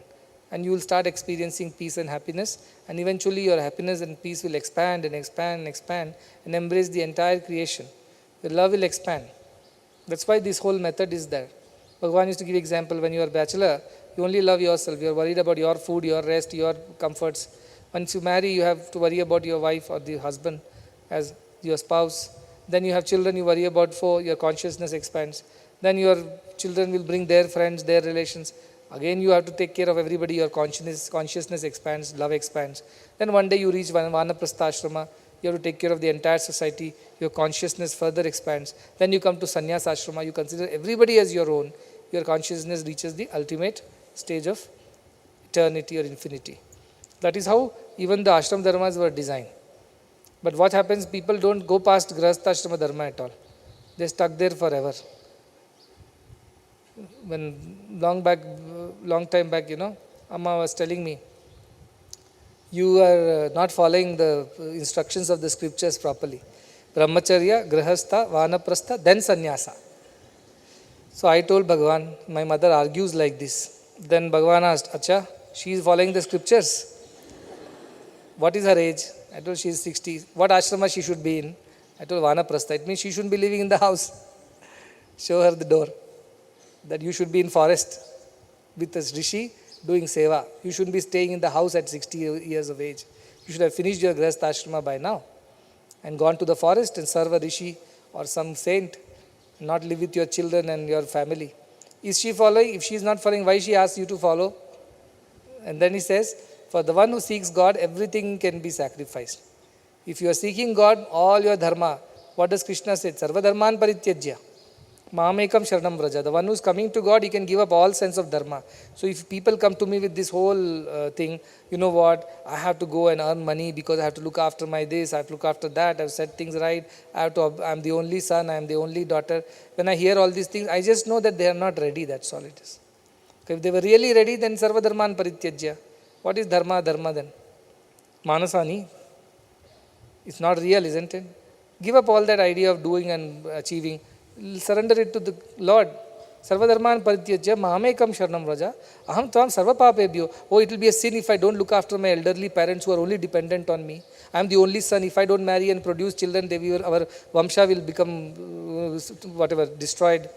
And you will start experiencing peace and happiness. And eventually your happiness and peace will expand and expand and expand and embrace the entire creation. Your love will expand. That's why this whole method is there. Bhagavan used to give example, when you are a bachelor, you only love yourself. You are worried about your food, your rest, your comforts. Once you marry, you have to worry about your wife or the husband as your spouse. Then you have children, you worry about your consciousness expands. Then your children will bring their friends, their relations. Again, you have to take care of everybody, your consciousness expands, love expands. Then one day you reach Vanaprastha ashrama, you have to take care of the entire society, your consciousness further expands. Then you come to sannyas ashrama, you consider everybody as your own, your consciousness reaches the ultimate stage of eternity or infinity. That is how even the ashram dharmas were designed. But what happens, people don't go past grahastha ashrama dharma at all. They're stuck there forever. When long time back, Amma was telling me, you are not following the instructions of the scriptures properly. Brahmacharya, Grahastha, Vanaprastha, then Sannyasa. So I told Bhagavan, my mother argues like this. Then Bhagavan asked, Acha, she is following the scriptures. What is her age? I told she is 60. What ashrama she should be in? I told Vanaprastha. It means she shouldn't be living in the house. Show her the door. That you should be in forest with a rishi doing seva. You shouldn't be staying in the house at 60 years of age. You should have finished your grahastha ashrama by now and gone to the forest and serve a rishi or some saint, not live with your children and your family. Is she following? If she is not following, why she asks you to follow? And then he says, for the one who seeks God, everything can be sacrificed. If you are seeking God, all your dharma, what does Krishna say? Sarva dharman parityajya. Mamekam sharanam vraja. The one who is coming to God, he can give up all sense of dharma. So if people come to me with this whole thing, you know what, I have to go and earn money because I have to look after my this, I have to look after that, I have set things right, I'm the only son, I am the only daughter. When I hear all these things, I just know that they are not ready, that's all it is. Okay, if they were really ready, then sarva dharman parityajya. What is dharma then? Manasani. It's not real, isn't it? Give up all that idea of doing and achieving. Surrender it to the Lord. Sarva dharman parityajya mahamekam sharanam vraja aham tvam sarva papebhyo. Oh, it will be a sin if I don't look after my elderly parents who are only dependent on me. I am the only son. If I don't marry and produce children, our vamsha will become destroyed.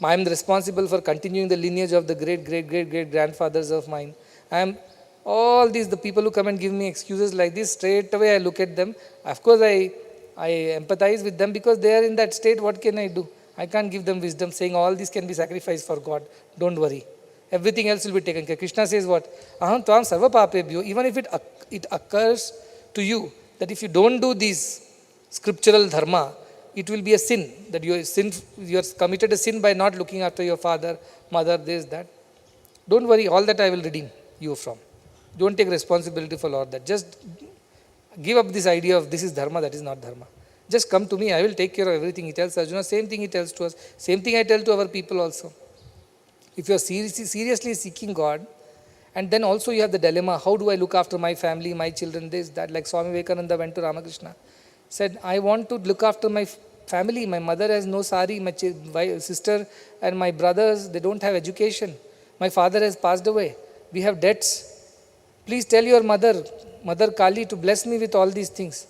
I am responsible for continuing the lineage of the great grandfathers of mine. I am all these, the people who come and give me excuses like this, straight away I look at them. Of course I empathize with them because they are in that state. What can I do? I can't give them wisdom saying all this can be sacrificed for God. Don't worry. Everything else will be taken care. Krishna says what? Aham tvam sarva papebhyo. Even if it occurs to you that if you don't do these scriptural dharma, it will be a sin. That you have committed a sin by not looking after your father, mother, this, that. Don't worry. All that I will redeem you from. Don't take responsibility for all that. Just give up this idea of this is dharma, that is not dharma. Just come to me, I will take care of everything. He tells Arjuna, same thing he tells to us. Same thing I tell to our people also. If you are seriously seeking God, and then also you have the dilemma, how do I look after my family, my children, this, that, like Swami Vivekananda went to Ramakrishna. Said, I want to look after my family. My mother has no sari, my sister and my brothers, they don't have education. My father has passed away. We have debts. Please tell your mother Kali, to bless me with all these things.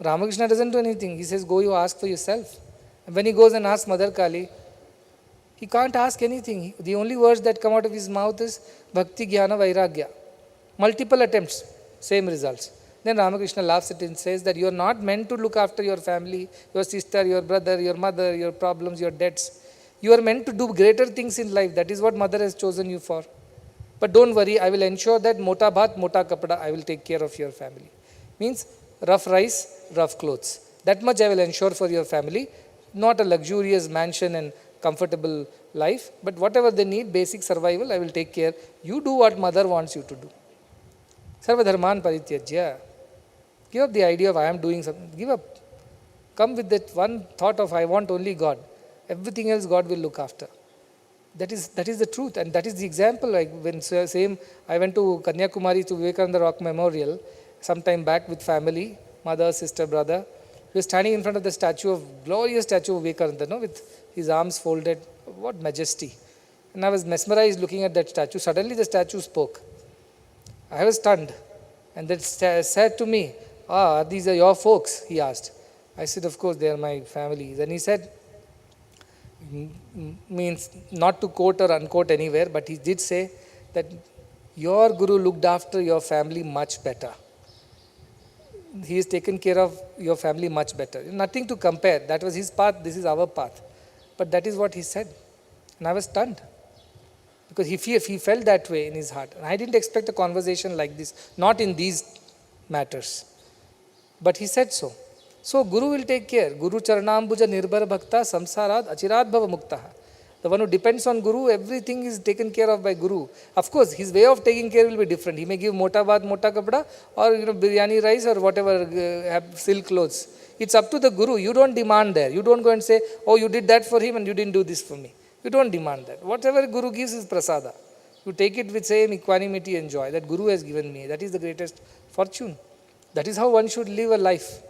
Ramakrishna doesn't do anything. He says, go you ask for yourself. And when he goes and asks Mother Kali, he can't ask anything. The only words that come out of his mouth is Bhakti, Jnana, Vairagya. Multiple attempts, same results. Then Ramakrishna laughs at it and says that you are not meant to look after your family, your sister, your brother, your mother, your problems, your debts. You are meant to do greater things in life. That is what Mother has chosen you for. But don't worry, I will ensure that mota bhat, mota kapada, I will take care of your family. Means rough rice, rough clothes. That much I will ensure for your family. Not a luxurious mansion and comfortable life, but whatever they need, basic survival, I will take care. You do what mother wants you to do. Sarva dharman parityajya. Give up the idea of I am doing something. Give up. come with that one thought of I want only God, everything else God will look after. That is the truth, and that is the example. Like when I went to Kanyakumari to Vivekananda Rock Memorial some time back with family, mother, sister, brother. We were standing in front of the glorious statue of Vivekananda, no, with his arms folded. What majesty! And I was mesmerized looking at that statue. Suddenly the statue spoke. I was stunned, and that said to me, these are your folks, he asked. I said, of course, they are my family. Then he said, means not to quote or unquote anywhere, but he did say that your Guru looked after your family much better. He has taken care of your family much better. Nothing to compare. That was his path, this is our path. But that is what he said. And I was stunned. Because he felt that way in his heart. And I didn't expect a conversation like this, not in these matters. But he said so. So Guru will take care. Guru charanambuja nirbhar bhakta samsarad achirad bhava muktaha. The one who depends on Guru, everything is taken care of by Guru. Of course, his way of taking care will be different. He may give mota baat, mota kapda, or biryani rice or whatever, have silk clothes. It's up to the Guru. You don't demand there. You don't go and say, oh, you did that for him and you didn't do this for me. You don't demand that. Whatever Guru gives is prasada. You take it with same equanimity and joy that Guru has given me. That is the greatest fortune. That is how one should live a life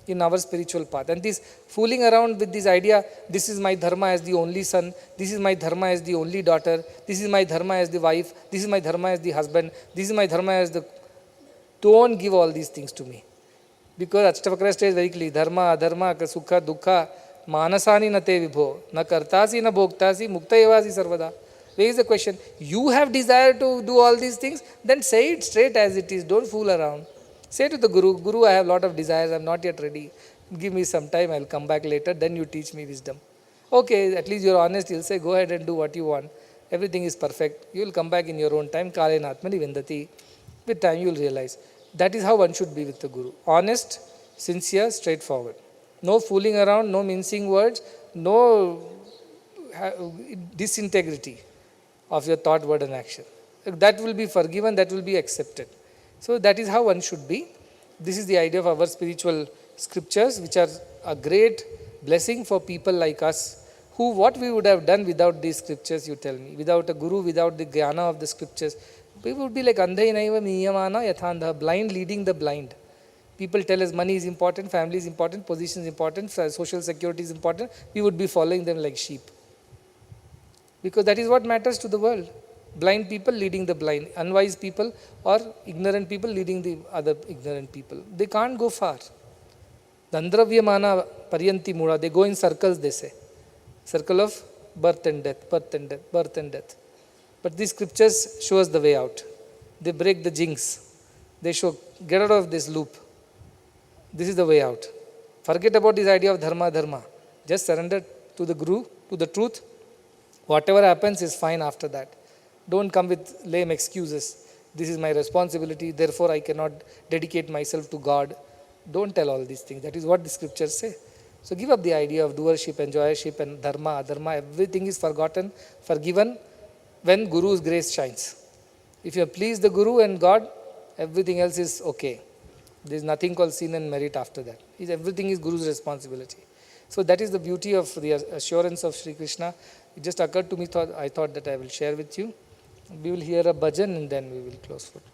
in our spiritual path. And this fooling around with this idea, this is my dharma as the only son, this is my dharma as the only daughter, this is my dharma as the wife, this is my dharma as the husband, this is my dharma as the... Don't give all these things to me. Because Ashtavakra says very clearly, dharma, adharma, sukha, dukha, manasani na te vibho, na kartasi na bhoktasi, mukta evasi sarvada. Where is the question? You have desire to do all these things, then say it straight as it is, don't fool around. Say to the Guru, Guru, I have a lot of desires, I am not yet ready. Give me some time, I will come back later, then you teach me wisdom. Okay, at least you are honest, you will say, go ahead and do what you want. Everything is perfect. You will come back in your own time. Kalena atmani vindati. With time you will realize. That is how one should be with the Guru. Honest, sincere, straightforward. No fooling around, no mincing words, no disintegrity of your thought, word and action. That will be forgiven, that will be accepted. So that is how one should be. This is the idea of our spiritual scriptures, which are a great blessing for people like us, who what we would have done without these scriptures, you tell me, without a Guru, without the jnana of the scriptures. We would be like andhai naiva niyamana yathandha, blind leading the blind. People tell us money is important, family is important, position is important, social security is important. We would be following them like sheep. Because that is what matters to the world. Blind people leading the blind, unwise people or ignorant people leading the other ignorant people. They can't go far. Dandravyamana paryanti mura, they go in circles, they say. Circle of birth and death, birth and death, birth and death. But these scriptures show us the way out. They break the jinx. They show, get out of this loop. This is the way out. Forget about this idea of dharma, dharma. Just surrender to the Guru, to the truth. Whatever happens is fine after that. Don't come with lame excuses. This is my responsibility, therefore I cannot dedicate myself to God. Don't tell all these things. That is what the scriptures say. So give up the idea of doership, enjoyership and dharma, adharma. Everything is forgotten, forgiven when Guru's grace shines. If you please the Guru and God, everything else is okay. There is nothing called sin and merit after that. Everything is Guru's responsibility. So that is the beauty of the assurance of Sri Krishna. It just occurred to me, I thought that I will share with you. We will hear a bhajan and then we will close for today.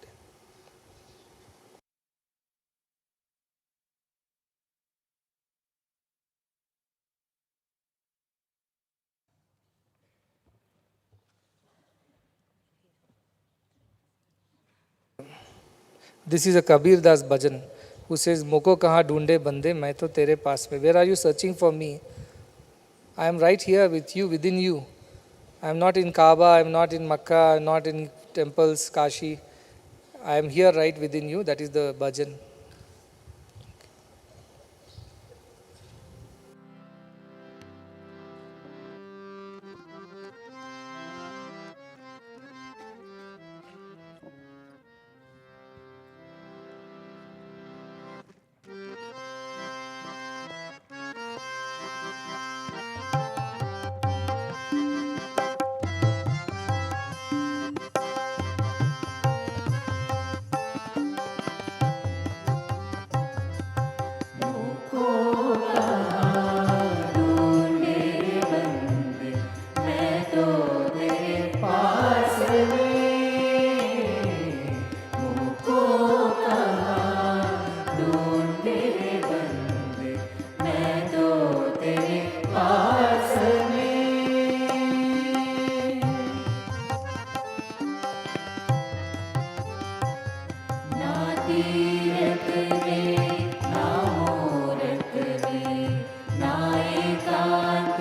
This is a Kabir Das bhajan who says, Moko kaha dhoonde bande, main to tere paas mein. Where are you searching for me? I am right here with you, within you. I am not in Kaaba, I am not in Makkah, I am not in temples, Kashi. I am here right within you. That is the bhajan. Tirath में ना मूरत में ना एकांत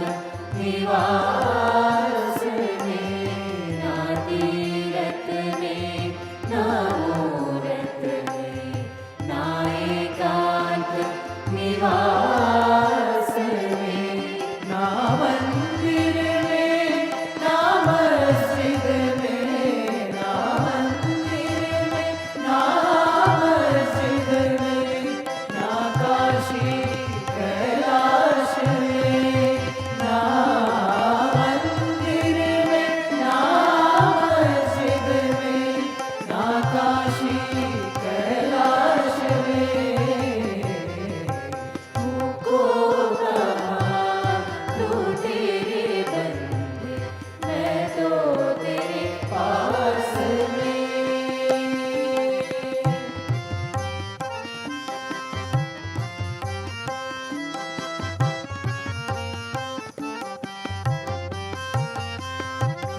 निवास में ना तीरथ में ना मूरत में ना एकांत निवास में ना मंदिर में ना मस्जिद में ना मंदिर में ना मस्जिद में ना काशी कैलाश में ना मंदिर में ना मस्जिद में ना काशी कैलाश में मुझको कहाँ तू तेरे बंदे मैं तो तेरे पास में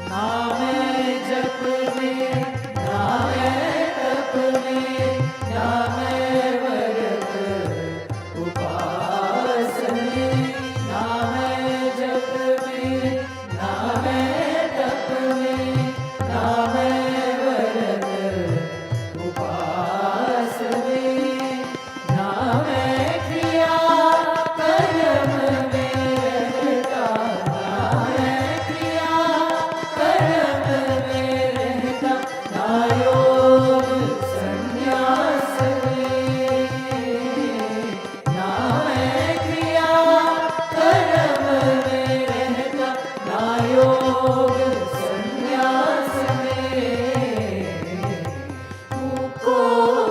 ना मैं जप में ना मैं तप में ना मैं व्रत उपास में ना मैं जप में ना मैं तप में ना मैं व्रत उपास में ना मैं क्रिया कर्म में रहता ना मैं क्रिया कर्म में रहता ना योग संन्यास में ना मैं क्रिया कर्म में रहता ना योग संन्यास में मुझको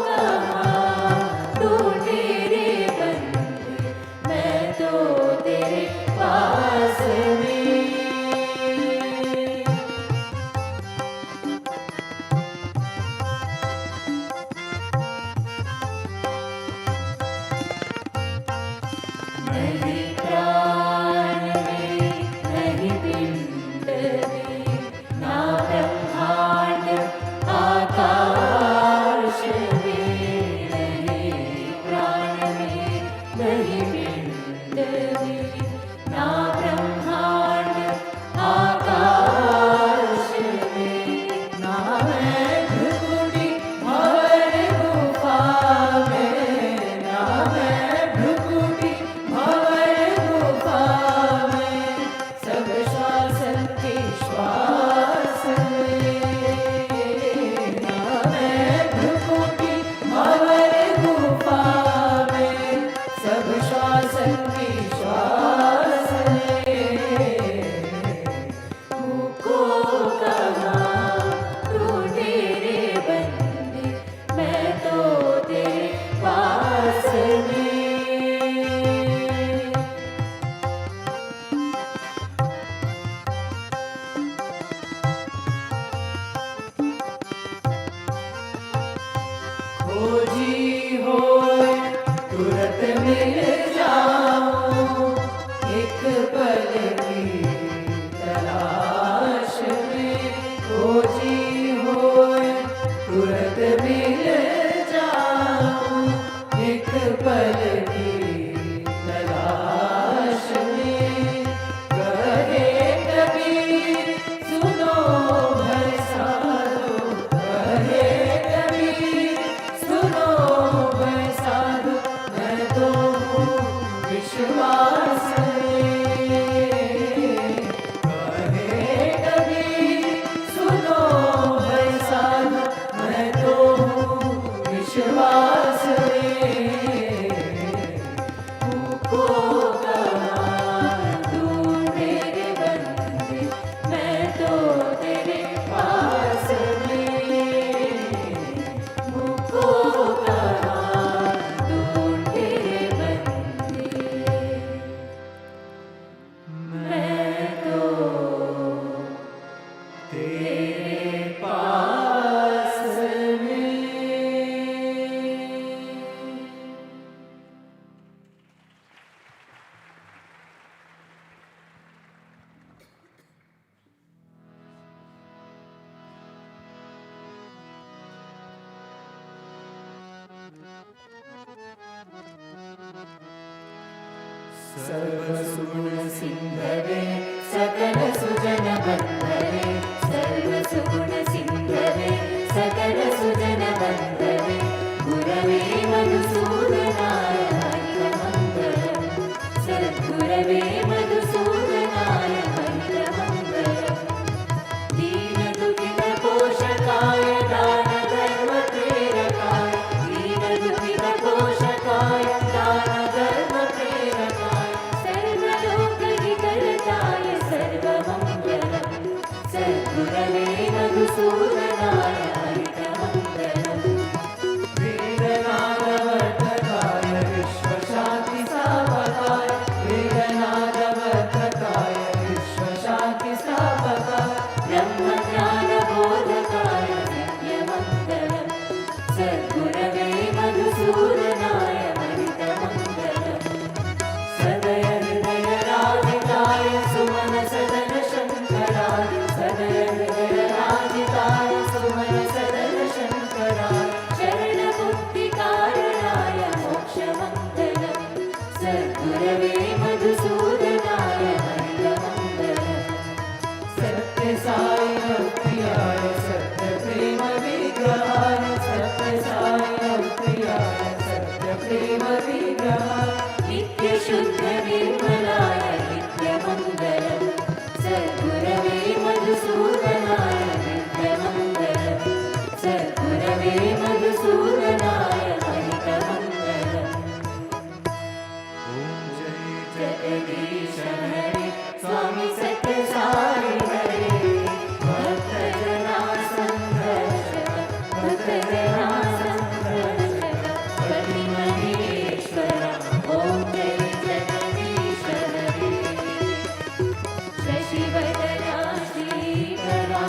कहाँ तू तेरे बंदे मैं तो तेरे पास में नहीं प्राण में नहीं पिंड में ना ब्रह्मांड आकाश में नहीं प्राण में नहीं पिंड में ना ब्रह्मांड आकाश में ना मैं भ्रुकुटी भंवर गुफा में ना मैं भ्रुकुटी भंवर गुफा में सब शासन के श्वास में ना मैं भ्रुकुटी भंवर गुफा में सब शासन के श्वास में मुझको कहाँ तू तेरे बंदे मैं तो तेरे पास में खोजी होए तुरंत मिल जाऊं एक पल की तलाश में खोजी होए तुरंत मिल जाऊं एक पल की तलाश में कहे कबीर सुनो भय साधो कहे कबीर सुनो भय साधो मैं तो हूँ विश्वास में कहे कबीर सुनो भय साधो मैं तो हूँ विश्वास में सर्वसुगुणसिन्धवे सकलसुजनबन्धवे सर्वसुगुणसिन्धवे सकलसुजनबन्धवे गुरवे मधुसूदनाय मङ्गलम् सद्गुरवे मधुसूदनाय मङ्गलम् दीनदुःखितपोषकाय दानधर्मप्रेरकाय दीनदुःखितपोषकाय दानधर्मप्रेरकाय सर्वलोकहितरताय सर्वमङ्गलम् सद्गुरवे मधुसूदनाय हरितमङ्गलम् वेदनादवर्धकाय विश्वशान्तिस्थापकाय वेदनादवर्धकाय विश्वशान्तिस्थापकाय ब्रह्मज्ञानबोधकाय नित्यमङ्गलम् सद्गुरवे मधुसूदनाय हरितमङ्गलम् सदय हृदयराजिताय सुमनसदनशङ्कराय सदय हृदयराजिताय सुमनसदनशङ्कराय शरणमुक्तिकारणाय मोक्षमङ्गलम् सद्गुरवे मधुसूदनाय हरितमङ्गलम् सत्यसाई प्रियाय सत्यप्रेमविग्रहाय सत्यसाई प्रियाय सत्यप्रेमविग्रहाय नित्यशुद्धनिर्मलाय नित्यमङ्गलम् सद्गुरवे मधुसूदनाय नित्यमङ्गलम् सद्गुरवे मधुसूदनाय हरितमङ्गलम् ॐ जय जगदीश हरे स्वामी सत्य साई हरे भक्तजना संरक्षक भक्तजना संरक्षक पतिमहेश्वर ॐ जय जगदीश हरे शशिवदना श्रीकरा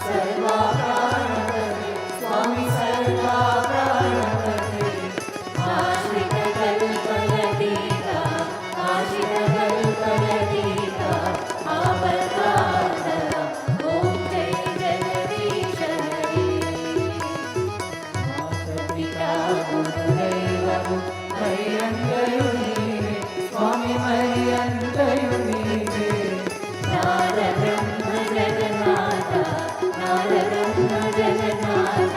सर्वाप्राणपते स्वामी सर्वाप्राणपते आश्रितकल्पलतिका आश्रितकल्पलतिका आपदार्तः ॐ जय जगदीश हरे मातपिता गुरुदैवं मय्यन्तयुनीवे स्वामी मय्यन्तयुनीवे नारब्रह्म जगन्नाथ नारब्रह्म जगन्नाथ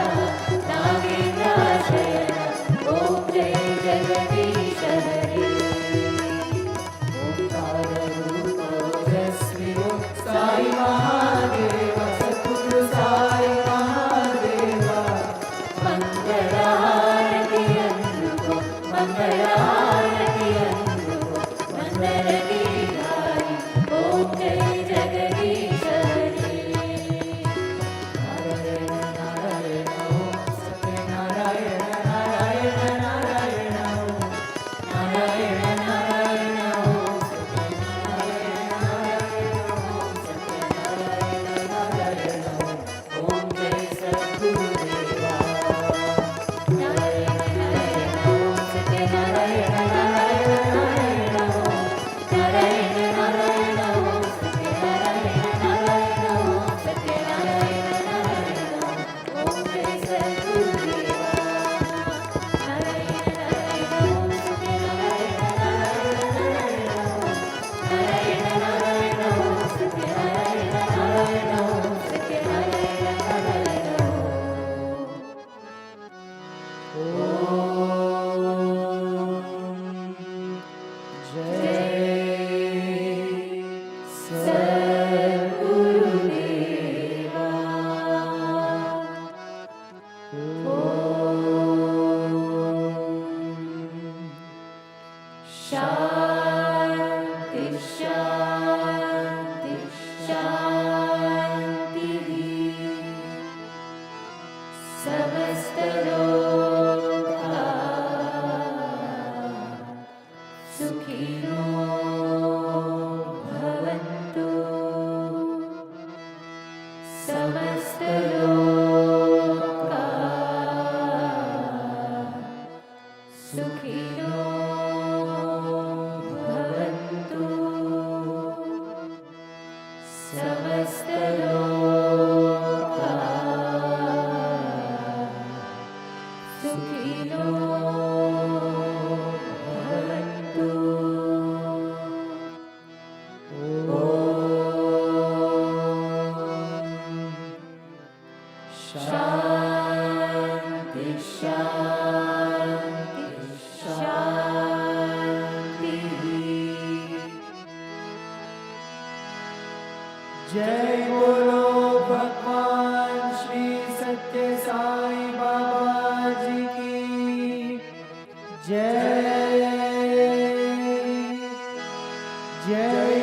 नागेन्द्राशयन ॐ जय जगदीश हरे ओंकाररूपोजस्वी साई महादेव सद्गुरु साई महादेव मंगलारति अंदुको मंगलारति अंदुको मंगलगीताई ॐ जय जगदीश हरे नारायण नारायण ॐ सत्यनारायण नारायण नारायण ॐ नारायण नारायण ॐ सत्यनारायण नारायण ॐ सत्यनारायण नारायण ॐ जय सद्गुरुदेवा नारायण नारायण ॐ सत्यनारायण नारायण नारायण ॐ नारायण नारायण ॐ सत्यनारायण नारायण ॐ सत्यनारायण नारायण ॐ जय सद्गुरुदेवा नारायण नारायण ॐ सत्यनारायण नारायण नारायण ॐ नारायण नारायण ॐ सत्यनारायण नारायण ॐ सत्यनारायण नारायण शान्ति शान्ति शान्तिः समस्तलोका सुखिनो भवन्तु समस्तलोका सुखिनो भवन्तु समस्तलोका जय बोलो भगवान श्री सत्य साई बाबा जी की जय। जय